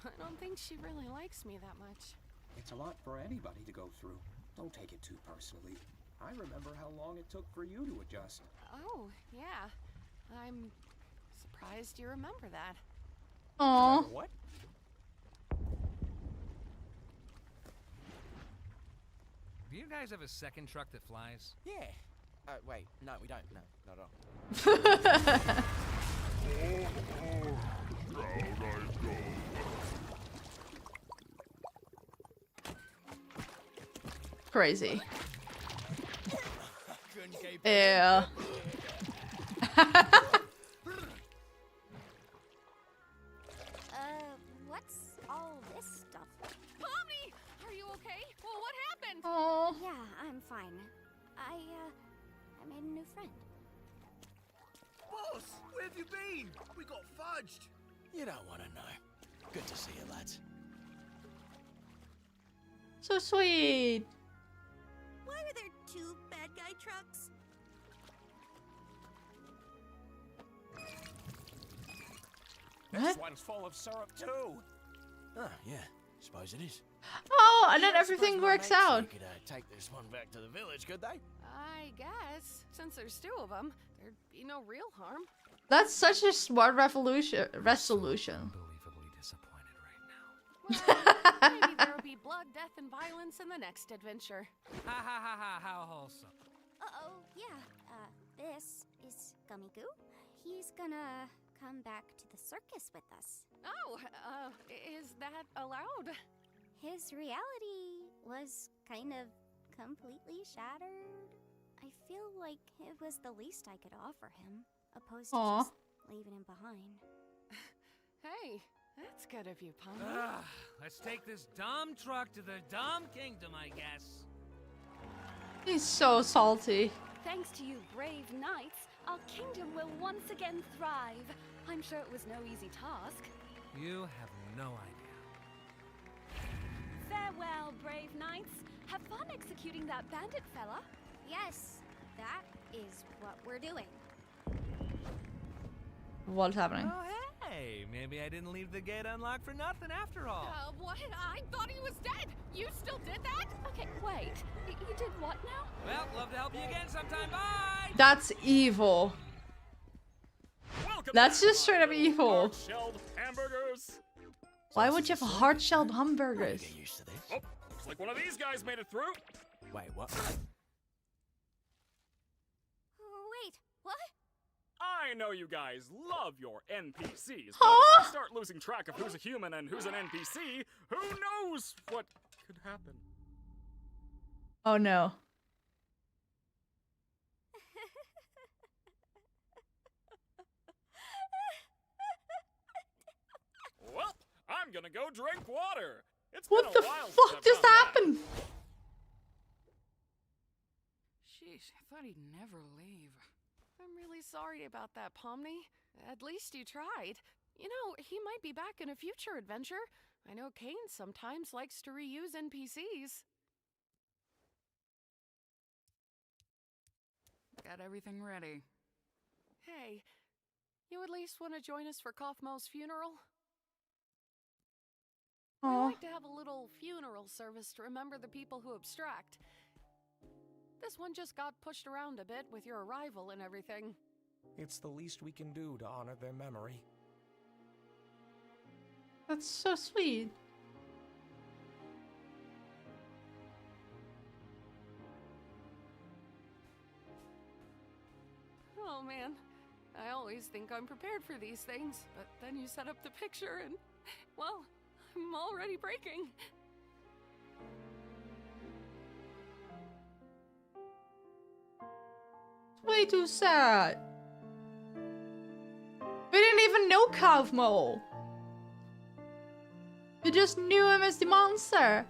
I don't think she really likes me that much. It's a lot for anybody to go through. Don't take it too personally. I remember how long it took for you to adjust. Oh, yeah. I'm surprised you remember that. Aww. What? Do you guys have a second truck that flies? Yeah. Wait, no, we don't. No, not at all. Crazy. Yeah. What's all this stuff? Pomni! Are you okay? Well, what happened? Oh. Yeah, I'm fine. I made a new friend. Boss, where have you been? We got fudged. You don't want to know. Good to see you, lads. So sweet. Why are there two bad guy trucks? This one's full of syrup too. Oh, yeah. Suppose it is. Oh, and then everything works out. They could take this one back to the village, could they? I guess. Since there's two of them, there'd be no real harm. That's such a smart resolution. Unbelievably disappointed right Well, maybe there'll be blood, death, and violence in the next adventure. Ha ha ha ha, how wholesome. Uh-oh, yeah. This is Gummy Goo. He's gonna come back to the circus with us. Oh, is that allowed? His reality was kind of completely shattered. I feel like it was the least I could offer him, opposed to Aw. just leaving him behind. Hey, that's good of you, Pomni. Let's take this dumb truck to the dumb kingdom, I guess. He's so salty. Thanks to you brave knights, our kingdom will once again thrive. I'm sure it was no easy task. You have no idea. Farewell, brave knights. Have fun executing that bandit fella. Yes, that is what we're doing. What's happening? Oh, hey, maybe I didn't leave the gate unlocked for nothing after all. What? I thought he was dead. You still did that? Okay, wait. You did what now? Well, love to help you again sometime. Bye! That's evil. That's just straight up evil. Hard-shelled hamburgers. Why would you have hard-shelled hamburgers? Get used to this. Oh, looks like one of these guys made it through. Wait, what? Wait, what? I know you guys love your NPCs, but Huh? if you start losing track of who's a human and who's an NPC, who knows what could happen? Oh no. gonna go drink water. It's what been the a while fuck just happened? Sheesh, I thought he'd never leave. I'm really sorry about that, Pomni. At least you tried. You know, he might be back in a future adventure. I know Caine sometimes likes to reuse NPCs. Got everything ready. Hey, you at least want to join us for Kaufmo's funeral? We like to have a little funeral service to remember the people who abstract. This one just got pushed around a bit with your arrival and everything. It's the least we can do to honor their memory. That's so sweet. Oh man, I always think I'm prepared for these things, but then you set up the picture and, well, I'm already breaking. It's way too sad. We didn't even know Kaufmo. We just knew him as the monster.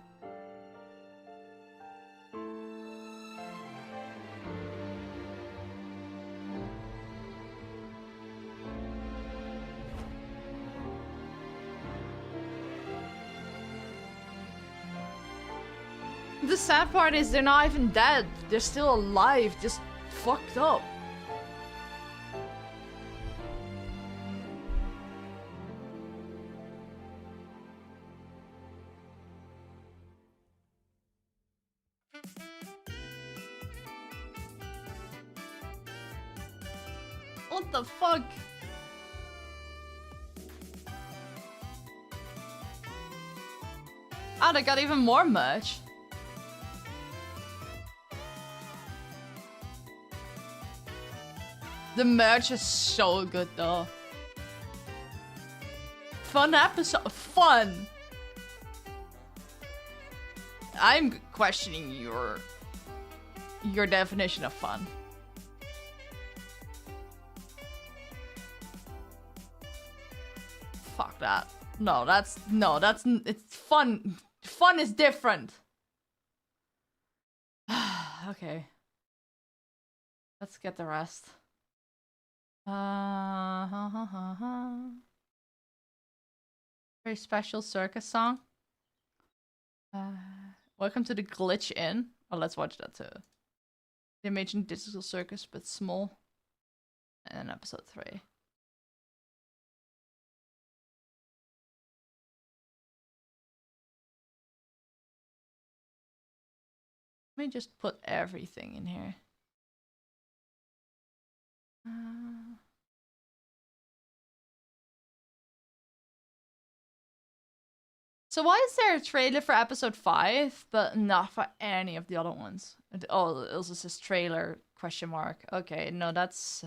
The sad part is they're not even dead. They're still alive, just fucked up. What the fuck? Ah, they got even more merch. The merch is so good though. Fun episode. Fun! I'm questioning your definition of fun. Fuck that. It's fun. Fun is different. Okay. Let's get the rest. Very special circus song. Welcome to the Glitch Inn. Oh, let's watch that too. The Amazing Digital Circus, but small. And episode 3. Let me just put everything in here. So why is there a trailer for episode 5, but not for any of the other ones? Oh, it also says trailer, question mark. Okay, no, that's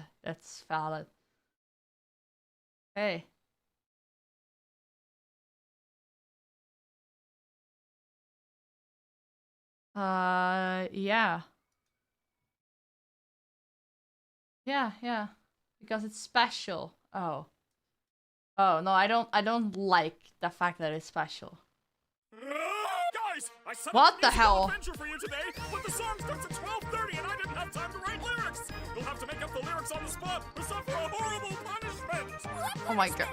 valid. Hey. Yeah. Yeah. Because it's special. Oh. Oh, no, I don't like the fact that it's special. Guys, I set What up the a musical hell? adventure for you today, but the song starts at 12:30 and I didn't have time to write lyrics. You'll have to make up the lyrics on the spot or suffer a horrible punishment. Oh my god.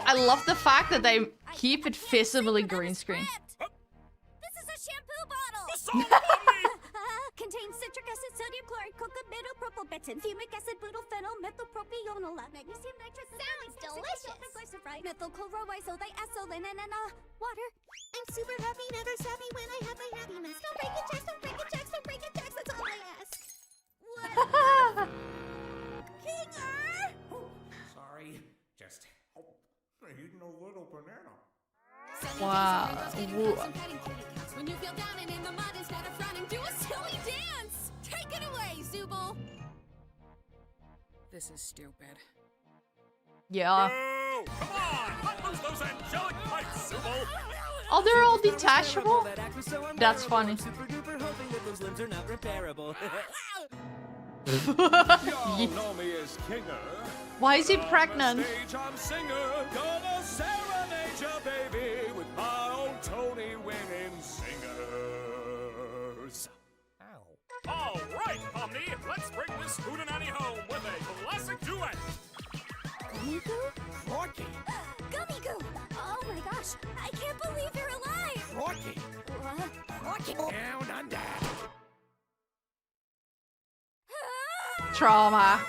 I love the fact that they keep it visibly green screen. This is a shampoo bottle! The song, Pomni! Contains citric acid, sodium chloride, coca-beryl, propylbenzene, fumic acid, butyl-phenol, methylpropional, magnesium nitrate, sounds delicious. Glyceride, methylchloroisothioethylene, and water. I'm super happy, never savvy when I have my happiness. Don't break it, Jax, don't break it, Jax, don't break it, Jax, that's all I ask. What? Kinger! Sorry, just eating a little banana. Wow. When you feel down and in the mud, instead of running, do a silly dance! Take it away, Zooble! This is stupid. Yeah. Oh, come on! Let loose those angelic pipes, Zooble! Oh, they're all detachable? That's funny. Y'all know me as Kinger. Why is he pregnant? Stage, I'm singer, gonna serenade ya, baby. Hootenanny home with a classic duet. Gummy Goo? Rocky! Gummy Goo! Oh my gosh, I can't believe you're alive! Rocky! What? Rocky! Down under! Trauma.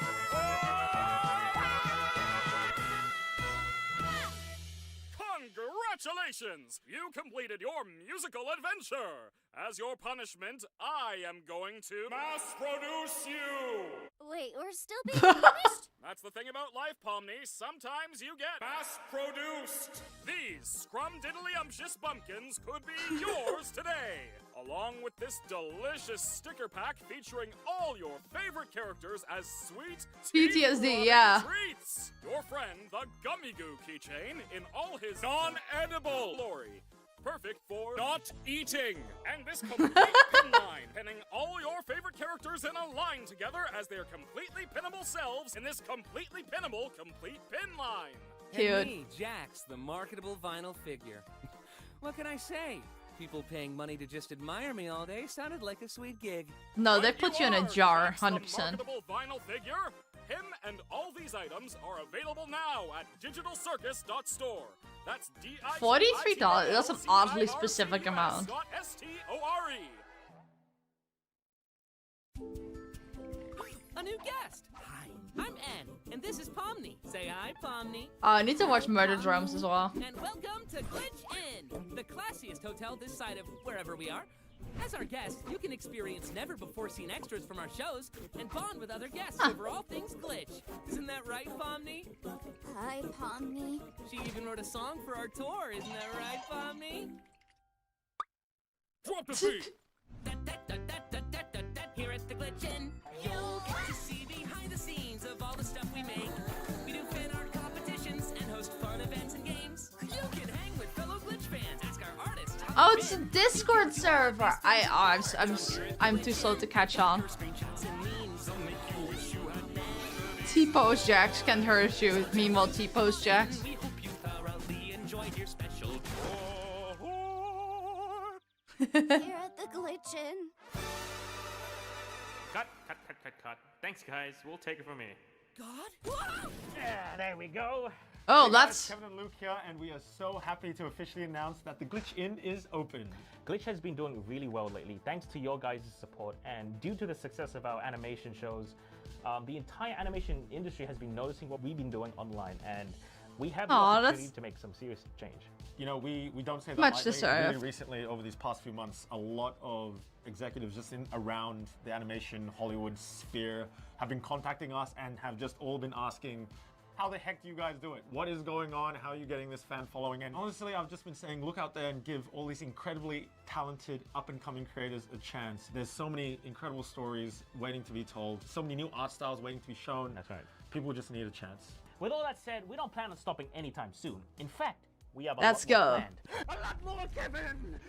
Congratulations! You completed your musical adventure! As your punishment, I am going to mass produce you! Wait, we're still being punished? That's the thing about life, Pomni. Sometimes you get mass produced! These scrum-diddly-umptious bumpkins could be yours today! Along with this delicious sticker pack featuring all your favorite characters as sweet PTSD, yeah. treats! Your friend, the Gummy Goo keychain, in all his non-edible glory. Perfect for not eating. And this complete pin line, pinning all your favorite characters in a line together as their completely pinnable selves in this completely pinnable complete pin line. Cute. And me, Jax, the marketable vinyl figure. What can I say? People paying money to just admire me all day sounded like a sweet gig. No, they put you in a jar, 100%. Marketable vinyl figure. Him and all these items are available now at digitalcircus.store. That's $43. That's an oddly specific amount. .store. A new guest! Hi, I'm Annie, and this is Pomni. Say hi, Pomni. I need to watch Murder Drums as well. And welcome to Glitch Inn, the classiest hotel this side of wherever we are. As our guest, you can experience never-before-seen extras from our shows and bond with other guests over all things Glitch. Isn't that right, Pomni? Hi, Pomni. She even wrote a song for our tour, isn't that right, Pomni? Drop the beat! Here at the Glitch Inn, you'll get to see behind the scenes of all the stuff we make. We do fan art competitions and host fun events and games. You can hang with fellow Glitch fans, ask our artists. Oh, it's a Discord server. I'm too slow to catch on. T-pose Jax can hurt you. Meanwhile, T-pose Jax. We hope you thoroughly enjoyed your special Here at the Glitch Inn. Cut. Thanks, guys. We'll take it from here. God? Yeah, there we go. Oh, Hey guys, that's... Kevin and Luke here, and we are so happy to officially announce that the Glitch Inn is open. Glitch has been doing really well lately, thanks to your guys' support, and due to the success of our animation shows, the entire animation industry has been noticing what we've been doing online, and we have the opportunity to make some serious change. You know, we don't say that Much lightly. deserved. Really recently, over these past few months, a lot of executives just in around the animation Hollywood sphere have been contacting us and have just all been asking, how the heck do you guys do it? What is going on? How are you getting this fan following? And honestly, I've just been saying, look out there and give all these incredibly talented up-and-coming creators a chance. There's so many incredible stories waiting to be told, so many new art styles waiting to be shown. That's right. People just need a chance. With all that said, we don't plan on stopping anytime soon. In fact, we have a Let's lot more go. planned. A lot more, Kevin!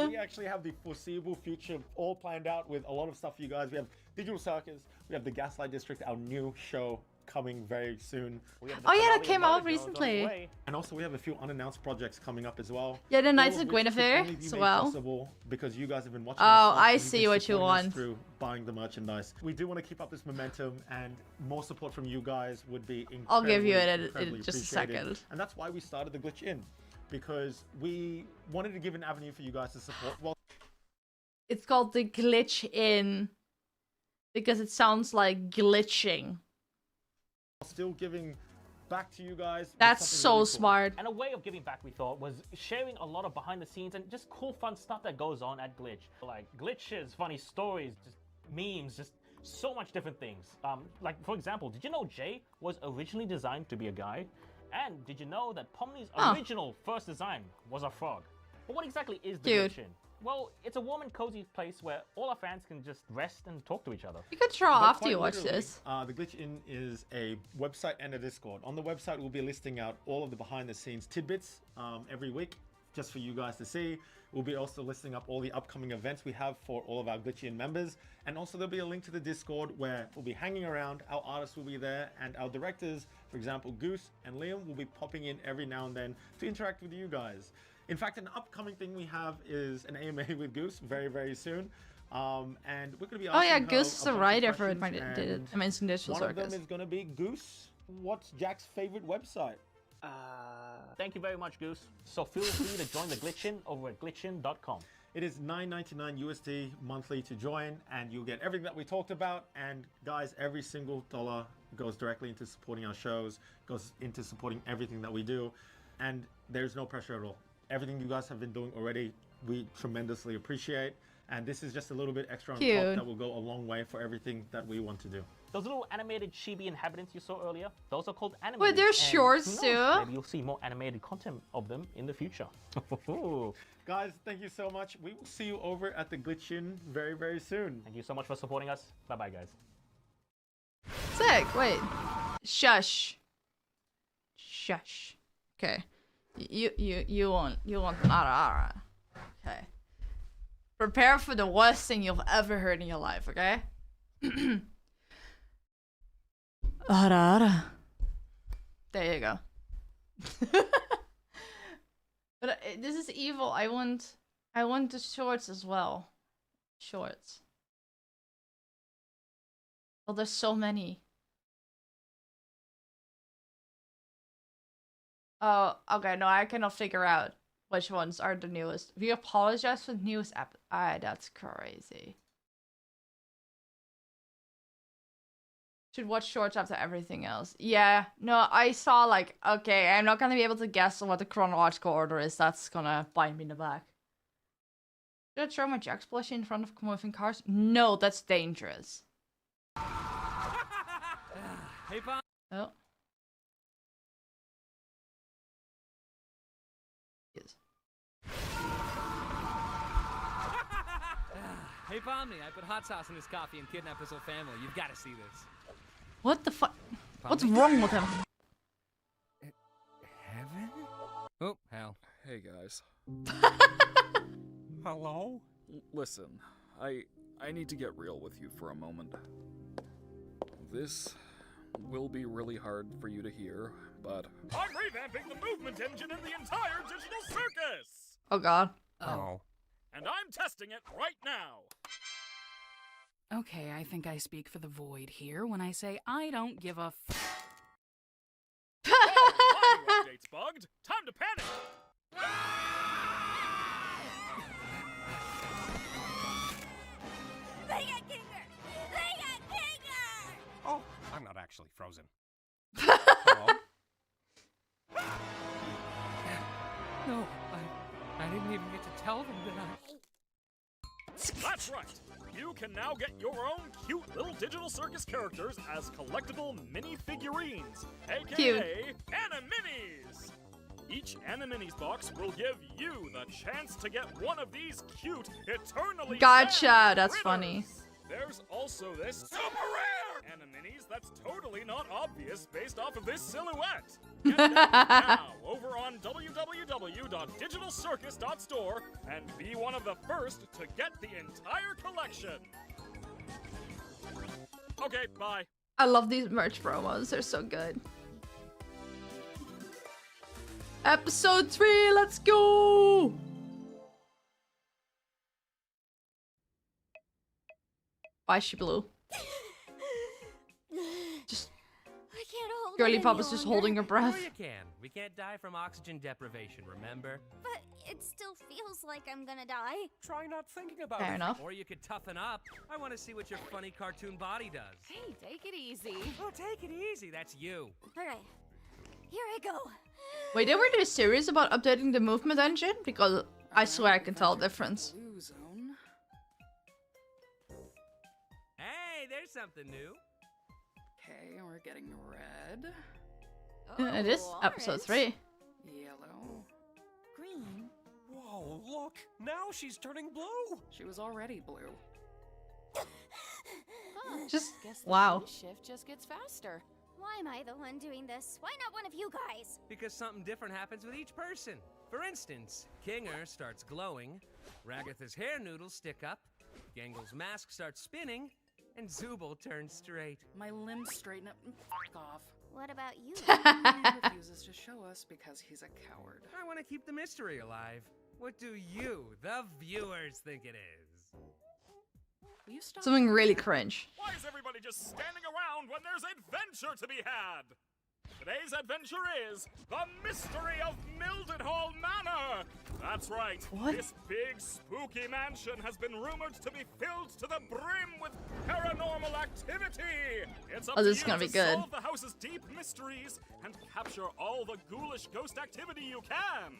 We actually have the foreseeable future all planned out with a lot of stuff for you guys. We have Digital Circus, we have the Gaslight District, our new show coming very soon. Oh yeah, that came out recently. And also we have a few unannounced projects coming up as well. Yeah, the Knights All of which could Guinevere only be as made well. possible because you guys have been watching. Oh, us I and see been what you supporting us want. through buying the merchandise. We do want to keep up this momentum, and more support from you guys would be incredibly, I'll give you it incredibly in just a appreciated. second. And that's why we started the Glitch Inn, because we wanted to give an avenue for you guys to support. Well, It's called the Glitch Inn because it sounds like glitching. still giving back to you guys. with That's something so really cool. smart. And a way of giving back, we thought, was sharing a lot of behind the scenes and just cool, fun stuff that goes on at Glitch. Like glitches, funny stories, just memes, just so much different things. Like, for example, did you know Jay was originally designed to be a guy? And did you know that Pomni's original first design was a frog? But what exactly is the Dude. Glitch Inn? Well, it's a warm and cozy place where all our fans can just rest and talk to each other. You could draw But after quite you watch literally, this. The Glitch Inn is a website and a Discord. On the website, we'll be listing out all of the behind-the-scenes tidbits every week, just for you guys to see. We'll be also listing up all the upcoming events we have for all of our Glitch Inn members. And also there'll be a link to the Discord where we'll be hanging around, our artists will be there, and our directors, for example, Goose and Liam, will be popping in every now and then to interact with you guys. In fact, an upcoming thing we have is an AMA with Goose very, very soon. And we're gonna be Oh asking yeah, her Goose is a a bunch of writer for questions, and Amazing Digital one of Circus. them is gonna be Goose. What's Jack's favorite website? Thank you very much, Goose. So feel free to join the Glitchin over at glitchin.com. It is $9.99 USD monthly to join, and you'll get everything that we talked about. And guys, every single dollar goes directly into supporting our shows, goes into supporting everything that we do, and there's no pressure at all. Everything you guys have been doing already, we tremendously appreciate, and this is just a little bit extra on top that will go a long way for everything that we want to do. Those little animated chibi inhabitants you saw earlier, those are called animators. Wait, they're and shorts who knows, too? Maybe you'll see more animated content of them in the future. Guys, thank you so much. We will see you over at the Glitchin very, very soon. Thank you so much for supporting us. Bye-bye, guys. Sick. Wait. Shush. Shush. Okay. You want ara. Okay. Prepare for the worst thing you've ever heard in your life, okay? Ara. There you go. But this is evil. I want the shorts as well. Shorts. Oh, there's so many. Oh, okay. No, I cannot figure out which ones are the newest. We apologize for the newest app. That's crazy. Should watch shorts after everything else. Yeah, no, I saw like, okay, I'm not gonna be able to guess what the chronological order is. That's gonna bite me in the back. Should I throw my Jack's plushie in front of moving cars? No, that's dangerous. Hey, Pom. Oh. Yes. Hey, Pomni, I put hot sauce in his coffee and kidnapped his whole family. You've got to see this. What the fuck? What's wrong with him? Heaven? Oh, hell. Hey, guys. Hello? Listen, I need to get real with you for a moment. This will be really hard for you to hear, but... I'm revamping the movement engine in the entire digital circus! Oh god. Oh. And I'm testing it right now! Okay, I think I speak for the void here when I say I don't give a Update's bugged. Time to panic! They got Kinger! They got Kinger! Oh, I'm not actually frozen. Hello? No, I didn't even get to tell them that That's right! You can now get your own cute little digital circus characters as collectible mini figurines, aka Animinis! Each Animinis box will give you the chance to get one of these cute, eternally Gotcha, that's critters. funny. There's also this super rare Animinis that's totally not obvious based off of this silhouette. Get them now over on www.digitalcircus.store and be one of the first to get the entire collection. Okay, bye. I love these merch promos. They're so good. Episode 3, let's go! Why is she blue? Just I can't hold girly it pop any is just longer. holding her breath. Sure you can. We can't die from oxygen deprivation, remember? But it still feels like I'm gonna die. Try not thinking about Fair it. enough. Or you could toughen up. I want to see what your funny cartoon body does. Hey, take it easy. Oh, take it easy. That's you. Alright, here I go. Wait, they were serious about updating the movement engine? Because I swear I can tell the difference. blue zone. Hey, there's something new. Okay, we're getting red. It is episode 3. Yellow. Green. Whoa, look! Now she's turning blue! She was already blue. Just Guess the wow. shift just gets faster. Why am I the one doing this? Why not one of you guys? Because something different happens with each person. For instance, Kinger starts glowing, Ragatha's hair noodles stick up, Gangle's mask starts spinning, and Zooble turns straight. My limbs straighten up and fuck off. What about you? He refuses to show us because he's a coward. I want to keep the mystery alive. What do you, the viewers, think it is? Will you stop? Something really cringe. Why is everybody just standing around when there's adventure to be had? Today's adventure is the mystery of Mildenhall Manor. That's right. What? This big spooky mansion has been rumored to be filled to the brim with paranormal activity. It's up Oh, to this is you gonna to be good. solve the house's deep mysteries and capture all the ghoulish ghost activity you can.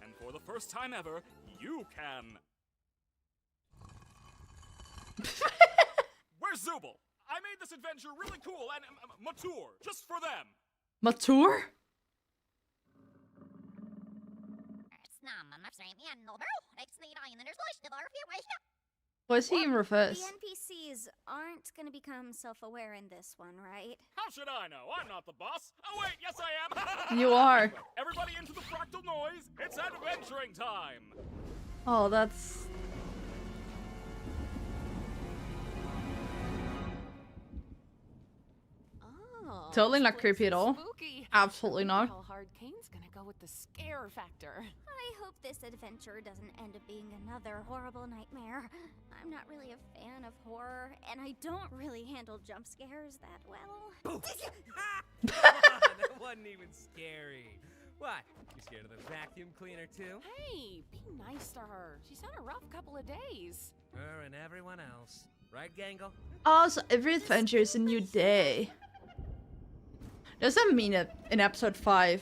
And for the first time ever, you can. Where's Zooble? I made this adventure really cool and mature, just for them. Mature? What is he in reverse? The NPCs aren't gonna become self-aware in this one, right? How should I know? I'm not the boss. Oh wait, yes I am. You are. Everybody into the fractal noise. It's adventuring time. Oh, that's... Oh, Totally this not place creepy at is all. Spooky. Absolutely not. How hard Caine's gonna go with the scare factor. I hope this adventure doesn't end up being another horrible nightmare. I'm not really a fan of horror, and I don't really handle jump scares that well. That wasn't even scary. What? You scared of the vacuum cleaner too? Hey, be nice to her. She's had a rough couple of days. Her and everyone else. Right, Gangle? Oh, so every adventure is a new day. Does that mean that in episode 5,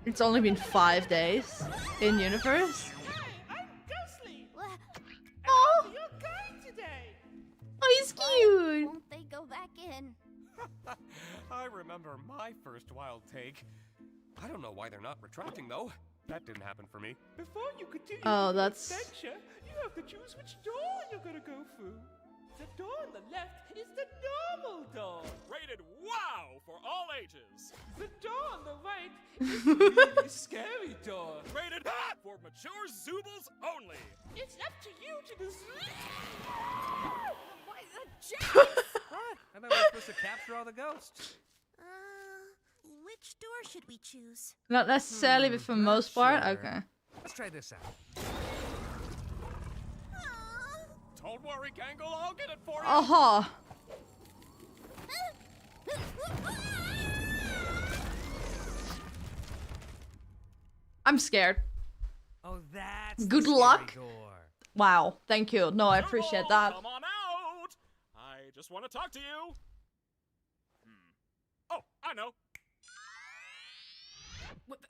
it's only been 5 days in universe? I'm Ghostly. Oh, You're kind today. oh, he's cute. Won't they go back in? I remember my first wild take. I don't know why they're not retracting, though. That didn't happen for me. Before you continue Oh, your that's- adventure, you have to choose which door you're gonna go through. The door on the left is the normal door. Rated wow for all ages. The door on the right is the really scary door. Rated for mature Zoobles only. It's up to you to decide. Why the jack? What? I thought we were supposed to capture all the ghosts. Which door should we choose? Not necessarily, but for the most part, sure. okay. Let's try this out. Don't worry, Gangle, I'll get it for you. Uh-huh. I'm scared. Oh, that's Good the scary luck. door. Wow, thank you. No, I appreciate that. Come on out. I just want to talk to you. Oh, I know. What the,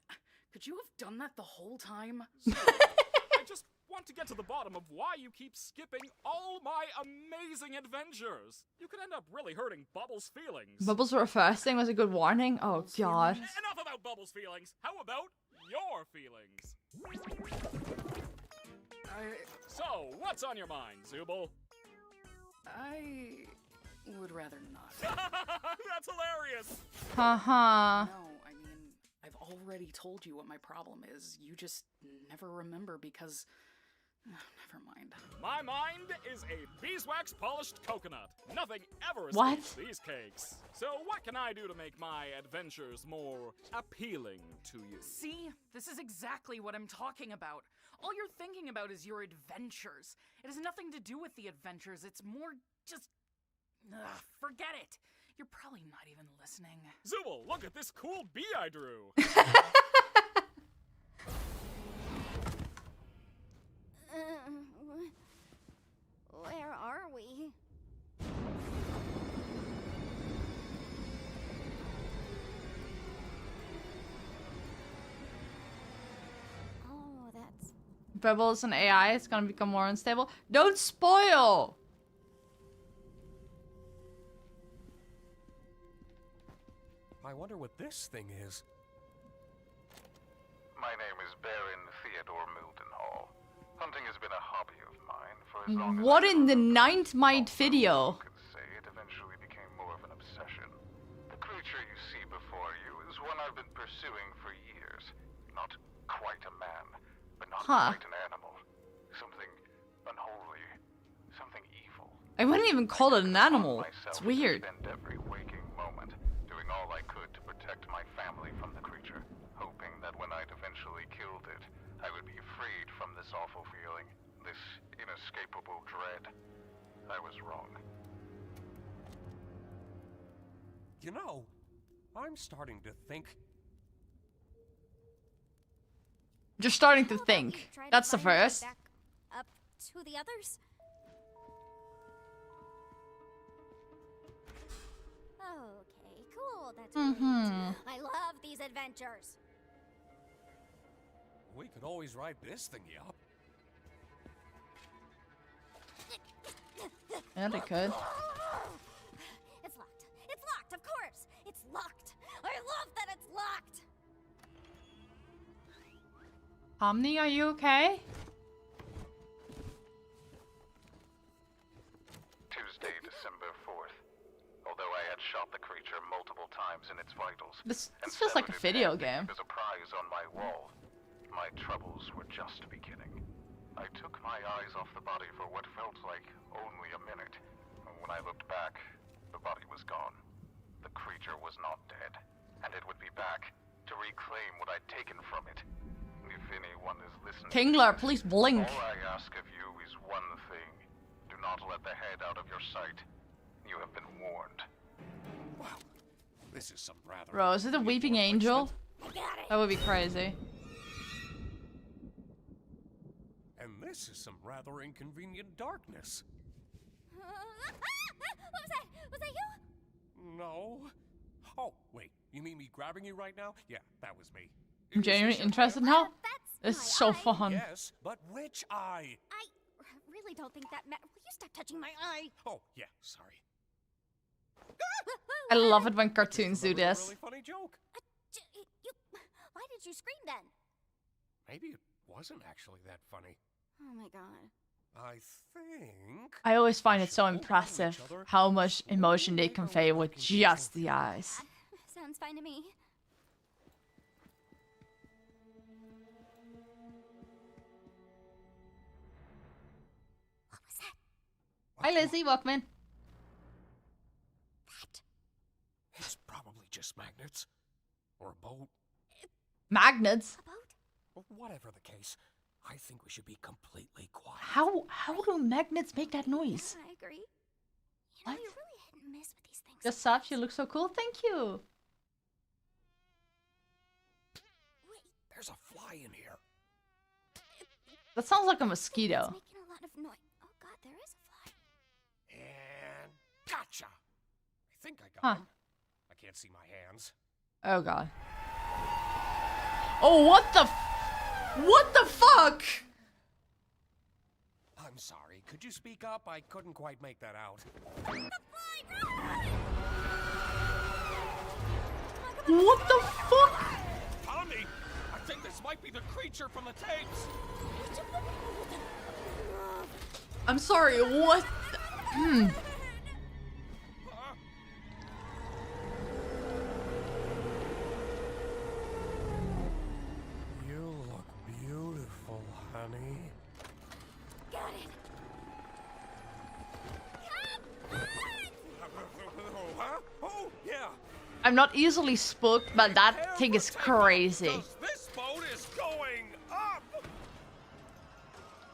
could you have done that the whole time? I just want to get to the bottom of why you keep skipping all my amazing adventures. You could end up really hurting Bubbles' feelings. Bubbles reversing was a good warning. Oh, God. Enough about Bubbles' feelings. How about your feelings? So, what's on your mind, Zooble? I would rather not. That's hilarious. Haha. No, I mean, I've already told you what my problem is. You just never remember because... never mind. My mind is a beeswax polished coconut. Nothing ever What? escapes these cakes. So what can I do to make my adventures more appealing to you? See? This is exactly what I'm talking about. All you're thinking about is your adventures. It has nothing to do with the adventures. It's more just... forget it. You're probably not even listening. Zooble, look at this cool bee I drew. Where are we? Oh, that's... Bubbles and AI is gonna become more unstable. Don't spoil! I wonder what this thing is. My name is Baron Theodore Mildenhall. Hunting has been a hobby of mine for as long as What in the 9th might video? I could say. It eventually became more of an obsession. The creature you see before you is one I've been pursuing for years. Not quite a man, but not quite an animal. Something unholy, something evil. I wouldn't even call it an animal. Myself It's weird. to spend every waking moment doing all I could to protect my family from the creature, hoping that when I'd eventually killed it, I would be freed from this awful feeling, this inescapable dread. I was wrong. You know, I'm starting to think. You're starting to think. That's the first. Back up to the others. Okay, cool. That's great. I love these adventures. We could always ride this thingy up. Yeah, they could. It's locked. It's locked, of course. It's locked. I love that it's locked. Pomni, are you okay? Tuesday, December 4th. Although I had shot the creature multiple times in its vitals, This feels like a video game. there's a prize on my wall. My troubles were just beginning. I took my eyes off the body for what felt like only a minute. When I looked back, the body was gone. The creature was not dead, and it would be back to reclaim what I'd taken from it. If anyone is listening, Kingler, please blink. all I ask of you is one thing. Do not let the head out of your sight. You have been warned. Wow, this is some rather. Bro, is it a weeping angel? That would be crazy. And this is some rather inconvenient darkness. What was that? Was that you? No. Oh, wait. You mean me grabbing you right now? Yeah, that was me. I'm genuinely interested now. It's so fun. Yes, but which eye? I really don't think that Will you stop touching my eye? Oh, yeah, sorry. I love it when cartoons do this. Really funny joke. Why did you scream then? Maybe it wasn't actually that funny. Oh my god. I think. I always find it so impressive how much emotion they convey with just the eyes. Sounds fine to me. What was that? Hi, Lizzie Walkman. It's probably just magnets. Or a boat. Magnets? Or whatever the case. I think we should be completely quiet. How do magnets make that noise? I agree. You know, What? you're really hit and miss with these things. Just such, you look so cool. Thank you. There's a fly in here. That sounds like a mosquito. It's making a lot of noise. Oh god, there is a fly. And gotcha. I think I got Huh. him. I can't see my hands. Oh god. Oh, what the fuck? I'm sorry. Could you speak up? I couldn't quite make that out. What the fuck? Pomni, I think this might be the creature from the tapes. I'm sorry, what? You look beautiful, honey. Got it. Huh? Oh, yeah. I'm not easily spooked, but that thing is crazy. This boat is going up.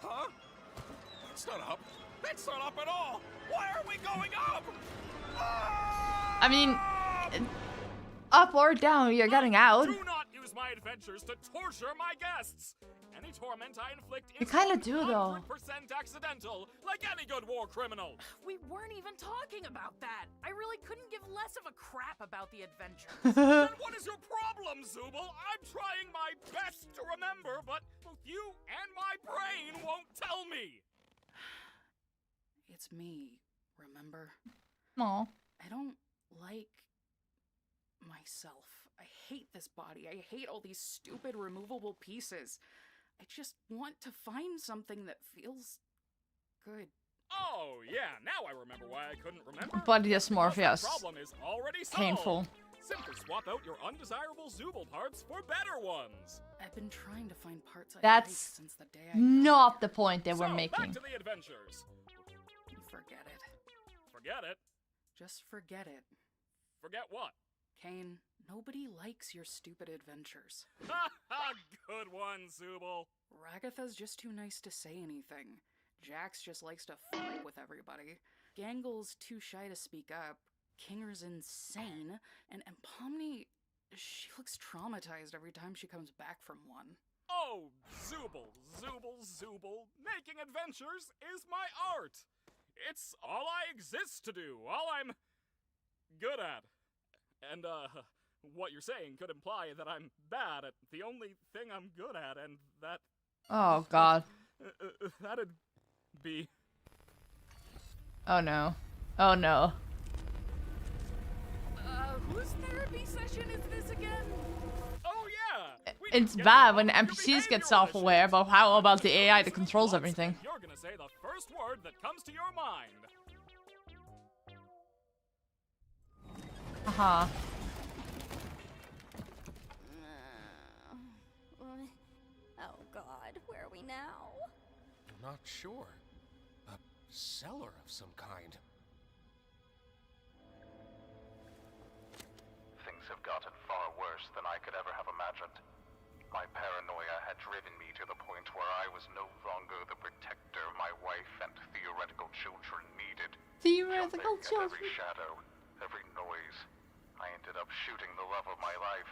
Huh? That's not up. That's not up at all. Why are we going up? I mean, up or down, you're getting out. Do not use my adventures to torture my guests. Any torment I inflict You is kinda do, though. 100% accidental, like any good war criminal. We weren't even talking about that. I really couldn't give less of a crap about the adventure. Then what is your problem, Zooble? I'm trying my best to remember, but both you and my brain won't tell me. It's me, remember? Aw. I don't like myself. I hate this body. I hate all these stupid removable pieces. I just want to find something that feels good. Oh, yeah, now I remember why I couldn't remember. Body dysmorphia is The problem is already solved. painful. Simply swap out your undesirable Zooble parts for better ones. I've been trying to find parts I like That's since the day I not the point they were So, making. back to the adventures. Forget it. Forget it. Just forget it. Forget what? Caine, nobody likes your stupid adventures. Ha ha! Good one, Zooble. Ragatha's just too nice to say anything. Jax just likes to fight with everybody. Gangle's too shy to speak up. Kinger's insane, and Pomni, she looks traumatized every time she comes back from one. Oh, Zooble, Zooble. Making adventures is my art. It's all I exist to do, all I'm good at. And, what you're saying could imply that I'm bad at the only thing I'm good at, and that... Oh, God. That'd be... Oh, no. Oh, no. Whose therapy session is this again? Oh, yeah! It's bad when NPCs get self-aware, but how about the AI that controls everything? You're gonna say the first word that comes to your mind. Haha. Oh God, where are we now? I'm not sure. A cellar of some kind. Things have gotten far worse than I could ever have imagined. My paranoia had driven me to the point where I was no longer the protector my wife and theoretical children needed. Theoretical children? Every shadow, every noise. I ended up shooting the love of my life,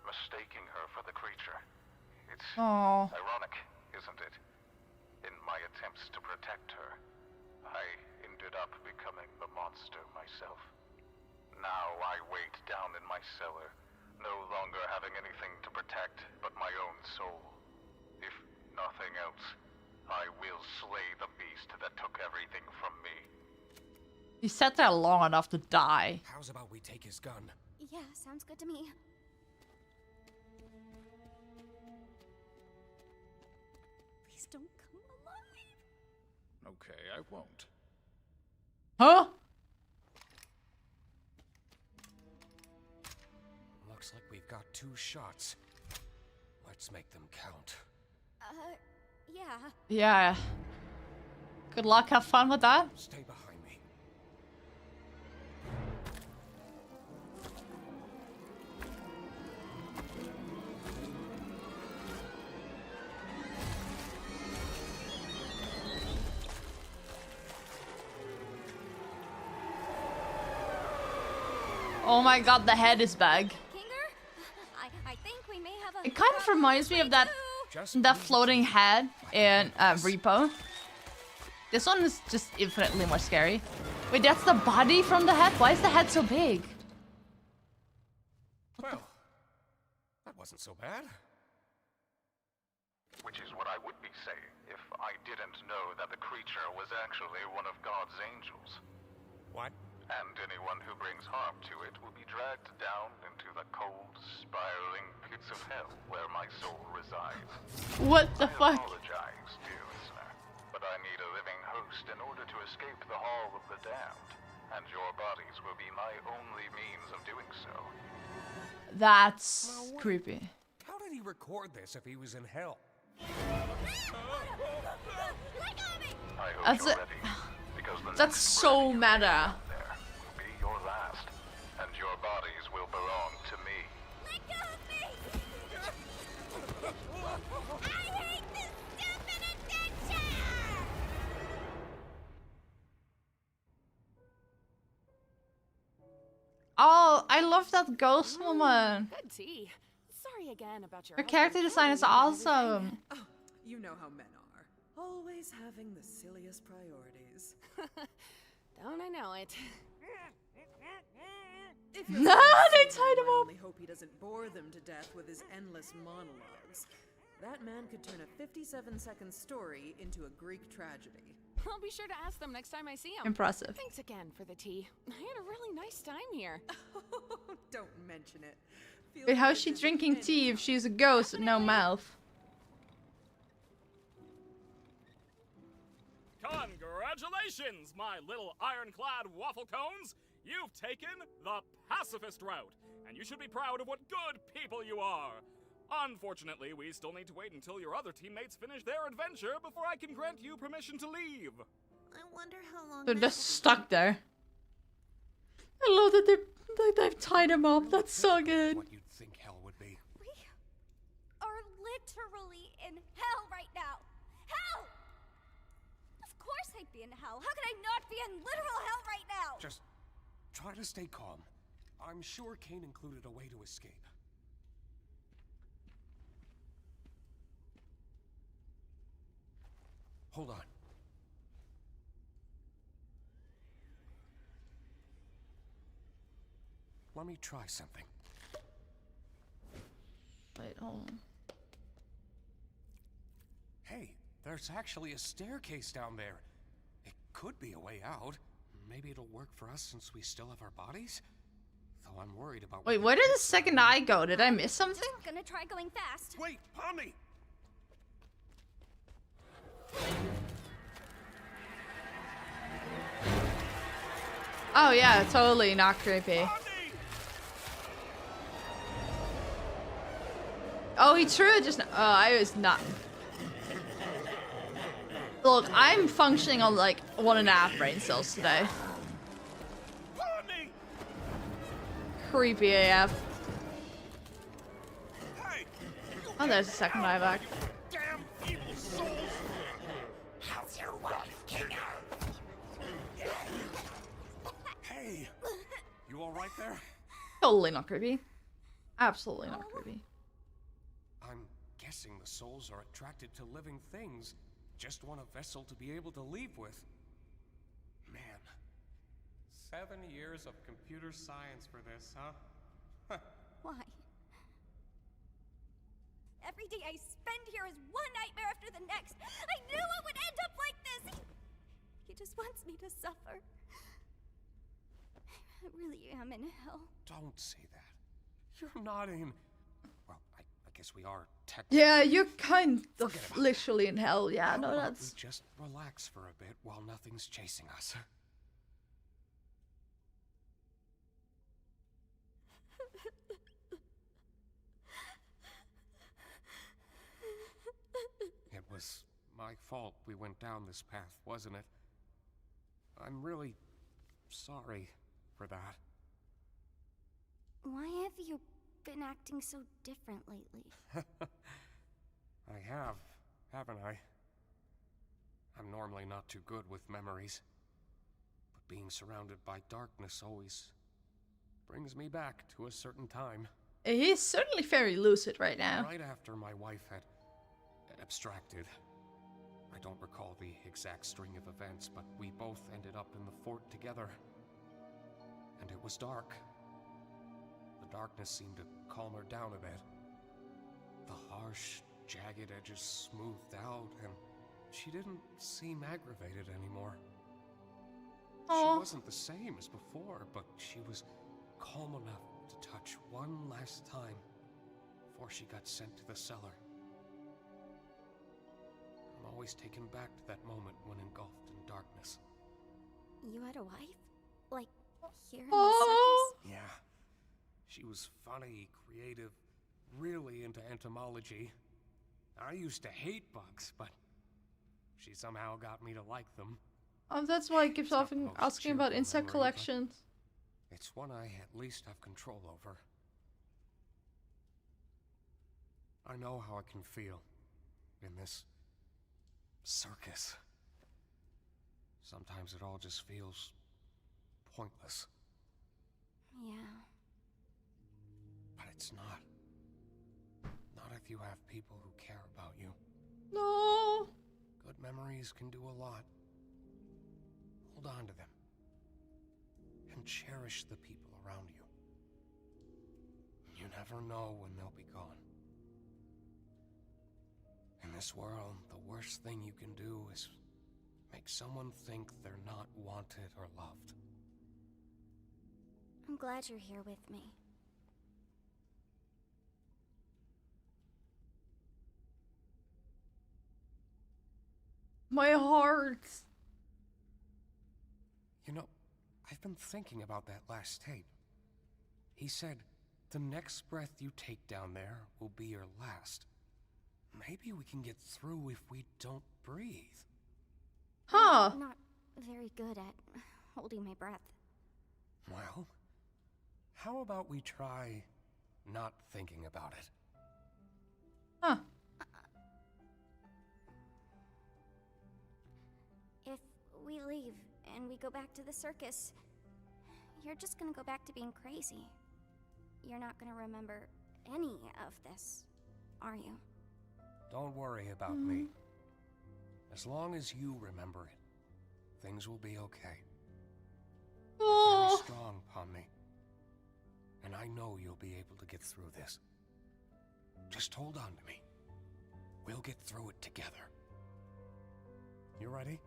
mistaking her for the creature. It's ironic, isn't it? In my attempts to protect her, I ended up becoming the monster myself. Now I wait down in my cellar, no longer having anything to protect but my own soul. If nothing else, I will slay the beast that took everything from me. He sat there long enough to die. How's about we take his gun? Yeah, sounds good to me. Please don't come alive. Okay, I won't. Huh? Looks like we've got 2 shots. Let's make them count. Yeah. Yeah. Good luck, have fun with that. Stay behind me. Oh my God, the head is back. I think we may have a... It kind of reminds me of that floating head in Repo. This one is just infinitely more scary. Wait, that's the body from the head? Why is the head so big? Well, that wasn't so bad. Which is what I would be saying if I didn't know that the creature was actually one of God's angels. What? And anyone who brings harm to it will be dragged down into the cold, spiraling pits of hell where my soul resides. What the fuck? I apologize, dear listener, but I need a living host in order to escape the Hall of the Damned, and your bodies will be my only means of doing so. That's creepy. How did he record this if he was in hell? That's so meta. Be your last, and your bodies will belong to me. Let go of me! I hate this stupid adventure! Oh, I love that ghost woman. Good tea. Sorry again about your Her character design is awesome. Oh, you know how men are. Always having the silliest priorities. Don't I know it? If They you're tied him I up. only hope he doesn't bore them to death with his endless monologues. That man could turn a 57-second story into a Greek tragedy. I'll be sure to ask them next time I see them. Impressive. Thanks again for the tea. I had a really nice time here. Don't mention it. Wait, how's she drinking tea if she's a ghost with no mouth? Congratulations, my little ironclad waffle cones! You've taken the pacifist route, and you should be proud of what good people you are. Unfortunately, we still need to wait until your other teammates finish their adventure before I can grant you permission to leave. I wonder how long They're just stuck there. I love that they've tied him up. That's so good. What you'd think hell would be. We are literally in hell right now. Hell! Of course I'd be in hell. How could I not be in literal hell right now? Just Try to stay calm. I'm sure Caine included a way to escape. Hold on. Let me try something. Wait, hold on. Hey, there's actually a staircase down there. It could be a way out. Maybe it'll work for us since we still have our bodies? Though I'm worried about... Wait, where did the second eye go? Did I miss something? I'm gonna try going fast. Wait, Pomni! Oh yeah, totally not creepy. Oh, he threw it just. Oh, I was not. Look, I'm functioning on like 1.5 brain cells today. Creepy AF. Oh, there's a second eye back. Damn evil souls! How's your wife, Kinger? Hey! You alright there? Totally not creepy. Absolutely not creepy. I'm guessing the souls are attracted to living things. Just want a vessel to be able to leave with. Man. 7 years of computer science for this, huh? Why? Every day I spend here is one nightmare after the next. I knew it would end up like this. He just wants me to suffer. I really am in hell. Don't say that. You're not in... Well, I guess we are technically... Yeah, you're kind of literally in hell. Yeah, no, that's... We just relax for a bit while nothing's chasing us. It was my fault we went down this path, wasn't it? I'm really sorry for that. Why have you been acting so different lately? I have, haven't I? I'm normally not too good with memories, but being surrounded by darkness always brings me back to a certain time. He's certainly very lucid right now. Right after my wife had abstracted. I don't recall the exact string of events, but we both ended up in the fort together. And it was dark. The darkness seemed to calm her down a bit. The harsh, jagged edges smoothed out, and she didn't seem aggravated anymore. She wasn't the same as before, but she was calm enough to touch one last time before she got sent to the cellar. I'm always taken back to that moment when engulfed in darkness. You had a wife? Like, here in the circus? Yeah. She was funny, creative, really into entomology. I used to hate bugs, but she somehow got me to like them. Oh, that's why he keeps often asking about insect collections. It's one I at least have control over. I know how I can feel in this circus. Sometimes it all just feels pointless. Yeah. But it's not. Not if you have people who care about you. No. Good memories can do a lot. Hold on to them. And cherish the people around you. You never know when they'll be gone. In this world, the worst thing you can do is make someone think they're not wanted or loved. I'm glad you're here with me. My heart. You know, I've been thinking about that last tape. He said, the next breath you take down there will be your last. Maybe we can get through if we don't breathe. Huh. I'm not very good at holding my breath. Well, how about we try not thinking about it? Huh. If we leave and we go back to the circus, you're just gonna go back to being crazy. You're not gonna remember any of this, are you? Don't worry about me. As long as you remember it, things will be okay. You're very strong, Pomni. And I know you'll be able to get through this. Just hold on to me. We'll get through it together. You ready?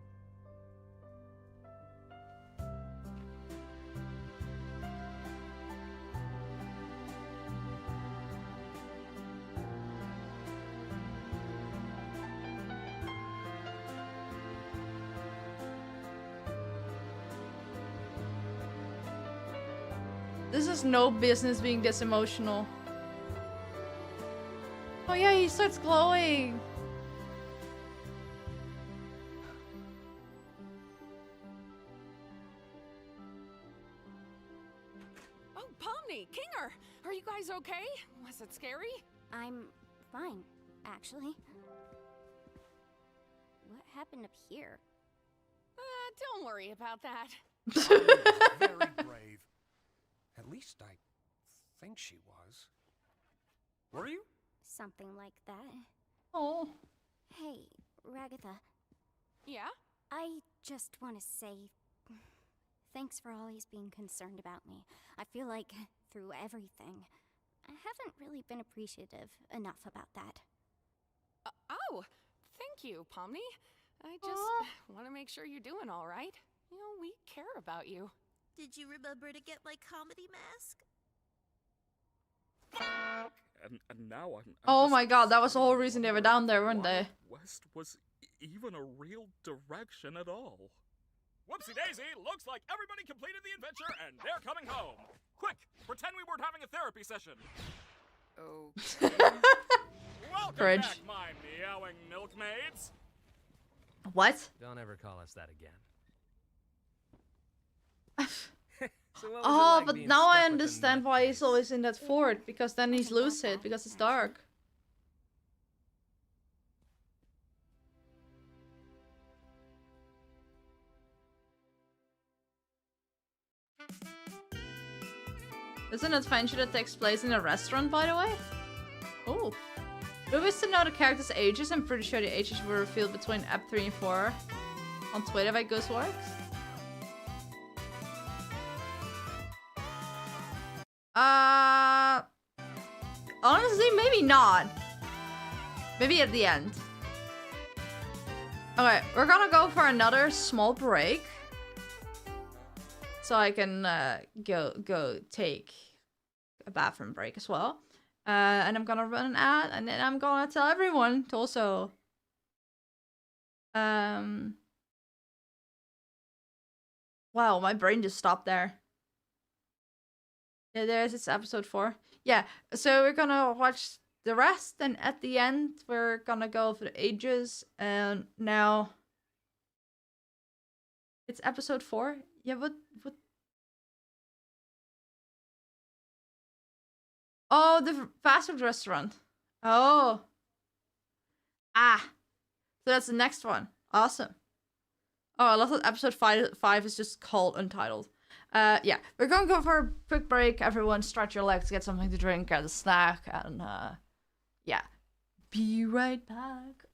This is no business being this emotional. Oh yeah, he starts glowing. Oh, Pomni, Kinger, are you guys okay? Was it scary? I'm fine, actually. What happened up here? Don't worry about that. Very brave. At least I think she was. Were you? Something like that. Oh. Hey, Ragatha. Yeah? I just want to say thanks for always being concerned about me. I feel like through everything, I haven't really been appreciative enough about that. Oh, thank you, Pomni. I just want to make sure you're doing all right. You know, we care about you. Did you remember to get my comedy mask? And now I'm Oh just my god, that was the whole reason they were down there, weren't they? West was even a real direction at all. Whoopsie daisy, looks like everybody completed the adventure and they're coming home. Quick, pretend we weren't having a therapy session. Okay. Welcome Fridge. back, my meowing milkmaids. What? Don't ever call us that again. Oh, but now I understand why he's always in that fort, because then he's lucid, because it's dark. It's an adventure that takes place in a restaurant, by the way. Oh. Do we still know the characters' ages? I'm pretty sure the ages were revealed between Ep 3 and 4 on Twitter by Gooseworx. Honestly, maybe not. Maybe at the end. Okay, we're gonna go for another small break. So I can go take a bathroom break as well. And I'm gonna run an ad, and then I'm gonna tell everyone to also wow, my brain just stopped there. Yeah, it's episode 4. Yeah, so we're gonna watch the rest, and at the end we're gonna go for the ages. And now it's episode 4. Yeah, what? Oh, the fast food restaurant. Oh. Ah. So that's the next one. Awesome. Oh, I love that episode 5 is just called Untitled. Yeah, we're gonna go for a quick break. Everyone stretch your legs, get something to drink, get a snack, and yeah. Be right back.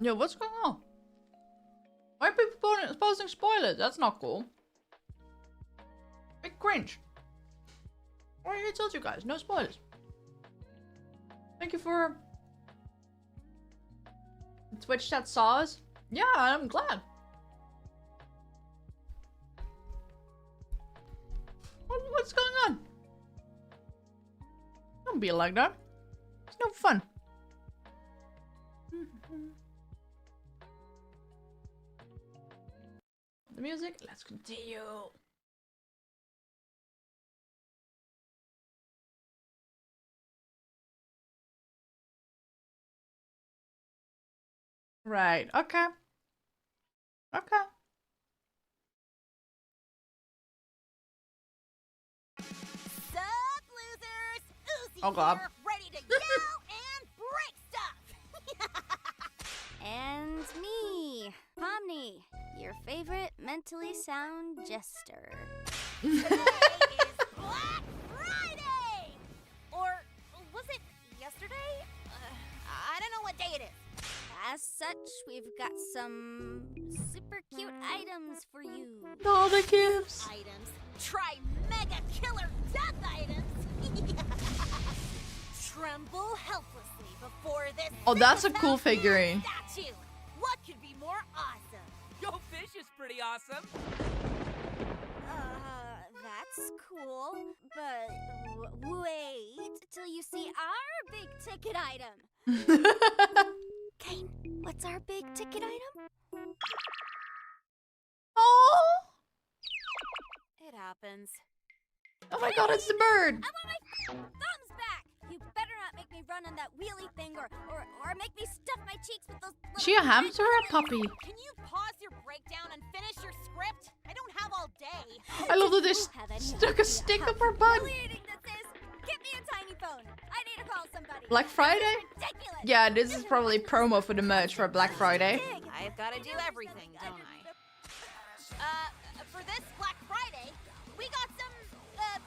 Yeah, what's going on? Why are people posting spoilers? That's not cool. Big cringe. I already told you guys, no spoilers. Thank you for Twitch chat saw us. Yeah, I'm glad. What's going on? Don't be like that. It's no fun. The music, let's continue. Right, okay. Okay. Sup, losers? Uzi Oh god. here, ready to yell and break stuff. And me, Pomni, your favorite mentally sound jester. Today is Black Friday! Or was it yesterday? I don't know what day it is. As such, we've got some super cute items for you. All the gifts. Items. Try mega killer death items. Tremble helplessly before this. Oh, that's a cool figurine. Statue. What could be more awesome? Yo, fish is pretty awesome. That's cool, but wait till you see our big ticket item. Caine, what's our big ticket item? Oh! It happens. Oh my god, it's the bird! I want my thumbs back! You better not make me run on that wheelie thing or make me stuff my cheeks with those. Is she a hamster or a puppy? Can you pause your breakdown and finish your script? I don't have all day. I love that they stuck a stick up her butt. Get me a tiny phone. I need to call somebody. Black Friday? Ridiculous. Yeah, this is probably promo for the merch for Black Friday. I've got to do everything, don't I? For this Black Friday, we got some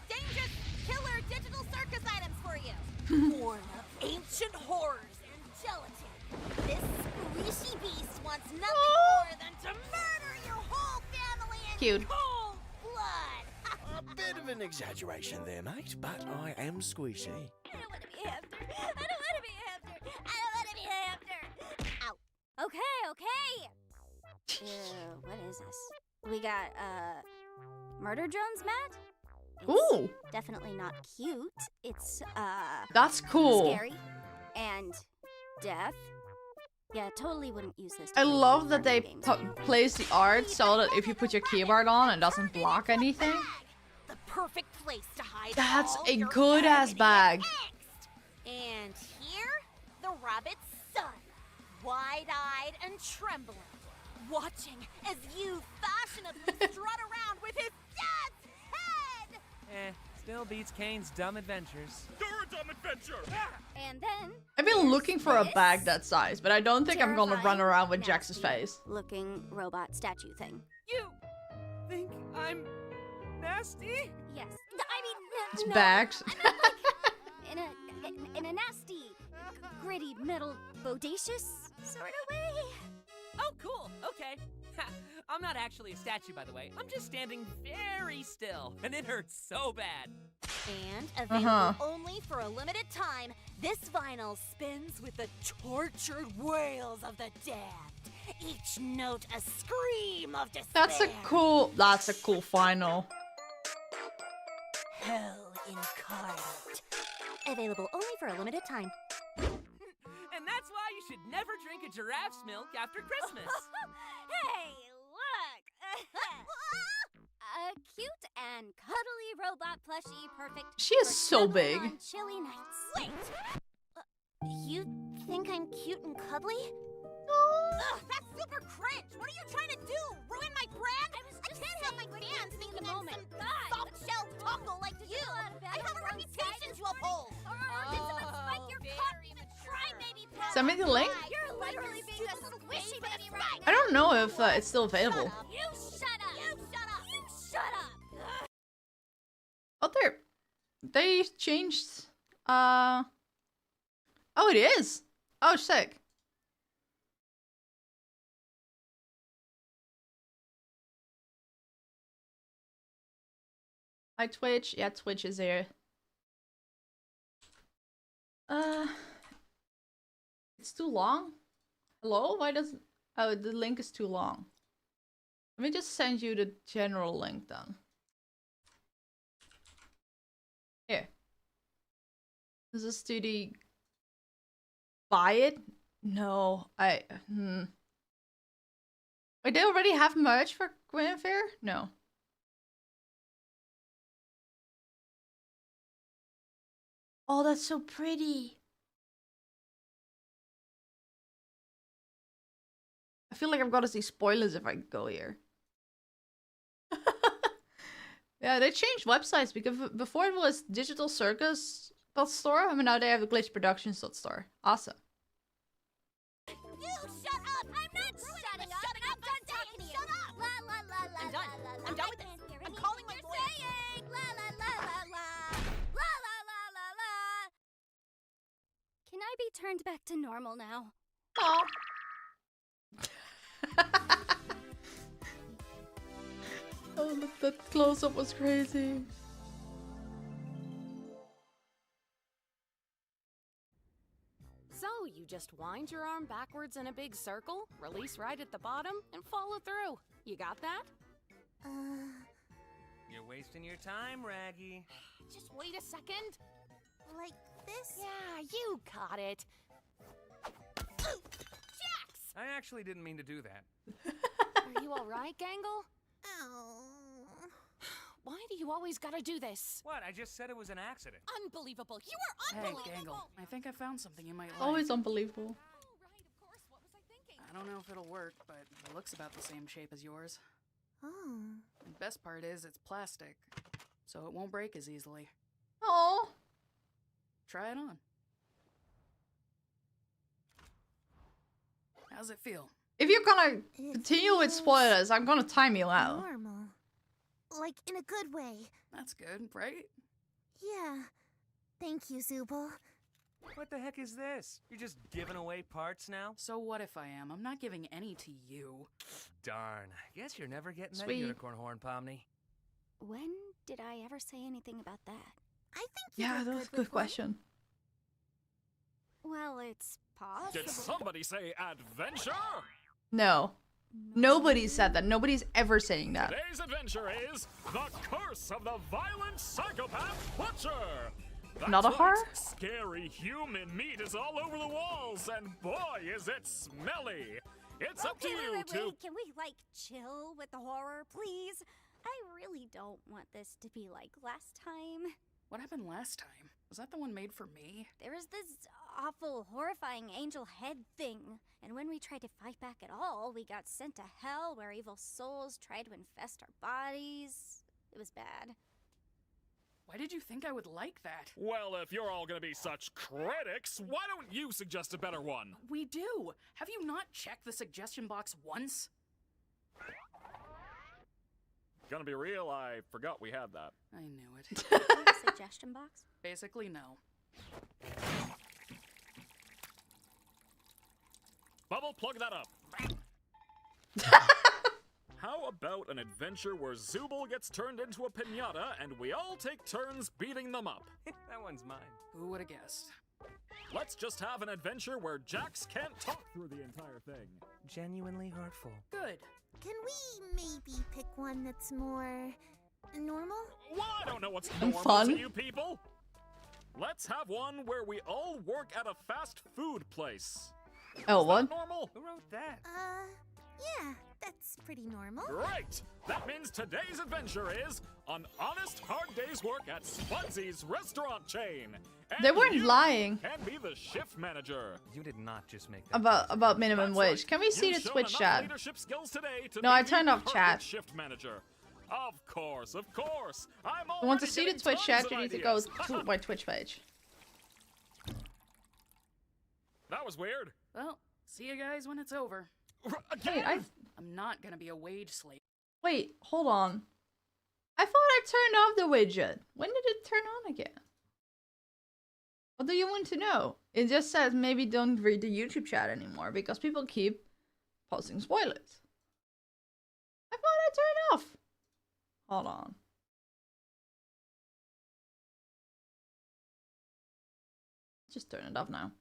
dangerous killer digital circus items for you. Born of ancient horrors and gelatin. This squishy beast wants nothing more than to murder your whole family in Cute. cold blood. A bit of an exaggeration there, mate, but I am squishy. I don't want to be a hamster. I don't want to be a hamster. I don't want to be a hamster. Ow. Okay. What is this? We got, murder drones, Matt? It's Ooh. definitely not cute. It's, That's cool. scary. And death. Yeah, totally wouldn't use this. I love that they place the art so that if you put your keyboard on, it doesn't block anything. The perfect place to hide. That's all a your good ass bag. angst. And here, the rabbit's son, wide-eyed and trembling, watching as you fashionably strut around with his dad's head. Still beats Caine's dumb adventures. You're a dumb adventure! And then I've been looking for a bag that size, but I don't think I'm gonna run around with Jax's face. looking robot statue thing. You think I'm nasty? Yes. I mean, It's no. bags. In a nasty, gritty, metal, bodacious sort of way. Oh, cool. Okay. I'm not actually a statue, by the way. I'm just standing very still, and it hurts so bad. And available only for a limited time, this vinyl spins with the tortured wails of the damned. Each note a scream of despair. That's a cool final. Hell incarnate. Available only for a limited time. And that's why you should never drink a giraffe's milk after Christmas. Hey, look! A cute and cuddly robot plushie, perfect. She is for so snuggling big. on chilly nights. Wait! You think I'm cute and cuddly? Ugh, that's super cringe! What are you trying to do? Ruin my brand? I can't have my fans thinking I'm some soft-shell taco like you! I have a reputation to uphold! Did someone spike your coffee? Try maybe pass. Send me the link. You're literally being a squishy baby right I don't know if it's still available. You shut up! You shut up! You shut up! Oh, they changed. Oh, it is. Oh, sick. My Twitch. Yeah, Twitch is here. It's too long. Hello? Why does... Oh, the link is too long. Let me just send you the general link then. Here. This is to the... Buy it? No, Wait, they already have merch for Guinevere? No. Oh, that's so pretty. I feel like I've got to see spoilers if I go here. Yeah, they changed websites because before it was digitalcircus.store. I mean, now they have the glitchproductions.store. Awesome. You shut up! I'm not shutting up! I'm done talking to you! Shut up! La la la la. I'm done. I'm done with this. I'm calling my lawyer. La la la la la. La la la la la. Can I be turned back to normal now? Aw. Oh, look, that close-up was crazy. So, you just wind your arm backwards in a big circle, release right at the bottom, and follow through. You got that? You're wasting your time, Raggy. Just wait a second. Like this? Yeah, you got it. Jax! I actually didn't mean to do that. Are you alright, Gangle? Oh. Why do you always gotta do this? What? I just said it was an accident. Unbelievable. You are Hey, unbelievable. Gangle, I think I found something you might like. Always unbelievable. I don't know if it'll work, but it looks about the same shape as yours. Oh. The best part is it's plastic, so it won't break as easily. Oh. Try it on. How's it feel? If you're gonna continue with spoilers, I'm gonna time you out. Normal. Like, in a good way. That's good, right? Yeah. Thank you, Zooble. What the heck is this? You're just giving away parts now? So what if I am? I'm not giving any to you. Darn. Guess you're never getting that Sweet. unicorn horn, Pomni. When did I ever say anything about that? I think you Yeah, did that was a good good with one. question. Well, it's possible. Did somebody say adventure? No. Nobody said that. Nobody's ever saying that. Today's adventure is The Curse of the Violent Psychopath Butcher. That's Not a right. horror? Scary human meat is all over the walls, and boy, is it smelly. It's up to you wait. to... Can we, like, chill with the horror, please? I really don't want this to be like last time. What happened last time? Was that the one made for me? There was this awful, horrifying angel head thing. And when we tried to fight back at all, we got sent to hell where evil souls tried to infest our bodies. It was bad. Why did you think I would like that? Well, if you're all gonna be such critics, why don't you suggest a better one? We do! Have you not checked the suggestion box once? Gonna be real, I forgot we had that. I knew it. Suggestion box? Basically, no. Bubble, plug that up. How about an adventure where Zooble gets turned into a piñata and we all take turns beating them up? That one's mine. Who would have guessed? Let's just have an adventure where Jax can't talk through the entire thing. Genuinely hurtful. Good. Can we maybe pick one that's more normal? Well, I don't know what's And normal fun. to you people. Let's have one where we all work at a fast food place. Oh, what? Normal? Who wrote that? Yeah, that's pretty normal. Great! That means today's adventure is an honest, hard day's work at Spudsy's restaurant chain. And They weren't you lying can be the shift manager. You did not just make that. About minimum That's wage. right. Can we see You've the shown Twitch enough chat? leadership skills today to No, be I the turned off perfect chat. shift manager. Of course, of course. I'm If you want to already see the getting Twitch tons chat, of you need to go ideas. to my Twitch page. That was weird. Well, see you guys when it's over. Wait, I'm not gonna be a wage slave. Wait, hold on. I thought I turned off the widget. When did it turn on again? What do you want to know? It just says maybe don't read the YouTube chat anymore because people keep posting spoilers. I thought I turned off. Hold on. Just turn it off now.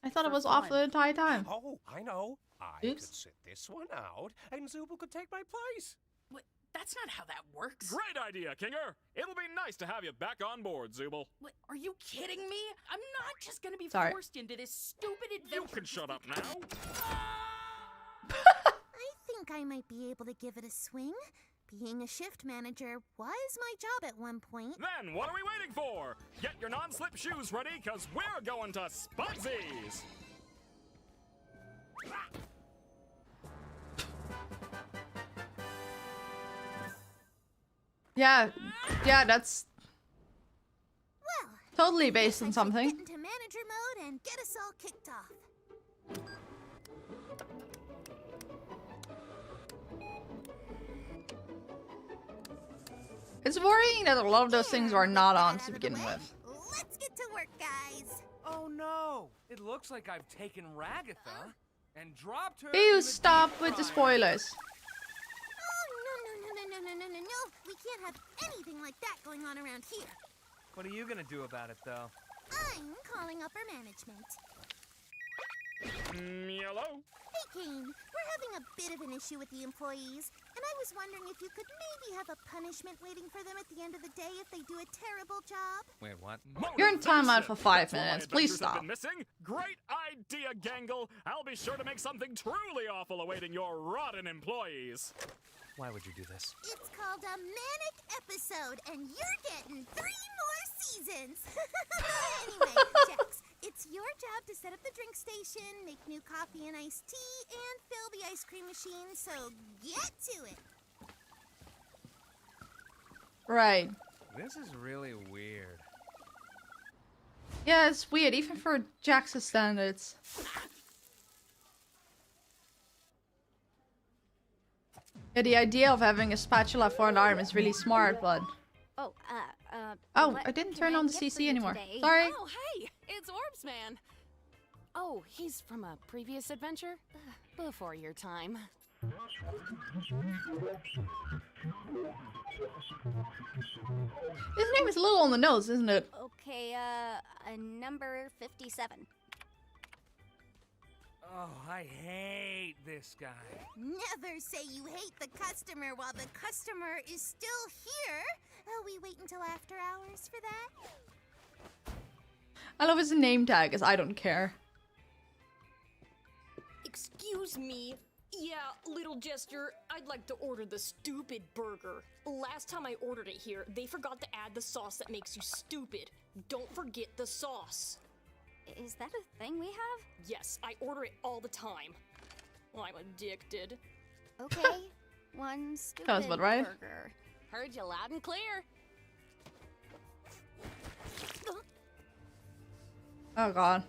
I thought it was off the entire time. Oh, I know. I Oops. could sit this one out, and Zooble could take my place. What? That's not how that works. Great idea, Kinger. It'll be nice to have you back on board, Zooble. What, are you kidding me? I'm not just gonna be Sorry. forced into this stupid adventure. You can shut up now. I think I might be able to give it a swing. Being a shift manager was my job at one point. Then what are we waiting for? Get your non-slip shoes ready, because we're going to Spudsies. Yeah, that's Well, totally based on something. get into manager mode and get us all kicked off. It's worrying that a lot of those things are not on to begin with. Let's get to work, guys. Oh no! It looks like I've taken Ragatha and dropped her. Ew, in the stop deep with the fryer. spoilers. No. We can't have anything like that going on around here. What are you gonna do about it, though? I'm calling upper management. Hello? Hey, Caine, we're having a bit of an issue with the employees, and I was wondering if you could maybe have a punishment waiting for them at the end of the day if they do a terrible job. Wait, what? You're in timeout for 5 That's what my minutes. Please adventures have stop. been missing. Great idea, Gangle. I'll be sure to make something truly awful awaiting your rotten employees. Why would you do this? It's called a manic episode, and you're getting 3 more seasons. Anyway, Jax, it's your job to set up the drink station, make new coffee and iced tea, and fill the ice cream machine, so get to it. Right. This is really weird. Yeah, it's weird, even for Jax's standards. Yeah, the idea of having a spatula for an arm is really smart, but... Oh, Oh, what I didn't can turn I on the get for CC you anymore. today? Sorry. Oh, hey, it's Orbs Man. Oh, he's from a previous adventure? Before your time. His name is a little on the nose, isn't it? Okay, number 57. Oh, I hate this guy. Never say you hate the customer while the customer is still here. We wait until after hours for that. I love his name tag, as I don't care. Excuse me. Yeah, little jester, I'd like to order the stupid burger. Last time I ordered it here, they forgot to add the sauce that makes you stupid. Don't forget the sauce. Is that a thing we have? Yes, I order it all the time. I'm addicted. Okay, one stupid Sounds about right. burger. Heard you loud and clear. Oh god.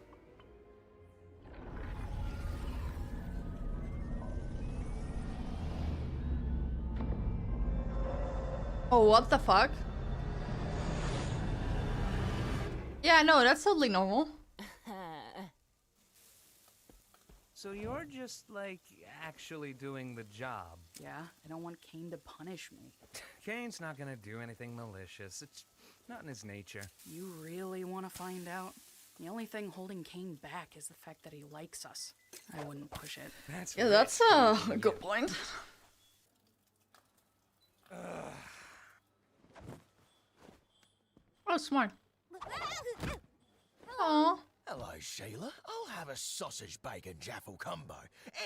Oh, what the fuck? Yeah, no, that's totally normal. So you're just, like, actually doing the job. Yeah, I don't want Caine to punish me. Caine's not gonna do anything malicious. It's not in his nature. You really want to find out? The only thing holding Caine back is the fact that he likes us. I wouldn't push it. Yeah, that's a good point. Oh, smart. Aww. Hello, Sheila. I'll have a sausage bacon jaffle combo.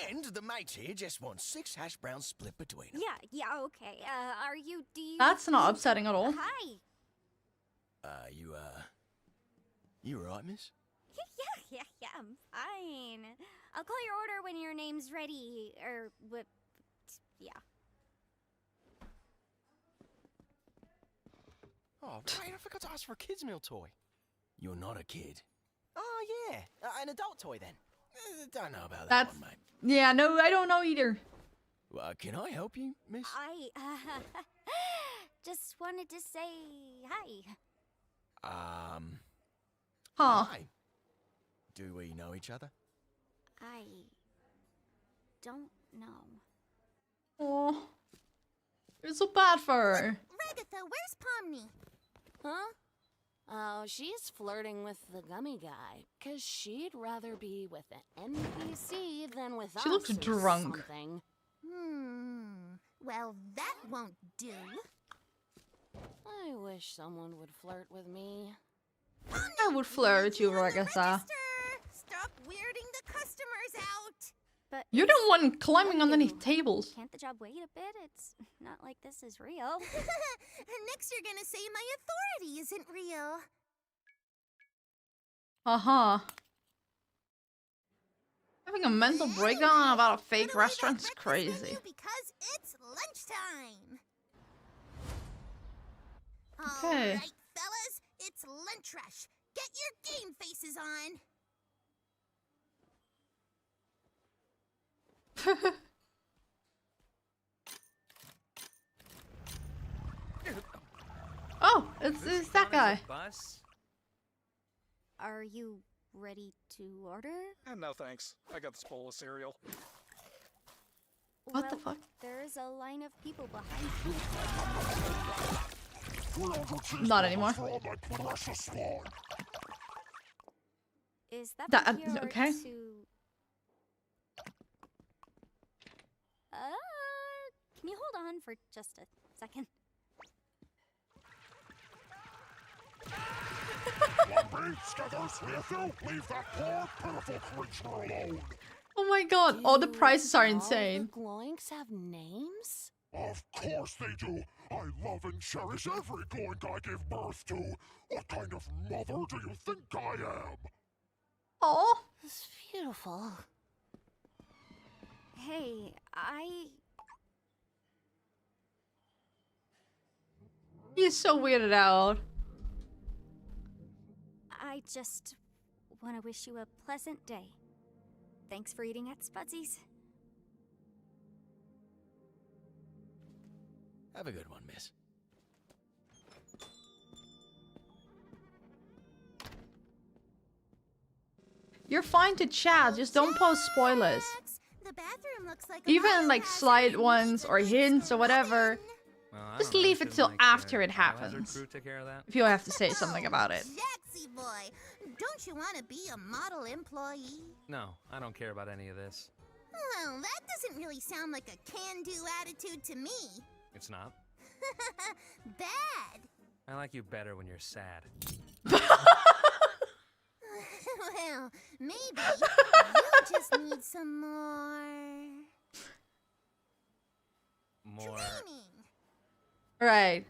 And the mate here just wants 6 hash browns split between them. Yeah, okay. Are you, That's not upsetting at all. Hi. You alright, miss? Yeah, I'm fine. I'll call your order when your name's ready, yeah. Oh, right, I forgot to ask for a kid's meal toy. You're not a kid. Oh, yeah. An adult toy, then. Don't know about that one, mate. Yeah, no, I don't know either. Can I help you, miss? I, just wanted to say hi. Huh. Hi. Do we know each other? I don't know. Oh, it's so bad for her. Ragatha, where's Pomni? Huh? Oh, she's flirting with the gummy guy, 'cause she'd rather be with an NPC than with us. She looks or drunk. Something. Well, that won't do. I wish someone would flirt with me. I would flirt with you, Ragatha. Stop weirding the customers out. But You're the one climbing underneath tables. Can't the job wait a bit? It's not like this is real. Next you're gonna say my authority isn't real. Having a mental breakdown about a fake restaurant's crazy. Because it's lunchtime. Okay. Alright, fellas, it's lunch rush. Get your game faces on. Oh, it's that guy. Are you ready to order? No thanks. I got this bowl of cereal. What the fuck? There's a line of people behind you. Not anymore. Is that That- from here okay. to... Can you hold on for just a second? Leave that poor, pitiful creature alone. Oh my god, all the prices are insane. The gloinks have names? Of course they do. I love and cherish every gloink I give birth to. What kind of mother do you think I am? Oh, it's beautiful. Hey, He's so weirded out. I just want to wish you a pleasant day. Thanks for eating at Spudsy's. Have a good one, miss. You're fine to chat, just don't post spoilers. The bathroom looks like Even like slight ones or hints or whatever. Well, I Just don't know, leave it shouldn't, till like, after it Biohazard happens. crew take care of that? If you have to say something about it. Jaxie boy, don't you want to be a model employee? No, I don't care about any of this. Well, that doesn't really sound like a can-do attitude to me. It's not. Bad. I like you better when you're sad. Well, maybe you just need some more... More. training. Right.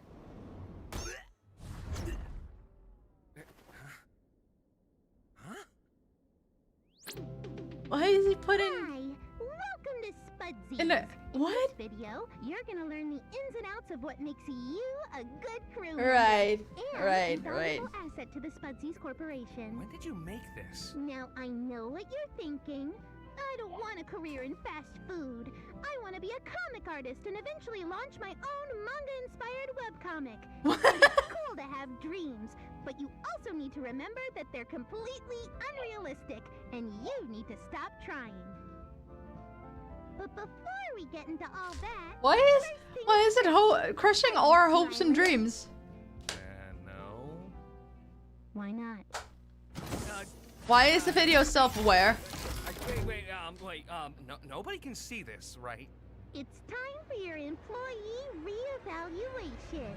Why is he putting... Hi, welcome to Spudsy's. In a... What? This video, you're gonna learn the ins and outs of what makes you a good crew. Right, And right, a valuable asset to the Spudsy's Corporation. When did you make this? Now, I know what you're thinking. I don't want a career in fast food. I want to be a comic artist and eventually launch my own manga-inspired webcomic. It's cool to have dreams, but you also need to remember that they're completely unrealistic, and you need to stop trying. But before we get into all that... Why is it crushing all our hopes and dreams? No. Why not? Why is the video self-aware? Wait, nobody can see this, right? It's time for your employee reevaluation.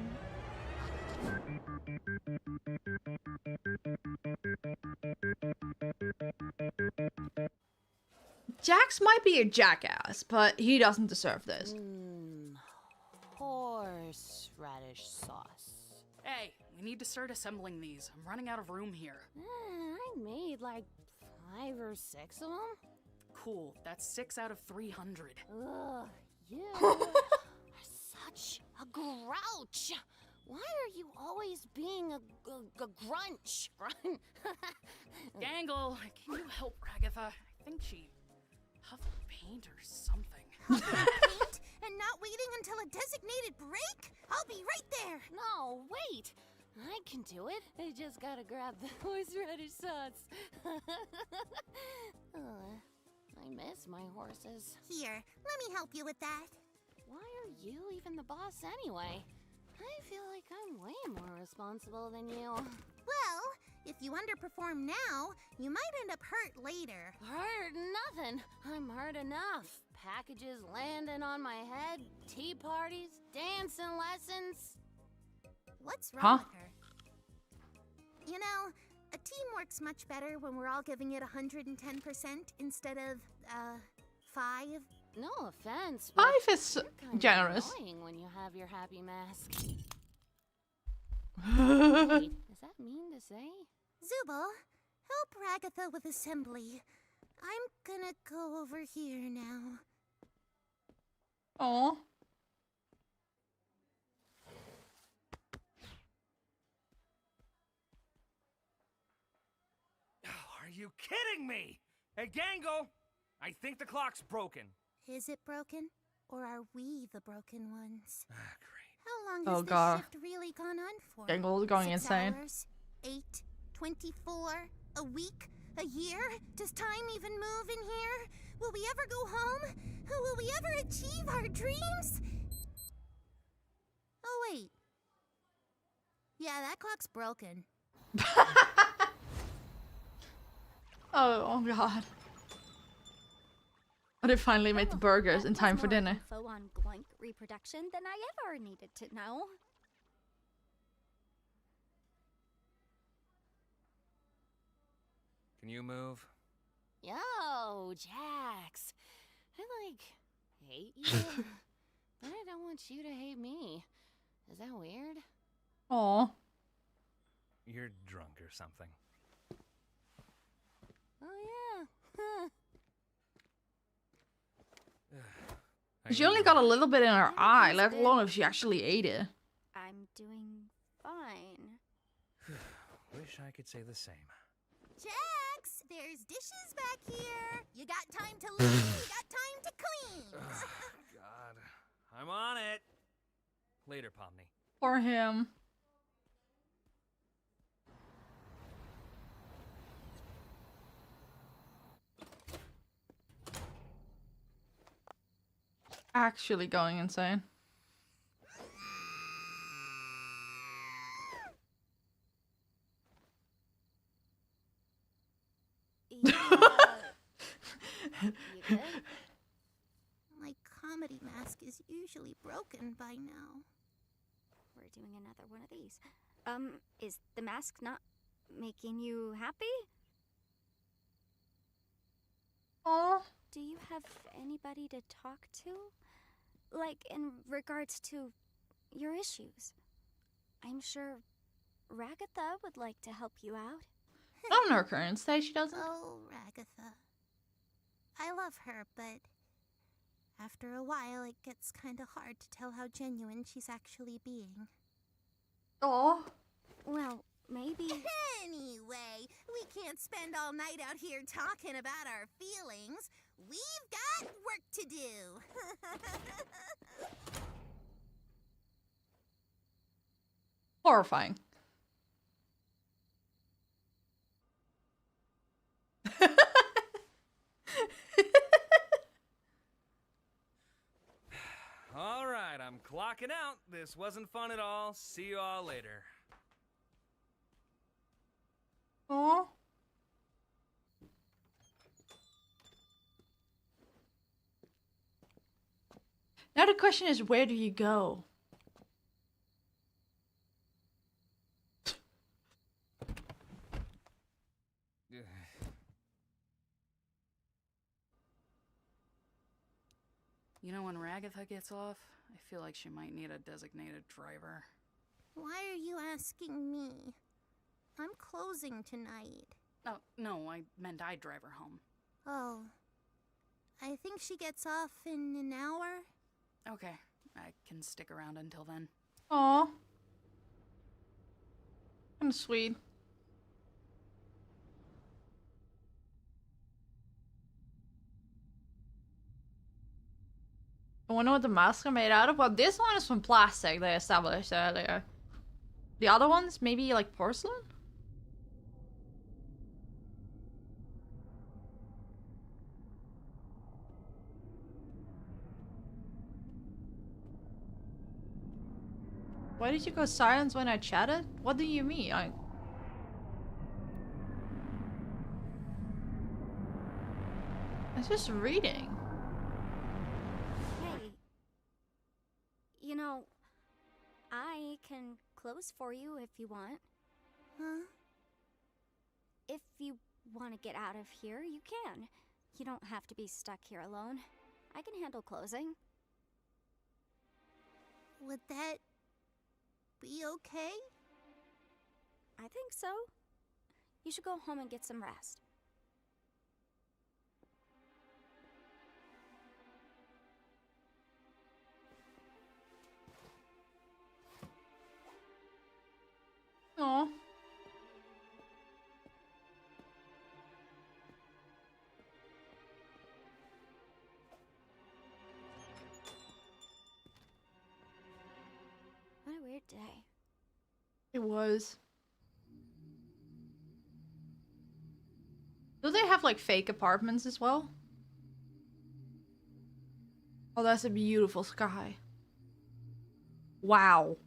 Jax might be a jackass, but he doesn't deserve this. Horseradish sauce. Hey, we need to start assembling these. I'm running out of room here. I made like 5 or 6 of them. Cool, that's 6 out of 300. Ugh, you are such a grouch. Why are you always being a grunch? Gangle, can you help Ragatha? I think she huffed paint or something. Paint and not waiting until a designated break? I'll be right there. No, wait. I can do it. I just gotta grab the horseradish sauce. I miss my horses. Here, let me help you with that. Why are you even the boss anyway? I feel like I'm way more responsible than you. Well, if you underperform now, you might end up hurt later. Hurt nothing. I'm hurt enough. Packages landing on my head, tea parties, dancing lessons. What's wrong with her? You know, a team works much better when we're all giving it 110% instead of, 5. No offense. 5 is generous. Annoying when you have your happy mask. Wait, is that mean to say? Zooble, help Ragatha with assembly. I'm gonna go over here now. Oh. Are you kidding me? Hey, Gangle! I think the clock's broken. Is it broken? Or are we the broken ones? Great. How long Oh, has God. this shift really gone on for? Gangle's going 6 insane. hours? 8? 24? A week? A year? Does time even move in here? Will we ever go home? Will we ever achieve our dreams? Oh, wait. Yeah, that clock's broken. Oh god. But they finally made the burgers in time for dinner. Info on gloink reproduction than I ever needed to know. Can you move? Yo, Jax. I hate you, but I don't want you to hate me. Is that weird? Aw. You're drunk or something. Oh yeah. Huh. She only got a little bit in her eye, let alone if she actually ate it. I'm doing fine. Wish I could say the same. Jax, there's dishes back here. You got time to leave, you got time to clean. God. I'm on it. Later, Pomni. For him. Actually going insane. You good? My comedy mask is usually broken by now. We're doing another one of these. Is the mask not making you happy? Aw. Do you have anybody to talk to? Like, in regards to your issues? I'm sure Ragatha would like to help you out. Not in her current state, she doesn't. Oh, Ragatha. I love her, but after a while it gets kinda hard to tell how genuine she's actually being. Aw. Well, maybe... Anyway, we can't spend all night out here talking about our feelings. We've got work to do. Horrifying. All right, I'm clocking out. This wasn't fun at all. See you all later. Aw. Now the question is, where do you go? You know, when Ragatha gets off, I feel like she might need a designated driver. Why are you asking me? I'm closing tonight. Oh, no, I meant I'd drive her home. Oh. I think she gets off in an hour. Okay, I can stick around until then. Aw. Kinda sweet. I wonder what the masks are made out of. Well, this one is from plastic, they established earlier. The other ones, maybe like porcelain? Why did you go silent when I chatted? What do you mean? I was just reading. Hey. You know, I can close for you if you want. Huh? If you want to get out of here, you can. You don't have to be stuck here alone. I can handle closing. Would that be okay? I think so. You should go home and get some rest. Aw. What a weird day. It was. Do they have like fake apartments as well? Oh, that's a beautiful sky. Wow.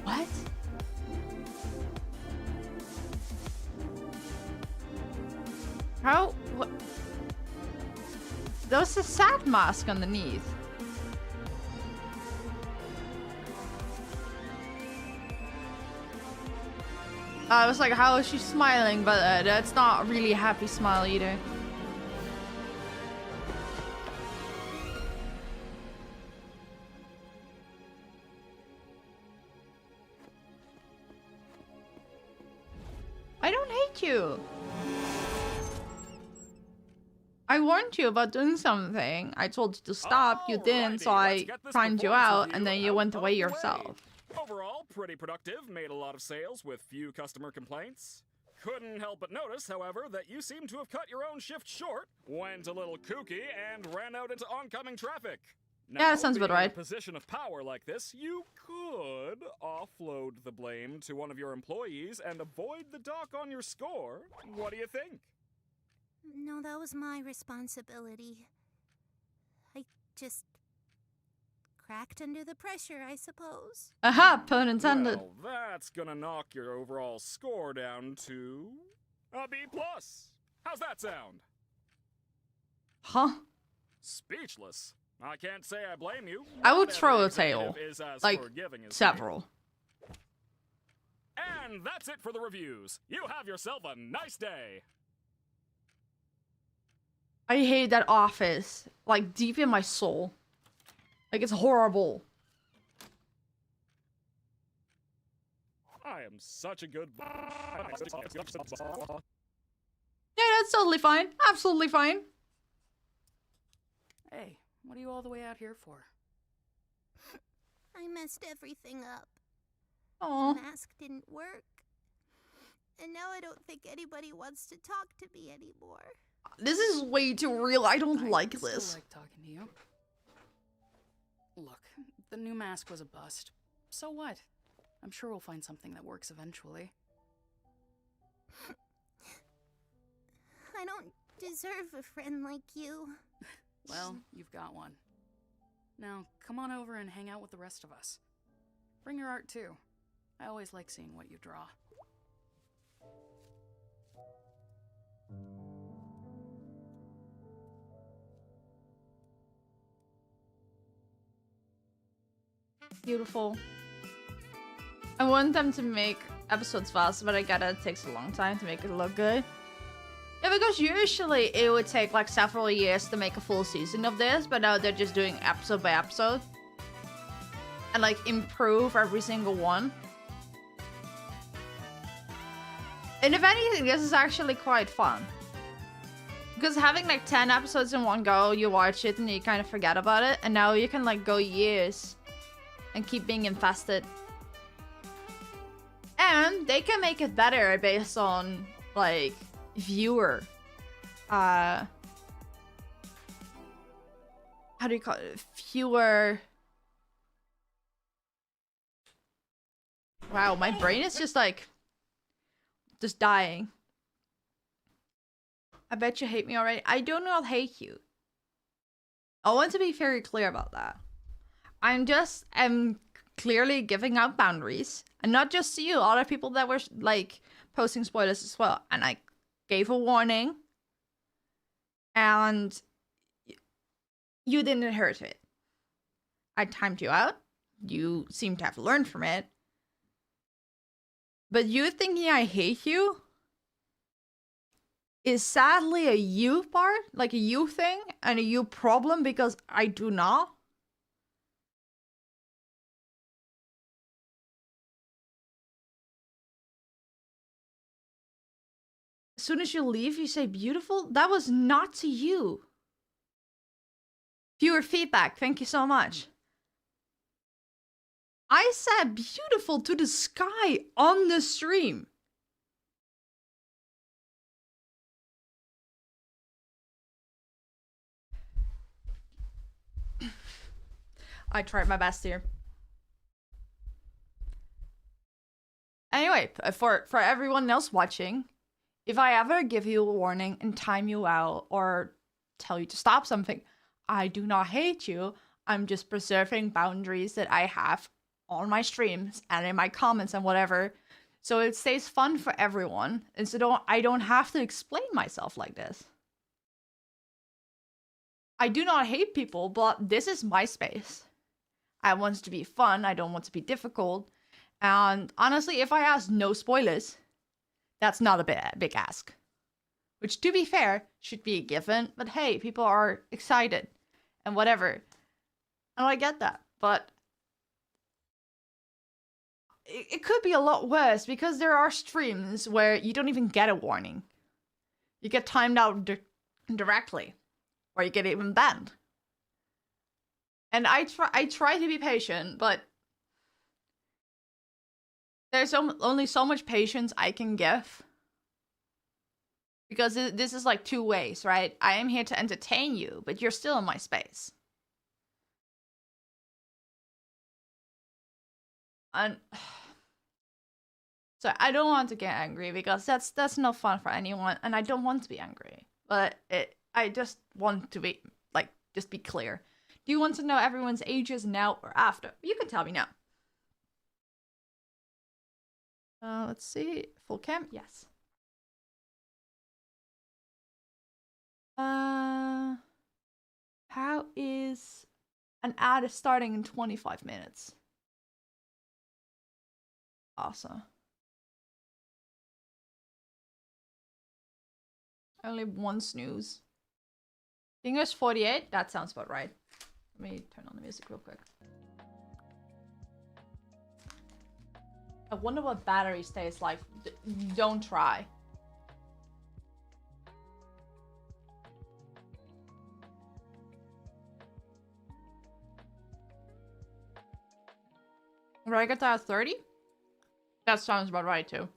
What? How? What? There was a sad mask underneath. I was like, how is she smiling? But that's not really a happy smile either. I don't hate you. I warned you about doing something. I told you to stop, you didn't, so I timed you out, and then you went away yourself. Overall, pretty productive, made a lot of sales with few customer complaints. Couldn't help but notice, however, that you seem to have cut your own shift short, went a little kooky, and ran out into oncoming traffic. Now, Yeah, that sounds about being in right. a position of power like this, you could offload the blame to one of your employees and avoid the dock on your score. What do you think? No, that was my responsibility. I just cracked under the pressure, I suppose. Aha, pun intended. Well, that's gonna knock your overall score down to a B+. How's that sound? Huh? Speechless. I can't say I blame you. I would Not throw every a tail. executive is as Like, forgiving as me. several. And that's it for the reviews. You have yourself a nice day. I hate that office. Like, deep in my soul. Like, it's horrible. I am such a good. Yeah, that's totally fine. Absolutely fine. Hey, what are you all the way out here for? I messed everything up. Aw. The mask didn't work. And now I don't think anybody wants to talk to me anymore. This is way too real. I don't like still this. like talking to you. Look, the new mask was a bust. So what? I'm sure we'll find something that works eventually. I don't deserve a friend like you. Well, you've got one. Now, come on over and hang out with the rest of us. Bring your art too. I always like seeing what you draw. Beautiful. I want them to make episodes fast, but I get it takes a long time to make it look good. Yeah, because usually it would take like several years to make a full season of this, but now they're just doing episode by episode. And like improve every single one. And if anything, this is actually quite fun. Because having like 10 episodes in one go, you watch it and you kind of forget about it. And now you can like go years and keep being invested. And they can make it better based on like viewer. How do you call it? Viewer. Wow, my brain is just like just dying. I bet you hate me already. I do not hate you. I want to be very clear about that. I'm clearly giving out boundaries. And not just to you, other people that were like posting spoilers as well. And I gave a warning. And you didn't adhere to it. I timed you out. You seem to have learned from it. But you thinking I hate you is sadly a you part, like a you thing, and a you problem because I do not. As soon as you leave, you say beautiful. That was not to you. Viewer feedback, thank you so much. I said beautiful to the sky on the stream. I tried my best here. Anyway, for everyone else watching, if I ever give you a warning and time you out or tell you to stop something, I do not hate you. I'm just preserving boundaries that I have on my streams and in my comments and whatever, so it stays fun for everyone, and so I don't have to explain myself like this. I do not hate people, but this is my space. I want it to be fun. I don't want to be difficult. And honestly, if I ask no spoilers, that's not a big ask. Which, to be fair, should be a given. But hey, people are excited and whatever. And I get that, but it could be a lot worse because there are streams where you don't even get a warning. You get timed out directly, or you get even banned. And I try to be patient, but there's only so much patience I can give. Because this is like two ways, right? I am here to entertain you, but you're still in my space. And so I don't want to get angry because that's not fun for anyone, and I don't want to be angry. But I just want to be like just be clear. Do you want to know everyone's ages now or after? You can tell me now. Let's see. Full cam? Yes. How is an ad starting in 25 minutes? Awesome. Only one snooze. Fingers 48? That sounds about right. Let me turn on the music real quick. I wonder what battery stays like. Don't try. Ragatha 30? That sounds about right too.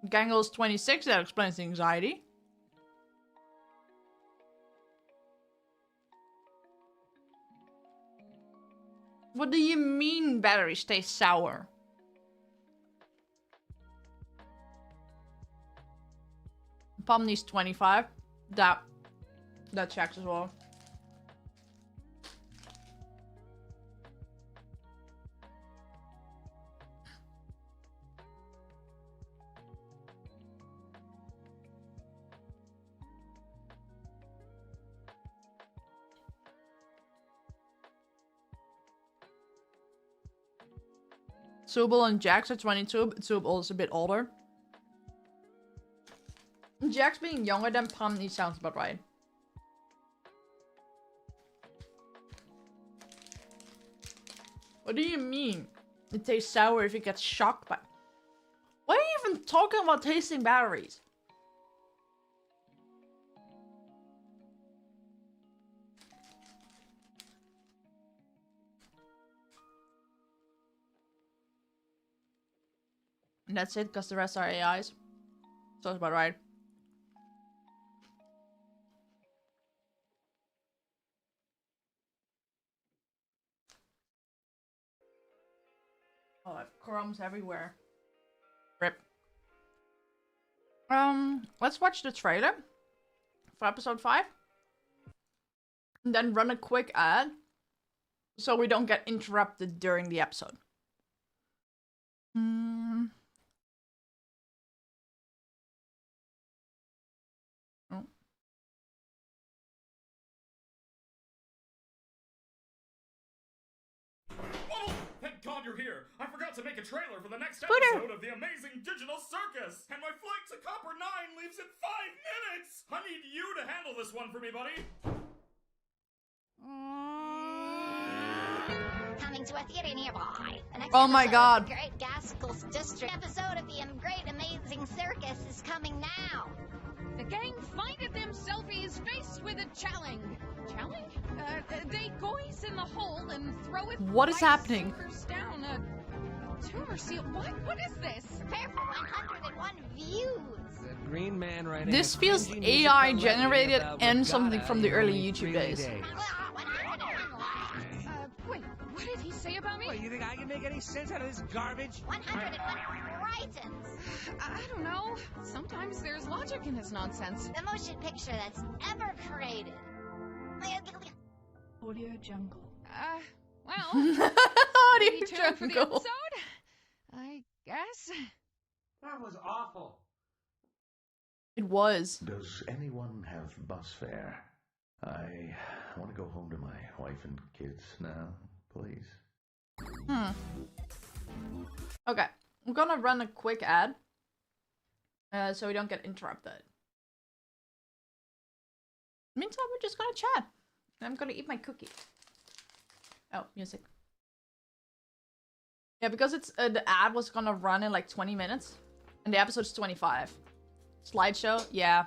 Gangle's 26, that explains the anxiety. What do you mean battery stays sour? Pomni's 25. That checks as well. Zooble and Jax are 22, but Zooble is a bit older. Jax being younger than Pomni sounds about right. What do you mean? It tastes sour if it gets shocked by... Why are you even talking about tasting batteries? And that's it, because the rest are AIs. So it's about right. Oh, I have crumbs everywhere. Rip. Let's watch the trailer for episode 5. And then run a quick ad so we don't get interrupted during the episode. Oh, thank God you're here. I forgot to make a trailer for the next episode of The Amazing Digital Circus. And my flight to Copper 9 leaves in 5 minutes. I need you to handle this one for me, buddy. Coming to a theater nearby. The next Oh my episode God. of the Great Gaskell's District episode of the Great Amazing Circus is coming now. The gang finded themselves faced with a challenge. Challenge? They goes in the hole and throw it. What is happening? Down a tumor seal. What is this? Prepare for 101 views. The green man writing This a feels cringy musical AI litany generated about and Ragatha something from the in early only YouTube 3 days. Wait, what did he say about me? What, you think I can make any sense out of this garbage? 101 Tritons. I don't know. Sometimes there's logic in his nonsense. The motion picture that's ever created. Audio Jungle. Well. Audio maybe turn for the Jungle. episode? I guess. That was awful. It was. Does anyone have bus fare? I want to go home to my wife and kids now, please. Okay, I'm gonna run a quick ad so we don't get interrupted. Meantime, we're just gonna chat. I'm gonna eat my cookie. Oh, music. Yeah, because it's the ad was gonna run in like 20 minutes, and the episode's 25. Slideshow, yeah.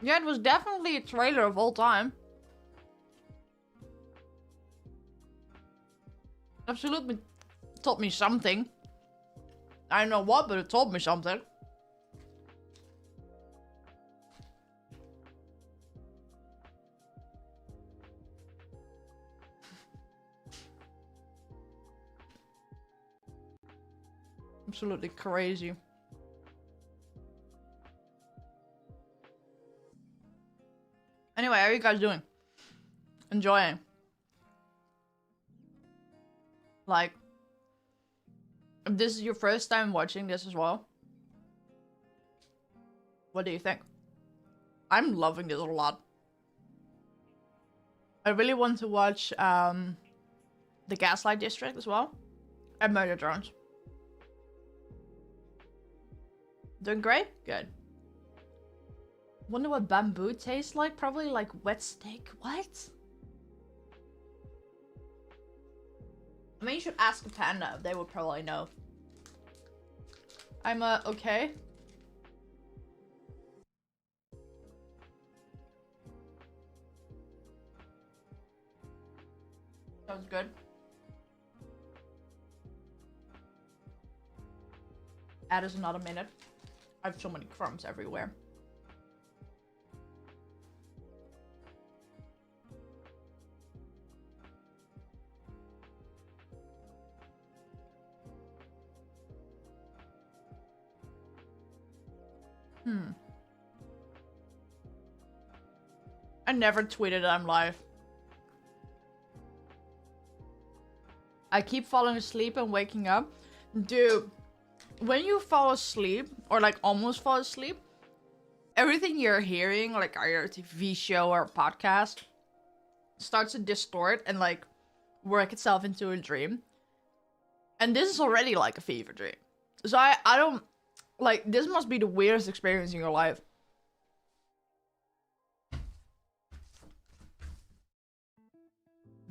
Yeah, it was definitely a trailer of all time. Absolutely taught me something. I don't know what, but it told me something. Absolutely crazy. Anyway, how are you guys doing? Enjoying? Like, if this is your first time watching this as well, what do you think? I'm loving this a lot. I really want to watch the Gaslight District as well, and Murder Drones. Doing great? Good. Wonder what bamboo tastes like? Probably like wet steak. What? I mean, you should ask a panda. They would probably know. I'm okay. Sounds good. Add us another minute. I have so many crumbs everywhere. I never tweeted I'm live. I keep falling asleep and waking up. Dude, when you fall asleep, or like almost fall asleep, everything you're hearing, like either a TV show or a podcast, starts to distort and like work itself into a dream. And this is already like a fever dream. So I don't, like, this must be the weirdest experience in your life.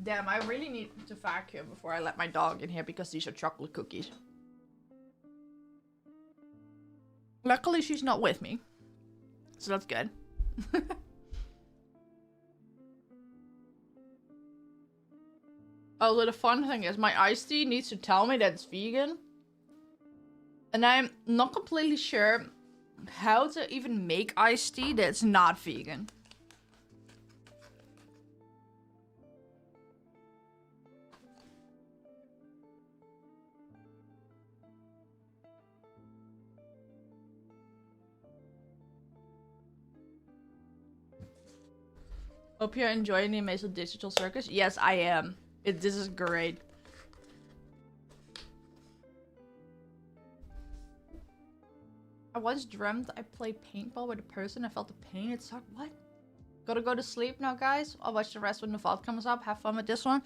Damn, I really need to vacuum before I let my dog in here because these are chocolate cookies. Luckily, she's not with me. So that's good. Although the fun thing is, my iced tea needs to tell me that it's vegan. And I'm not completely sure how to even make iced tea that's not vegan. Hope you're enjoying the Amazing Digital Circus. Yes, I am. This is great. I once dreamt I played paintball with a person. I felt the pain. It sucked. What? Gotta go to sleep now, guys. I'll watch the rest when the VOD comes up. Have fun with this one.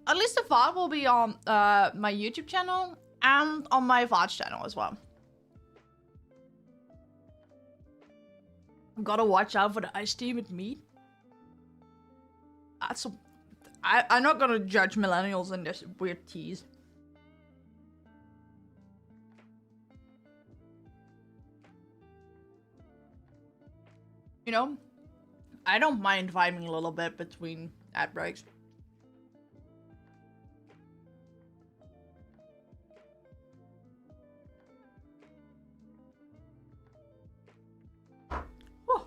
At least the VOD will be on my YouTube channel and on my VOD channel as well. Gotta watch out for the ice team with meat. That's a... I'm not gonna judge millennials in this weird tease. You know, I don't mind vibing a little bit between ad breaks. Whew.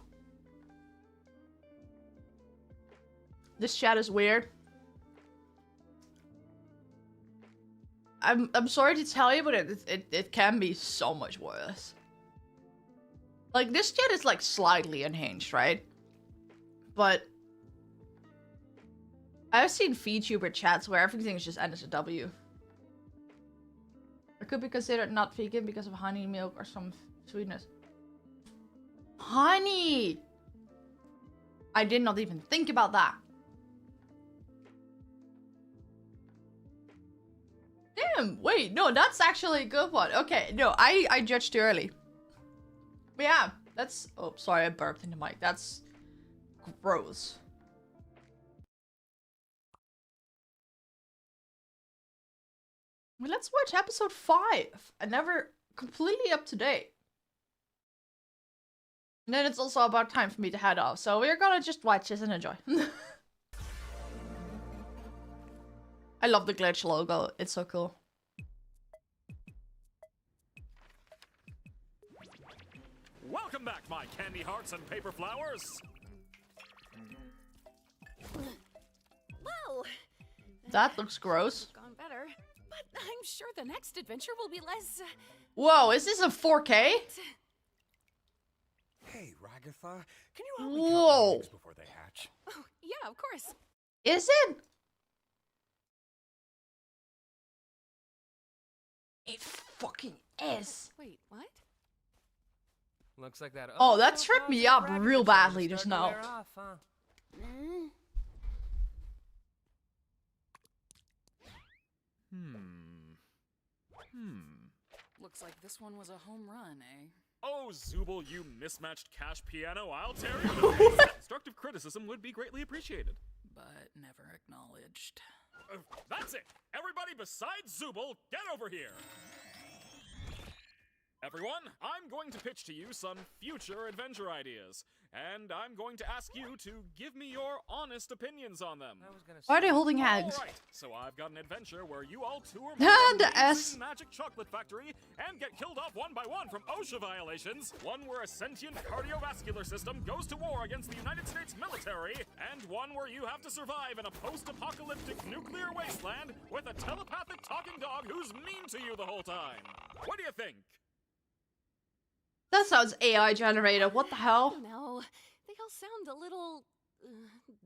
This chat is weird. I'm sorry to tell you, but it can be so much worse. Like, this chat is, like, slightly unhinged, right? But I've seen VTuber chats where everything's just NSFW. It could be considered not vegan because of honey, milk, or some sweetness. Honey! I did not even think about that. Damn, wait, no, that's actually a good one. Okay, no, I judged too early. But yeah, that's... Oh, sorry, I burped in the mic. That's gross. Well, let's watch episode 5. I never completely up to date. And then it's also about time for me to head off. So we're gonna just watch this and enjoy. I love the glitch logo. It's so cool. Welcome back, my candy hearts and paper flowers. Whoa! That looks gross. Gone better, but I'm sure the next adventure will be less. Whoa, is this a 4K? Hey, Ragatha, can you help me Whoa. count my eggs before they hatch? Oh, yeah, of course. Is it? It fucking is. Wait, what? Looks like that. Oh, that tripped me up real badly just now. Off, huh? Looks like this one was a home run, eh? Oh, Zooble, you mismatched cash piano, I'll tear you to pieces. Constructive criticism would be greatly appreciated. But never acknowledged. That's it! Everybody besides Zooble, get over here! Everyone, I'm going to pitch to you some future adventure ideas, and I'm going to ask you to give me your honest opinions on them. Why are they holding hands? Alright, so I've got an adventure where you all tour The my S. magic chocolate factory and get killed off one by one from OSHA violations. One where a sentient cardiovascular system goes to war against the United States military, and one where you have to survive in a post-apocalyptic nuclear wasteland with a telepathic talking dog who's mean to you the whole time. What do you think? That sounds AI generated. What the hell? No, they all sound a little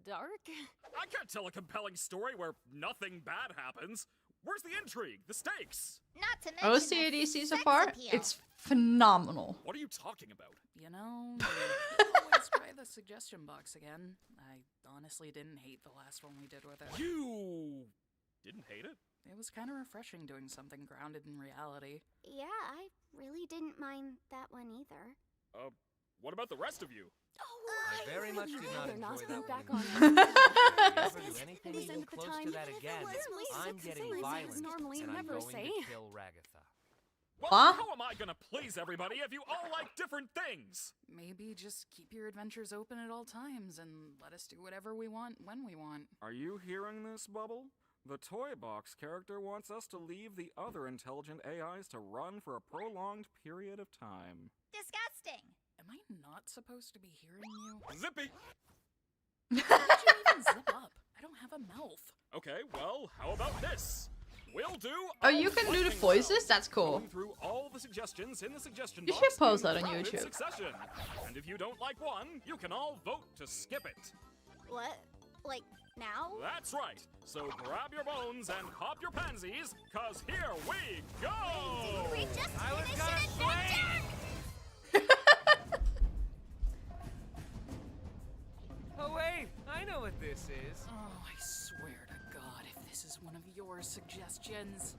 dark. I can't tell a compelling story where nothing bad happens. Where's the intrigue? The stakes? Not to mention OCADC so far? It's phenomenal. What are you talking about? You know, always try the suggestion box again. I honestly didn't hate the last one we did with it. You didn't hate it? It was kind of refreshing doing something grounded in reality. Yeah, I really didn't mind that one either. What about the rest of you? I very much did not enjoy that back one. on. If I ever do anything These even end at the close time. to that again, I'm getting violent, normally and I'm never going say. to kill Ragatha. Well, Huh? how am I gonna please everybody if you all like different things? Maybe just keep your adventures open at all times and let us do whatever we want when we want. Are you hearing this, Bubble? The Toy Box character wants us to leave the other intelligent AIs to run for a prolonged period of time. Disgusting. Am I not supposed to be hearing you? Zippy! Why don't you even zip up? I don't have a mouth. Okay, well, how about this? We'll do. Oh, you can do the voices? That's cool. Going through all the suggestions in the suggestion You box should post in that on rapid YouTube. Succession. And if you don't like one, you can all vote to skip it. What? Like, now? That's right. So grab your bones and pop your pansies, cause here we go! Didn't we just finish an adventure? Oh wait, I know what this is. Oh, I swear to God, if this is one of your suggestions.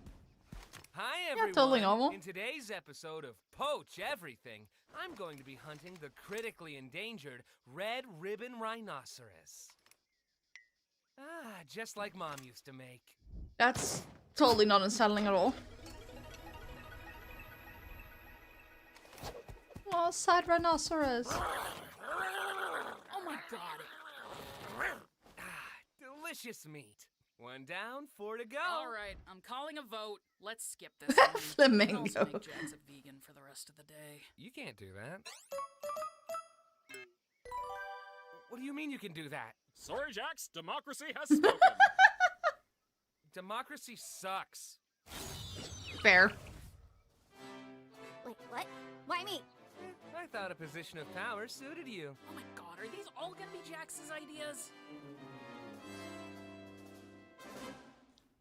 Hi Yeah, everyone. totally normal. In today's episode of Poach Everything, I'm going to be hunting the critically endangered red ribbon rhinoceros. Ah, just like Mom used to make. That's totally not unsettling at all. Oh, sad rhinoceros. Oh my God. Delicious meat. One down, 4 to go. All right, I'm calling a vote. Let's skip this one. Flamingo. And also make Jax a vegan for the rest of the day. You can't do that. What do you mean you can do that? Sorry, Jax, democracy has spoken. Democracy sucks. Fair. Wait, what? Why me? I thought a position of power suited you. Oh my God, are these all gonna be Jax's ideas?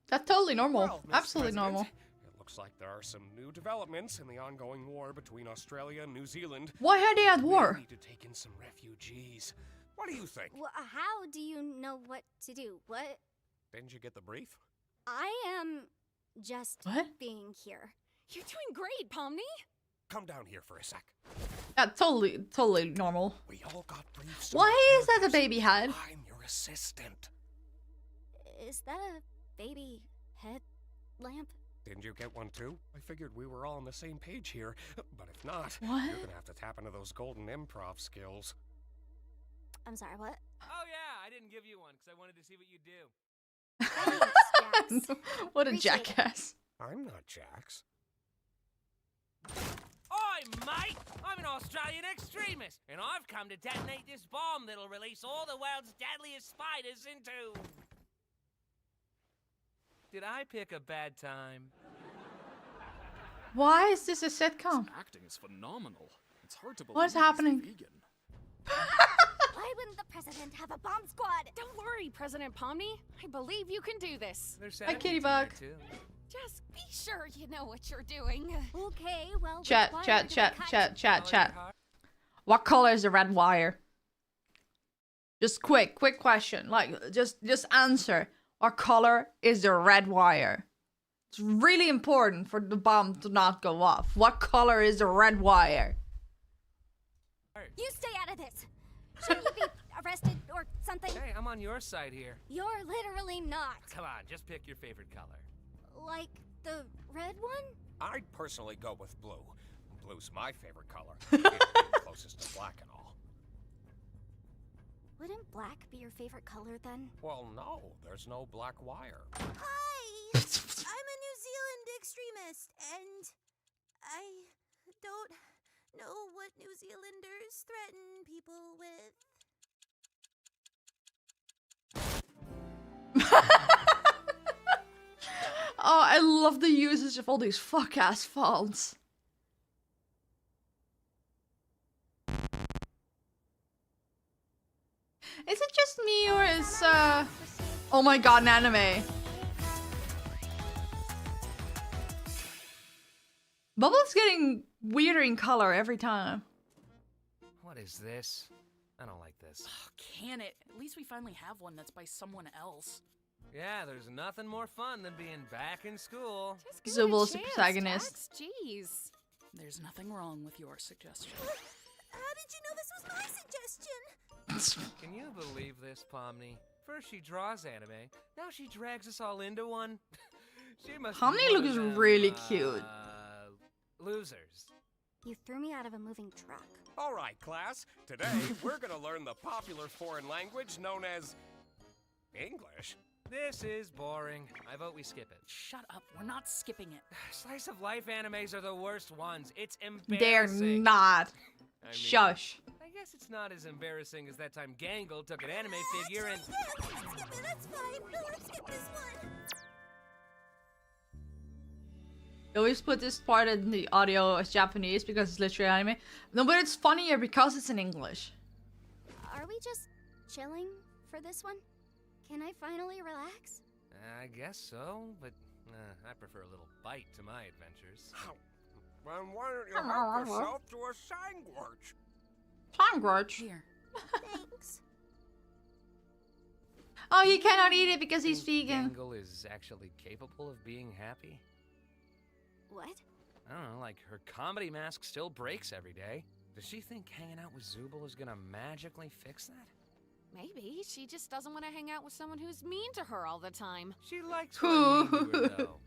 That's totally normal. Well, Mr. Absolutely President, normal. It looks like there are some new developments in the ongoing war between Australia and New Zealand. Why are they at war? We need to take in some refugees. What do you think? Well, how do you know what to do? What? Didn't you get the brief? I am just What? being here. You're doing great, Pomni. Come down here for a sec. Yeah, totally normal. We all got briefs. Why is that a baby head? I'm your assistant. Is that a baby head lamp? Didn't you get one too? I figured we were all on the same page here, but if not, What? you're gonna have to tap into those golden improv skills. I'm sorry, what? Oh yeah, I didn't give you one because I wanted to see what you do. Thanks, Jax. What a Appreciate it. jackass. I'm not Jax. Oi, mate! I'm an Australian extremist, and I've come to detonate this bomb that'll release all the world's deadliest spiders into... Did I pick a bad time? Why is this a sitcom? Acting is phenomenal. It's hard to believe. What is he's happening? vegan. Why wouldn't the president have a bomb squad? Don't worry, President Pomni. I believe you can do this. There's Hi, sanities Kitty in Bug. there, too. Just be sure you know what you're doing. Okay, well, Chat, which chat, wire do chat, they cut? chat, chat, Color chat. your heart. What color is the red wire? Just quick question. Like, just answer. What color is the red wire? It's really important for the bomb to not go off. What color is the red wire? You stay out of this. Shouldn't you be arrested or something? Hey, I'm on your side here. You're literally not. Come on, just pick your favorite color. Like the red one? I'd personally go with blue. Blue's my favorite color. It's closest to black and all. Wouldn't black be your favorite color then? Well, no, there's no black wire. Hi! I'm a New Zealand extremist, and I don't know what New Zealanders threaten people with. Oh, I love the usage of all these fuck-ass fonts. Is it just me or is, oh my god, an anime? Bubble's getting weirder in color every time. What is this? I don't like this. Can it? At least we finally have one that's by someone else. Yeah, there's nothing more fun than being back in school. Just give it a Zooble's the chance, protagonist. Jax. Jeez. There's nothing wrong with your suggestion. How did you know this was my suggestion? Can you believe this, Pomni? First she draws anime, now she drags us all into one. She must be Pomni one looks of them, really cute. Losers. You threw me out of a moving truck. All right, class. Today, we're gonna learn the popular foreign language known as English. This is boring. I vote we skip it. Shut up, we're not skipping it. Slice of life animes are the worst ones. It's They're embarrassing. not. I mean, Shush. I guess it's not as embarrassing as that time Gangle took an anime figure and... Yeah, let's skip it, that's fine. No, let's skip this one. They always put this part in the audio as Japanese because it's literally anime. No, but it's funnier because it's in English. Are we just chilling for this one? Can I finally relax? I guess so, but I prefer a little bite to my adventures. Then why don't you help yourself to a sandwich? Sandwich? Here. Thanks. Oh, he cannot eat it because he's vegan. Gangle is actually capable of being happy? What? I don't know, like her comedy mask still breaks every day. Does she think hanging out with Zooble is gonna magically fix that? Maybe she just doesn't want to hang out with someone who's mean to her all the time. She likes when I'm mean to her, though.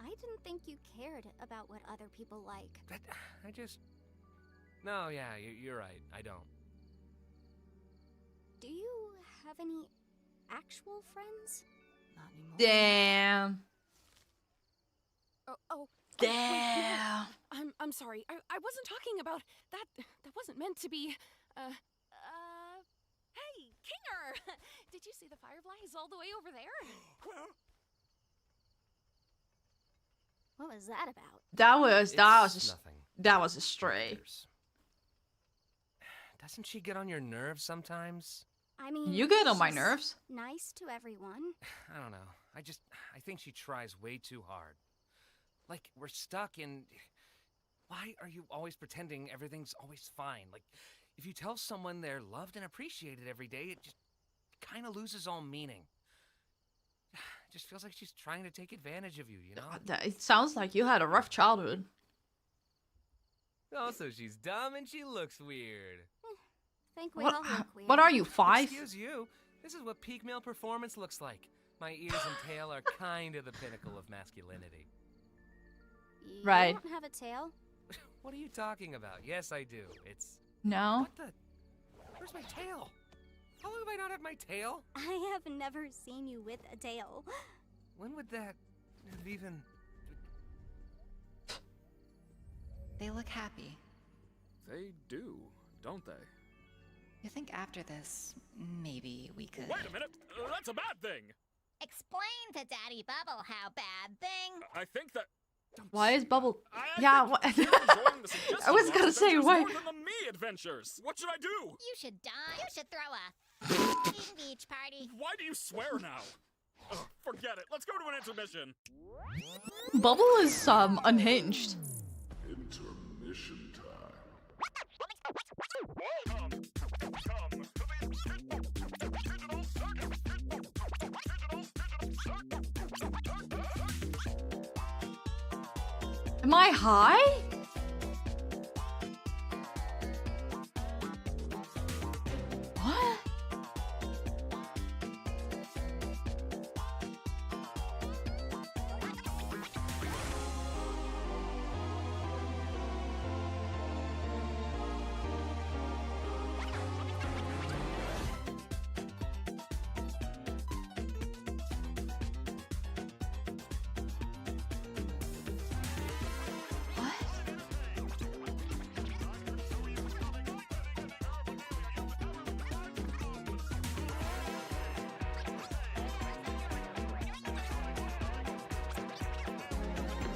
I didn't think you cared about what other people like. I just... No, yeah, you're right. I don't. Do you have any actual friends? Not anymore. Damn. Oh. Damn. Wait, I'm sorry. I wasn't talking about that. That wasn't meant to be. Hey, Kinger! Did you see the fireflies all the way over there? What was that about? That was a stray. Doesn't she get on your nerves sometimes? I mean, you get on my she's nerves. Nice to everyone. I don't know. I think she tries way too hard. Like, we're stuck in... Why are you always pretending everything's always fine? Like, if you tell someone they're loved and appreciated every day, it just kind of loses all meaning. It just feels like she's trying to take advantage of you, you know? It sounds like you had a rough childhood. Also, she's dumb and she looks weird. Think we all look weird. What are you, 5? Excuse you. This is what peak male performance looks like. My ears and tail are kind of the pinnacle of masculinity. Right. You don't have a tail? What are you talking about? Yes, I do. It's... No. What the... Where's my tail? How long have I not had my tail? I have never seen you with a tail. When would that have even... They look happy. They do, don't they? You think after this, maybe we could... Wait a minute! That's a bad thing! Explain to Daddy Bubble how bad thing. I think that... Why is Bubble... I Yeah, what... I was gonna say, why... More than the me adventures! What should I do? You should die. You should throw a beach party. Why do you swear now? Ugh, forget it. Let's go to an intermission. Bubble is, unhinged. Intermission time. Am I high? What?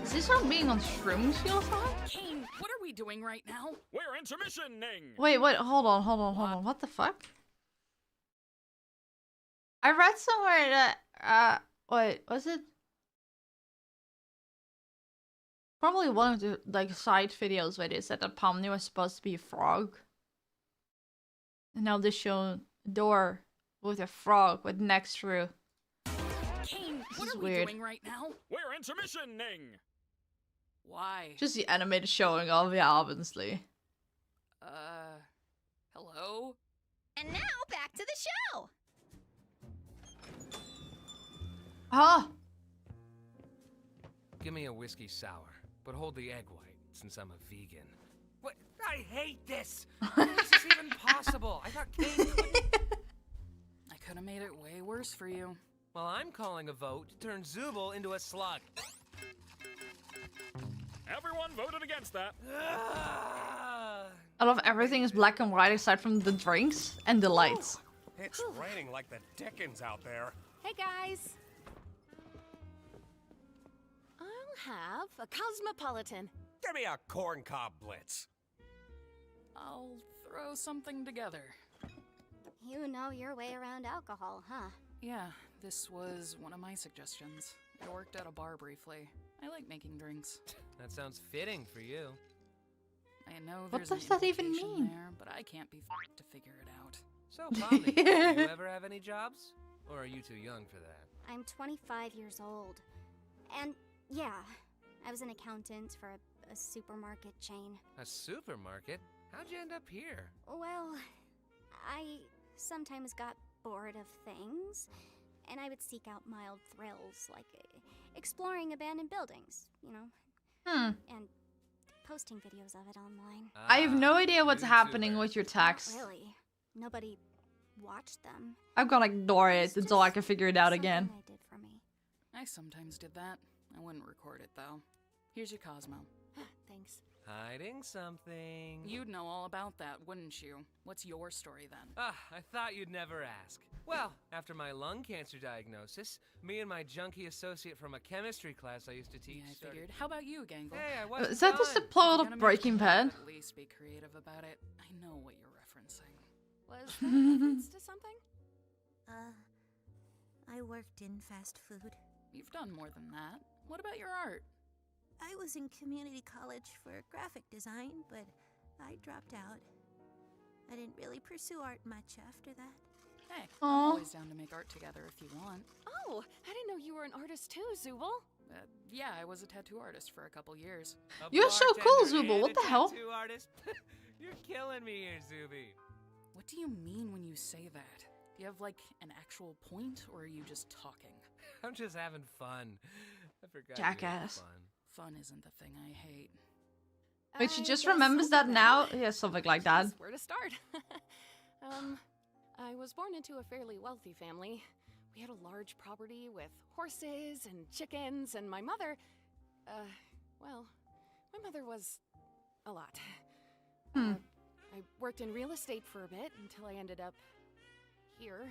Is this on being on shrooms the whole time? Caine, what are we doing right now? We're intermissioning! Wait, hold on. What the fuck? I read somewhere that, wait, was it? Probably one of the, like, side videos where they said that Pomni was supposed to be a frog. And now they show a door with a frog with necks through. Caine, what is are we weird. doing right now? We're intermissioning! Why? Just the animated showing of, yeah, obviously. Hello? And now back to the show. Huh? Give me a whiskey sour, but hold the egg white, since I'm a vegan. What? I hate this! How is this even possible? I thought Caine couldn't... I could have made it way worse for you. Well, I'm calling a vote to turn Zooble into a slug. Everyone voted against that. I love everything is black and white except from the drinks and the lights. It's raining like the Dickens out there. Hey guys. I'll have a cosmopolitan. Give me a corncob blitz. I'll throw something together. You know your way around alcohol, huh? Yeah, this was one of my suggestions. I worked at a bar briefly. I like making drinks. That sounds fitting for you. I know What there's does an that even implication mean? there, but I can't be f***ed to figure it out. So, Pomni, do you ever have any jobs? Or are you too young for that? I'm 25 years old. And yeah, I was an accountant for a supermarket chain. A supermarket? How'd you end up here? Well, I sometimes got bored of things, and I would seek out mild thrills, like exploring abandoned buildings, you know? And posting videos of it online. I have no idea what's YouTuber. happening with your text. Not really. Nobody watched them. I'm gonna ignore it until I can figure it out again. Something they did for me. I sometimes did that. I wouldn't record it, though. Here's your Cosmo. Thanks. Hiding something. You'd know all about that, wouldn't you? What's your story, then? Ah, I thought you'd never ask. Well, after my lung cancer diagnosis, me and my junkie associate from a chemistry class I used to teach. Yeah, I figured. How about you, Gangle? Hey, I wasn't Is that just a done. plot Gotta of make Breaking sure Bad? At least be creative about it. I know what you're referencing. Was that a reference to something? I worked in fast food. You've done more than that. What about your art? I was in community college for graphic design, but I dropped out. I didn't really pursue art much after that. Hey, I'm always down to make art together if you want. Oh, I didn't know you were an artist too, Zooble. Yeah, I was a tattoo artist for a couple years. You're so cool, Zooble. What the hell? Tattoo artist? You're killing me here, Zooby. What do you mean when you say that? Do you have, like, an actual point, or are you just talking? I'm just having fun. I forgot. Jackass. Fun isn't the thing I hate. Wait, she I just guess remembers I'll that do now? Yeah, something like that. Where to start? I was born into a fairly wealthy family. We had a large property with horses and chickens, and my mother, well, my mother was a lot. I worked in real estate for a bit until I ended up here.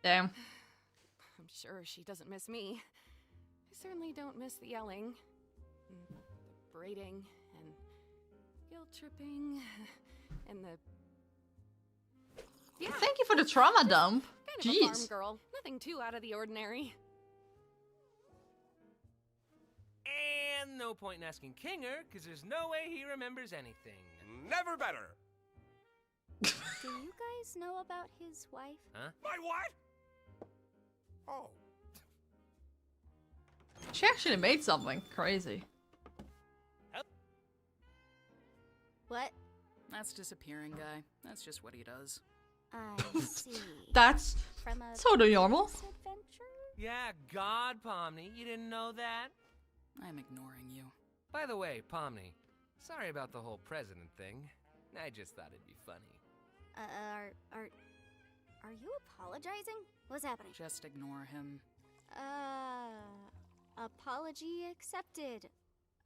Damn. I'm sure she doesn't miss me. I certainly don't miss the yelling, and the braiding, and guilt tripping, and the... Yeah, Thank you for the trauma dump. kind of a farm Jeez. girl. Nothing too out of the ordinary. And no point in asking Kinger, because there's no way he remembers anything. Never better. Do you guys know about his wife? Huh? My what? Oh. She actually made something crazy. What? That's disappearing guy. That's just what he does. I see. That's From a totally normal. adventure? Yeah, God, Pomni, you didn't know that? I'm ignoring you. By the way, Pomni, sorry about the whole president thing. I just thought it'd be funny. Are you apologizing? What's happening? Just ignore him. Apology accepted,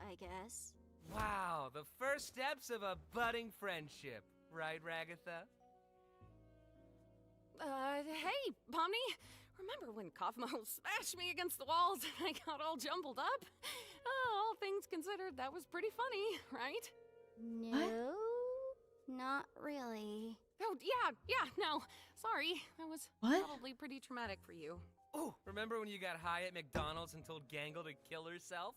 I guess. Wow, the first steps of a budding friendship, right, Ragatha? Hey, Pomni. Remember when Kaufmo smashed me against the walls and I got all jumbled up? All things considered, that was pretty funny, right? No, not really. Oh, yeah, no. Sorry, that was probably pretty traumatic for you. Oh, remember when you got high at McDonald's and told Gangle to kill herself?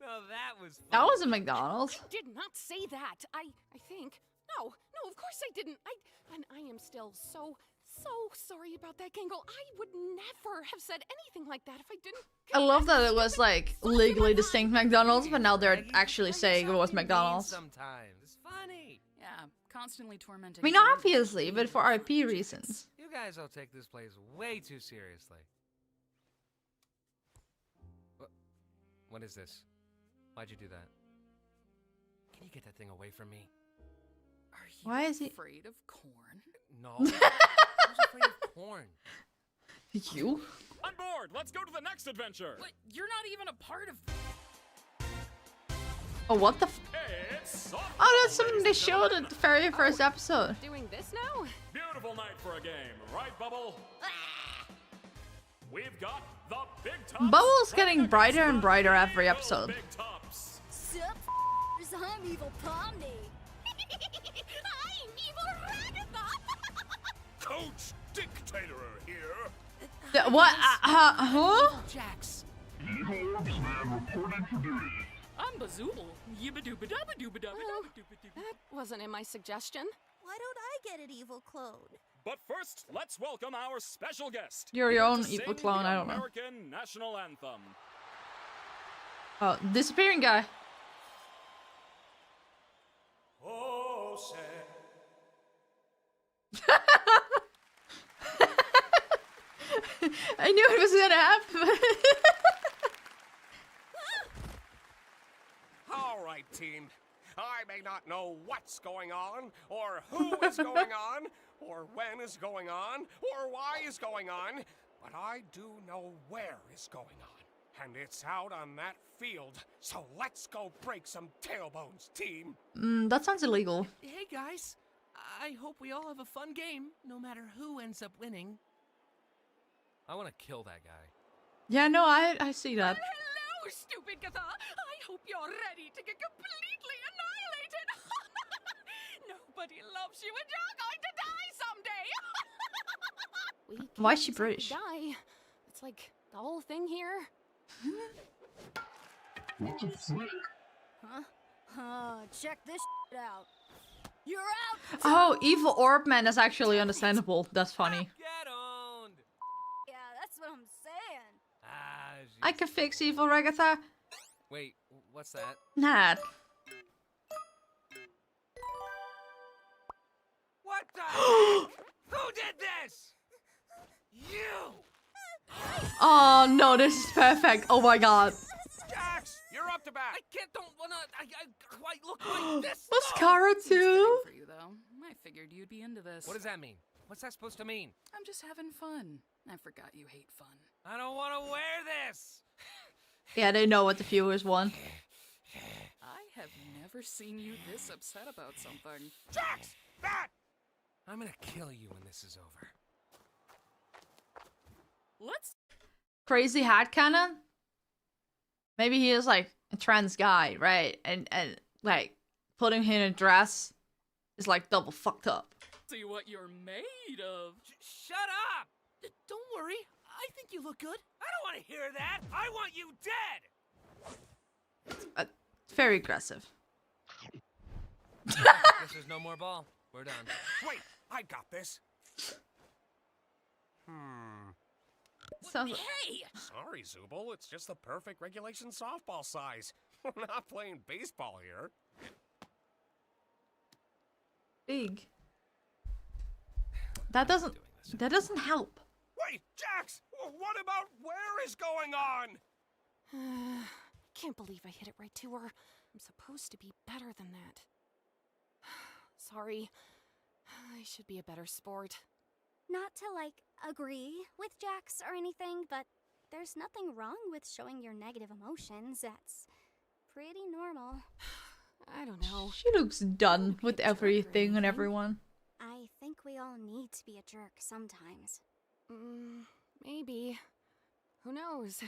No, that was fun. That was a McDonald's. I did not say that. I think. No, of course I didn't. I am still so sorry about that, Gangle. I would never have said anything like that if I didn't. I love that it was like legally distinct McDonald's, but now they're actually saying it was McDonald's. Sometimes it's funny. Yeah, constantly tormenting. I mean, obviously, but for IP reasons. You guys all take this place way too seriously. What is this? Why'd you do that? Can you get that thing away from me? Are you Why is he afraid of corn? No. Who's afraid of corn? You? On board! Let's go to the next adventure! What? You're not even a part of... Oh, what the It's Oh, that's something they showed at the very first episode. Doing this now? beautiful night for a game, right, Bubble? We've got the big tops. Bubble's getting brighter and brighter every episode. Big tops. Sup, I'm Evil Pomni. I'm Evil Ragatha. What? Huh? Jax. Evil Orbs Man reporting for duty. I'm Zooble. That wasn't in my suggestion. Why don't I get an evil clone? But first, let's welcome our special guest. You're your here own to evil sing clone, the I don't know. American National Anthem. Oh, disappearing guy. Oh, say. I knew it was gonna happen. All right, team. I may not know what's going on, or who is going on, or when is going on, or why is going on, but I do know where is going on. And it's out on that field, so let's go break some tailbones, team. That sounds illegal. Hey guys, I hope we all have a fun game, no matter who ends up winning. I want to kill that guy. Yeah, no, I see that. Hello, stupid Gatha. I hope you're ready to get completely annihilated. Nobody loves you and you're going to die someday. Why is she British? Die. It's like the whole thing here. What the frick? Huh? Check this out. You're out. Oh, evil orb man is actually understandable. That's funny. Get owned. Yeah, that's what I'm saying. I can fix evil Ragatha. Wait, what's that? Nah. What the heck? Who did this? You! Oh no, this is perfect. Oh my god. Jax, you're up to bat. I don't wanna. I quite look like this. Mascara too? For you though, I figured you'd be into this. What does that mean? What's that supposed to mean? I'm just having fun. I forgot you hate fun. I don't want to wear this. Yeah, they know what the viewers want. I have never seen you this upset about something. Jax, bat! I'm gonna kill you when this is over. Let's. Crazy hat cannon? Maybe he is like a trans guy, right? And like putting him in a dress is like double fucked up. See what you're made of. Shut up! Don't worry. I think you look good. I don't want to hear that. I want you dead. Very aggressive. Guess there's no more ball. We're done. Wait, I got this. Sounds Hey! Sorry, Zooble. It's just the perfect regulation softball size. We're not playing baseball here. big. That doesn't help. Wait, Jax! What about where is going on? Can't believe I hit it right to her. I'm supposed to be better than that. Sorry. I should be a better sport. Not to, like, agree with Jax or anything, but there's nothing wrong with showing your negative emotions. That's pretty normal. I don't know. She looks done with everything and everyone. I think we all need to be a jerk sometimes. Maybe. Who knows?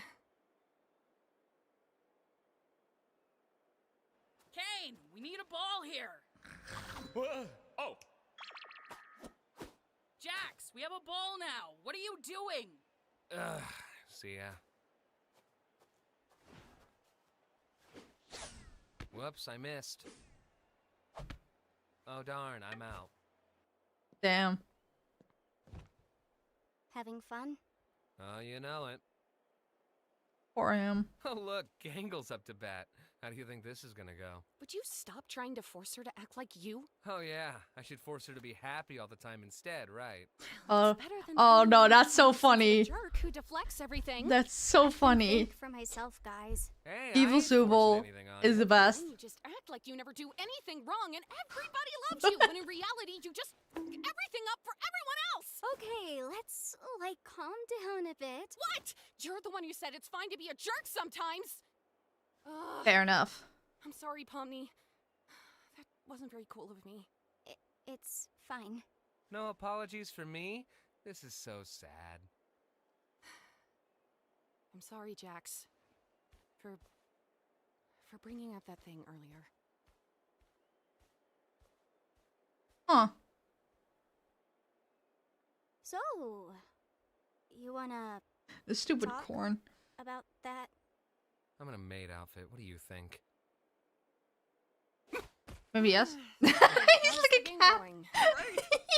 Caine, we need a ball here. Oh. Jax, we have a ball now. What are you doing? See ya. Whoops, I missed. Oh darn, I'm out. Damn. Having fun? Oh, you know it. Poor him. Oh look, Gangle's up to bat. How do you think this is gonna go? Would you stop trying to force her to act like you? Oh yeah, I should force her to be happy all the time instead, right? Oh no, that's so funny. Jerk who deflects everything. That's so funny. Think for myself, guys. Hey, Evil Zooble is the best. You just act like you never do anything wrong and everybody loves you, when in reality you just fuck everything up for everyone else. Okay, let's, like, calm down a bit. What? You're the one who said it's fine to be a jerk sometimes. Fair enough. I'm sorry, Pomni. That wasn't very cool of me. It's fine. No apologies for me? This is so sad. I'm sorry, Jax. For bringing up that thing earlier. Huh. So, You wanna The stupid talk corn. about that? I'm in a maid outfit. What do you think? Maybe yes. He's like a cat.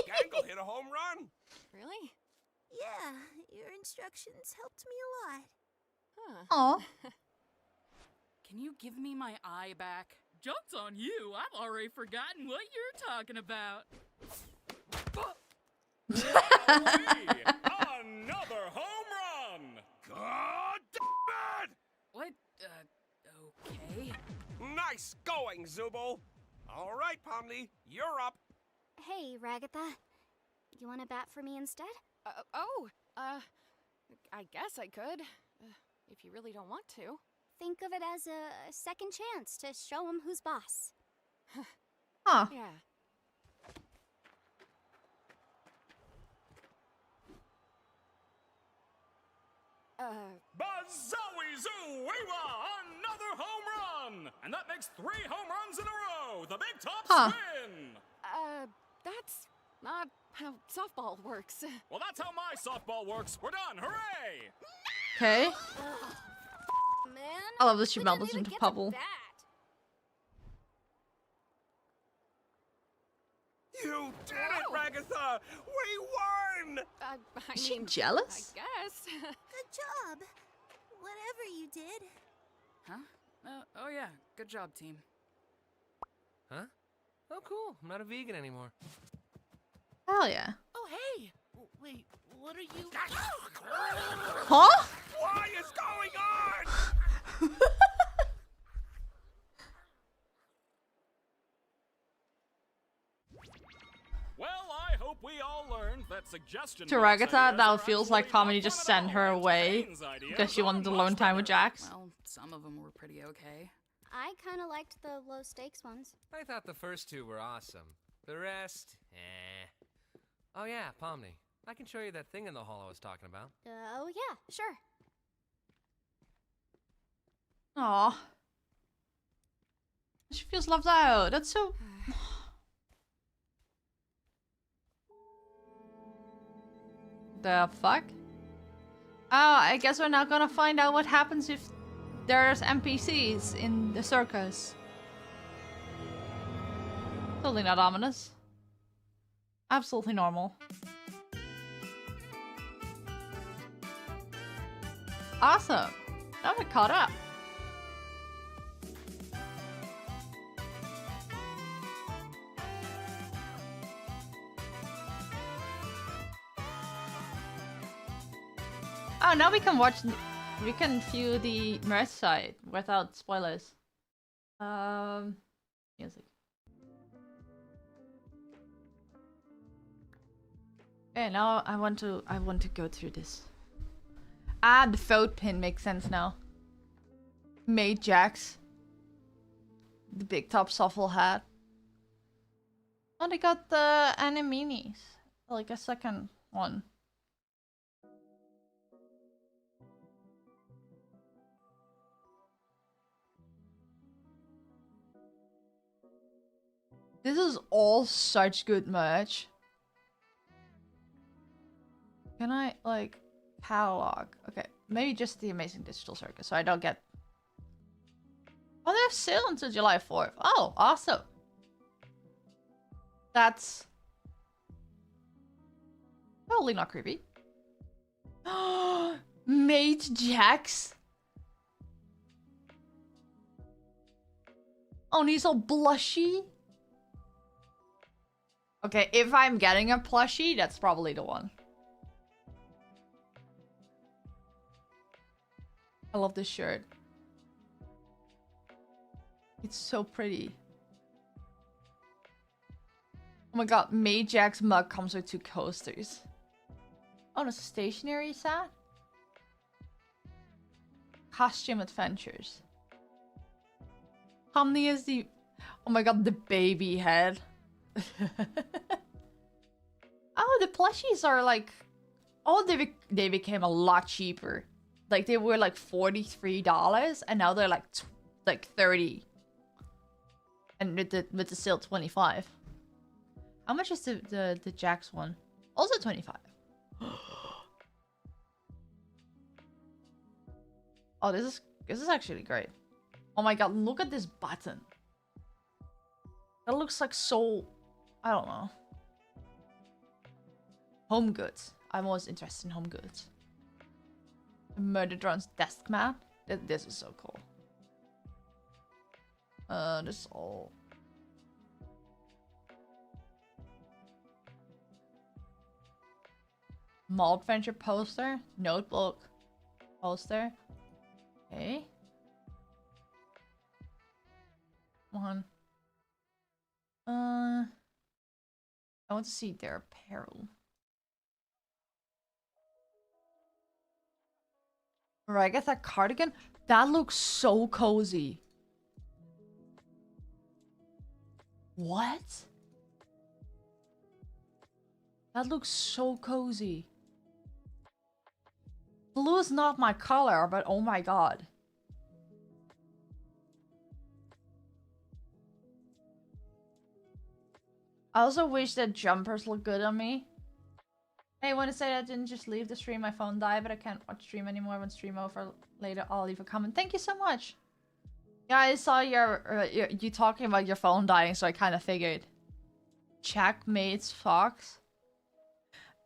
Gangle hit a home run. Really? Yeah, your instructions helped me a lot. Aw. Can you give me my eye back? Joke's on you. I've already forgotten what you're talking about. Another home run! God damn it! What? Okay. Nice going, Zooble. All right, Pomni, you're up. Hey, Ragatha. You wanna bat for me instead? I guess I could. If you really don't want to. Think of it as a second chance to show him who's boss. Huh. Yeah. Bazowie Zoo-wee-wah! Another home run! And that makes 3 home runs in a row! The Big Top spin! That's not how softball works. Well, that's how my softball works. We're done. Hooray! Okay. Man, I love that she we melted didn't even into get Pebble. to bat. You did it, Ragatha! We won! Is she jealous? I guess. Good job. Whatever you did. Huh? Oh yeah, good job, team. Huh? Oh, cool. I'm not a vegan anymore. Hell yeah. Oh, hey! Wait, what are you... Huh? What is going on? Well, I hope we all learned that suggestion To box Ragatha, ideas now are it feels actually like Pomni not just fun sent at her all. away Caine's ideas because she are wanted much alone time with better. Jax. Well, some of them were pretty okay. I kinda liked the low stakes ones. I thought the first 2 were awesome. The rest, eh. Oh yeah, Pomni. I can show you that thing in the hall I was talking about. Oh yeah, sure. Aw. She feels loved out. That's so... The fuck? Oh, I guess we're not gonna find out what happens if there's NPCs in the circus. Totally not ominous. Absolutely normal. Awesome. Now we're caught up. Oh, now we can watch. We can view the merch site without spoilers. Music. Okay, now I want to go through this. Ah, the vote pin makes sense now. Made Jax. The big top shuffle hat. Oh, they got the animinies. Like a second one. This is all such good merch. Can I, like, catalog? Okay, maybe just the Amazing Digital Circus, so I don't get... Oh, they have sale until July 4th. Oh, awesome. That's... totally not creepy. Mate Jax. Oh, and he's all blushy. Okay, if I'm getting a plushie, that's probably the one. I love this shirt. It's so pretty. Oh my god, Made Jack's mug comes with 2 coasters. Oh, and it's a stationery set? Costume Adventures. Pomni is the... Oh my god, the baby head. Oh, the plushies are like... Oh, they became a lot cheaper. Like, they were like $43, and now they're like 30. And with the sale, 25. How much is the Jax one? Also 25. Oh, this is actually great. Oh my god, look at this button. That looks like so... I don't know. Home goods. I'm always interested in home goods. The Murder Drone's desk mat. This is so cool. This is all... Malt Venture poster. Notebook poster. Okay. Come on. I want to see their apparel. Ragatha cardigan? That looks so cozy. What? That looks so cozy. Blue is not my color, but oh my god. I also wish that jumpers look good on me. Hey, I want to say that I didn't just leave the stream. My phone died, but I can't watch stream anymore. When stream over later, I'll leave a comment. Thank you so much. Yeah, I saw you talking about your phone dying, so I kind of figured. Checkmate's Fox.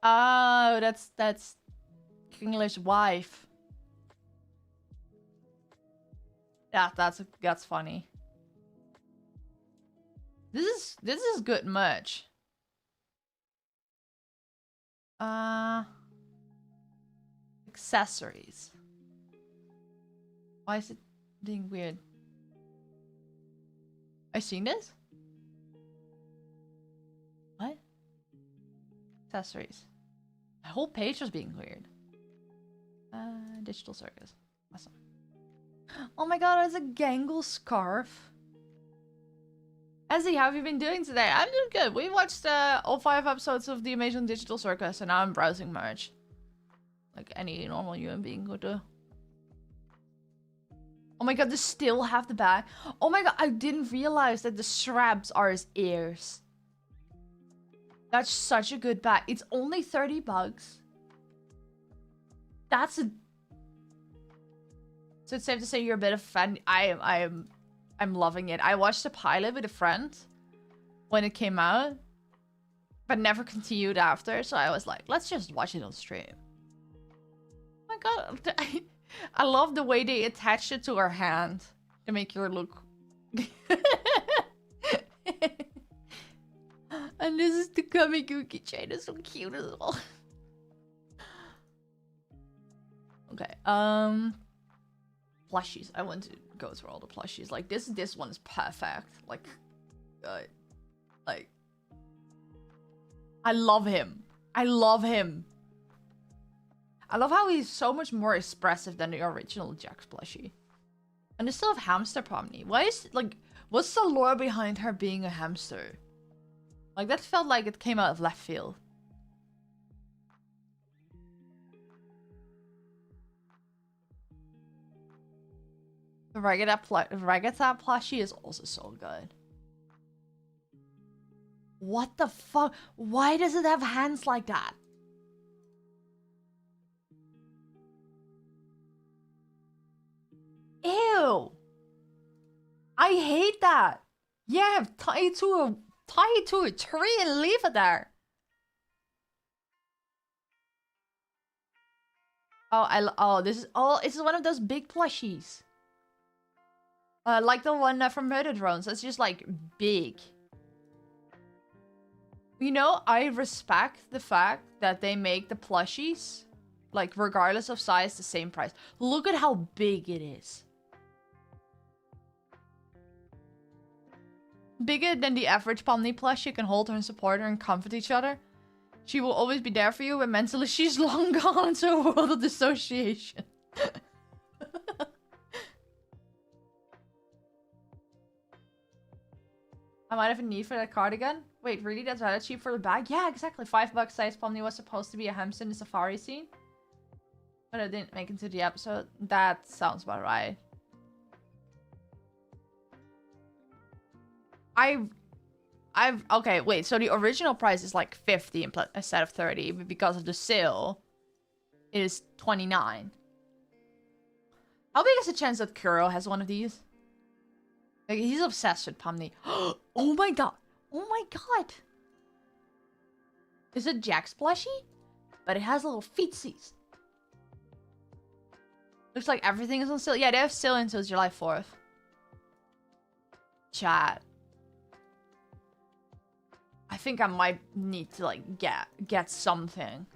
Oh, that's English wife. Yeah, that's funny. This is good merch. Accessories. Why is it being weird? I seen this? What? Accessories. The whole page was being weird. Digital Circus. Awesome. Oh my god, it's a Gangle scarf. Ezzy, how have you been doing today? I'm doing good. We watched all 5 episodes of the Amazing Digital Circus, and now I'm browsing merch. Like any normal human being would do. Oh my god, they still have the bag. Oh my god, I didn't realize that the straps are his ears. That's such a good bag. It's only 30 bucks. That's a... So it's safe to say you're a bit of a fan. I'm loving it. I watched the pilot with a friend when it came out, but never continued after. So I was like, let's just watch it on stream. Oh my god, I love the way they attached it to her hand to make her look. And this is the Kamikuki chain. It's so cute as well. Okay, plushies. I want to go through all the plushies. Like this one is perfect. Like I love him. I love him. I love how he's so much more expressive than the original Jax plushie. And they still have hamster Pomni. Why is like what's the lore behind her being a hamster? Like that felt like it came out of left field. The Ragatha plushie is also so good. What the fuck? Why does it have hands like that? Ew! I hate that. Yeah, tie it to a tree and leave it there. This is one of those big plushies. Like the one from Murder Drones. It's just like big. You know, I respect the fact that they make the plushies, like regardless of size, the same price. Look at how big it is. Bigger than the average Pomni plush. You can hold her and support her and comfort each other. She will always be there for you, but mentally she's long gone into a world of dissociation. I might have a need for that cardigan. Wait, really? That's rather cheap for the bag? Yeah, exactly. $5 size Pomni was supposed to be a hamster in the safari scene. But I didn't make it to the episode. That sounds about right. Okay, wait. So the original price is like 50 instead of 30. But because of the sale, it is 29. How big is the chance that Kuro has one of these? Like, he's obsessed with Pomni. Oh my god. Oh my god. Is it Jack's plushie? But it has little feetsies. Looks like everything is on sale. Yeah, they have sale until July 4th. Chat. I think I might need to like get something.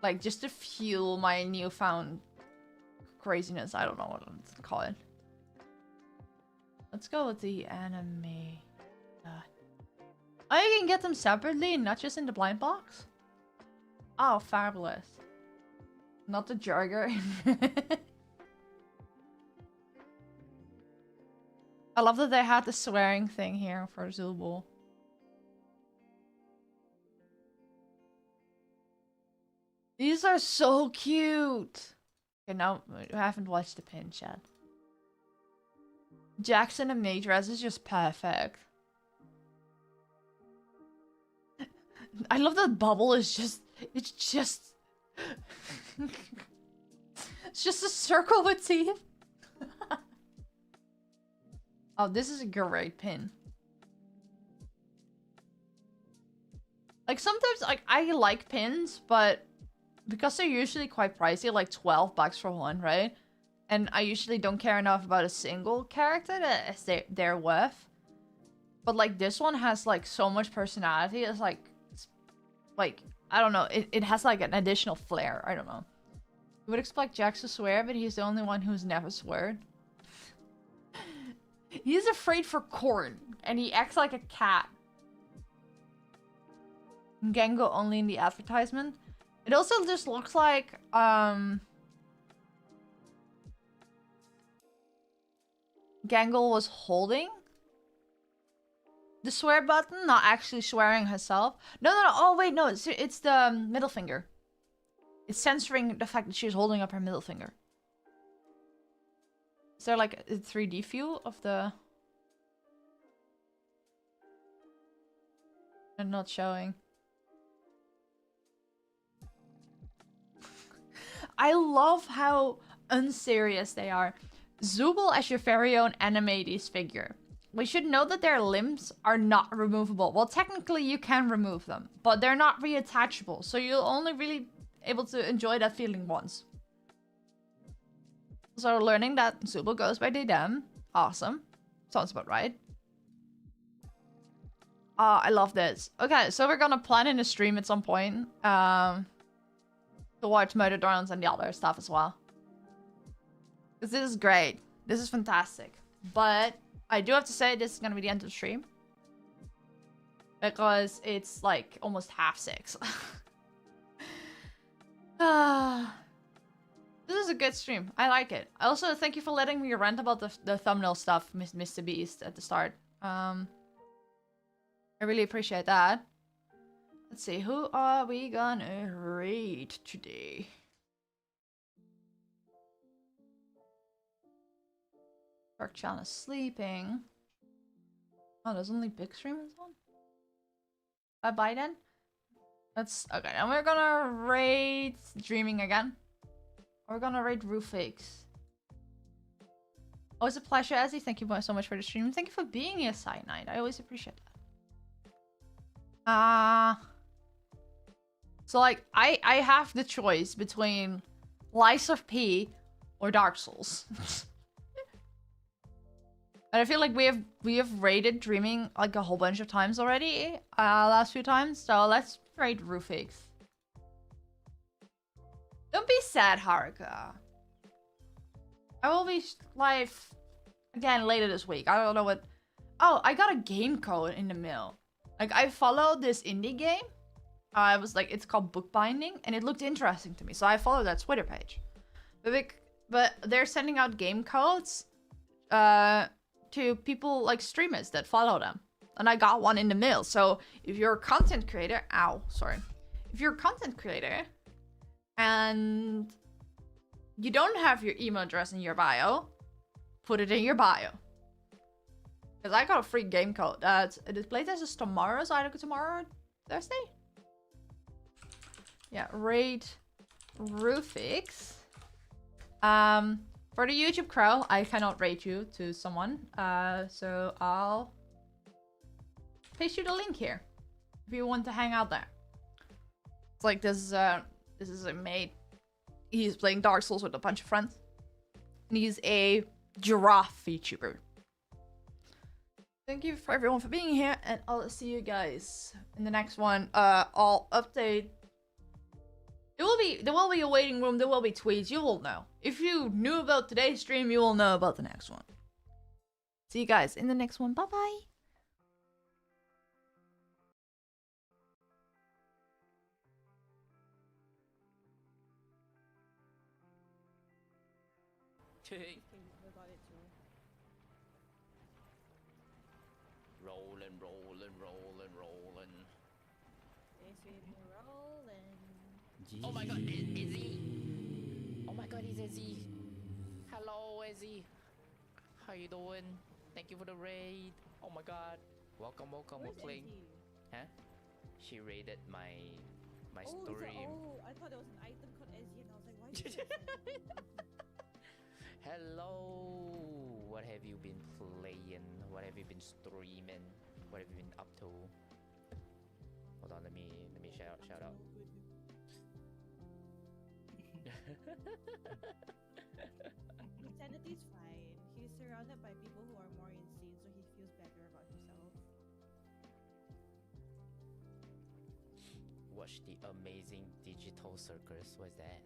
Like just to fuel my newfound craziness. I don't know what to call it. Let's go with the anime. Oh, you can get them separately, not just in the blind box? Oh, fabulous. Not the Jagger. I love that they had the swearing thing here for Zooble. These are so cute. Okay, now I haven't watched the pin chat. Jackson and May dress is just perfect. I love that Bubble is just... It's just... It's just a circle with teeth. Oh, this is a great pin. Like, sometimes, like, I like pins, but... Because they're usually quite pricey, like 12 bucks for one, right? And I usually don't care enough about a single character as they're worth. But, like, this one has, like, so much personality. It's, like, I don't know. It has, like, an additional flair. I don't know. You would expect Jax to swear, but he's the only one who's never sweared. He's afraid for corn, and he acts like a cat. Gangle only in the advertisement. It also just looks like, Gangle was holding the swear button, not actually swearing herself. No. Oh, wait, no. It's the middle finger. It's censoring the fact that she's holding up her middle finger. Is there like a 3D view of the... They're not showing. I love how unserious they are. Zooble as your very own animates figure. We should know that their limbs are not removable. Well, technically you can remove them, but they're not reattachable. So you'll only really able to enjoy that feeling once. So learning that Zooble goes by they them. Awesome. Sounds about right. I love this. Okay, so we're gonna plan in a stream at some point. To watch Murder Drones and the other stuff as well. Because this is great. This is fantastic. But I do have to say this is going to be the end of the stream. Because it's like almost 5:30. This is a good stream. I like it. Also, thank you for letting me rant about the thumbnail stuff, Mr. Beast, at the start. I really appreciate that. Let's see, who are we gonna raid today? Dark-chan is sleeping. Oh, there's only big streamers on? Bye-bye then. That's okay, and we're gonna raid Dreaming again. We're gonna raid Roofix. Always a pleasure, Ezzy. Thank you so much for the stream. Thank you for being here, Cyanide. I always appreciate that. So, like, I have the choice between Lies of P or Dark Souls. And I feel like we have raided Dreaming like a whole bunch of times already, last few times. So let's raid Roofix. Don't be sad, Haruka. I will be live again later this week. I don't know what... Oh, I got a game code in the mail. Like, I followed this indie game. I was like, it's called Bookbinding, and it looked interesting to me, so I followed that Twitter page. But they're sending out game codes to people, like streamers that follow them. And I got one in the mail, so if you're a content creator... Ow, sorry. If you're a content creator, and you don't have your email address in your bio, put it in your bio. Because I got a free game code. The playtest is tomorrow, so either tomorrow or Thursday? Yeah, raid Roofix. For the YouTube crow, I cannot rate you to someone. So I'll paste you the link here if you want to hang out there. It's like this is a mate. He's playing Dark Souls with a bunch of friends. And he's a giraffe VTuber. Thank you for everyone for being here, and I'll see you guys in the next one. I'll update. There will be a waiting room, there will be tweets, you will know. If you knew about today's stream, you will know about the next one. See you guys in the next one. Bye bye. Rolling, rolling, rolling, rolling. Oh my god, Izzy! Oh my god, it's Izzy! Hello, Izzy! How you doing? Thank you for the raid! Oh my god! Welcome, welcome, we're playing. Huh? She raided my story. Oh, I thought there was an item called Izzy and I was like, why did you Hello! What have you been playing? What have you been streaming? What have you been up to? Hold on, let me shout out. Sanity's fine. He's surrounded by people who are more insane, so he feels better about himself. Watch the Amazing Digital Circus. What's that?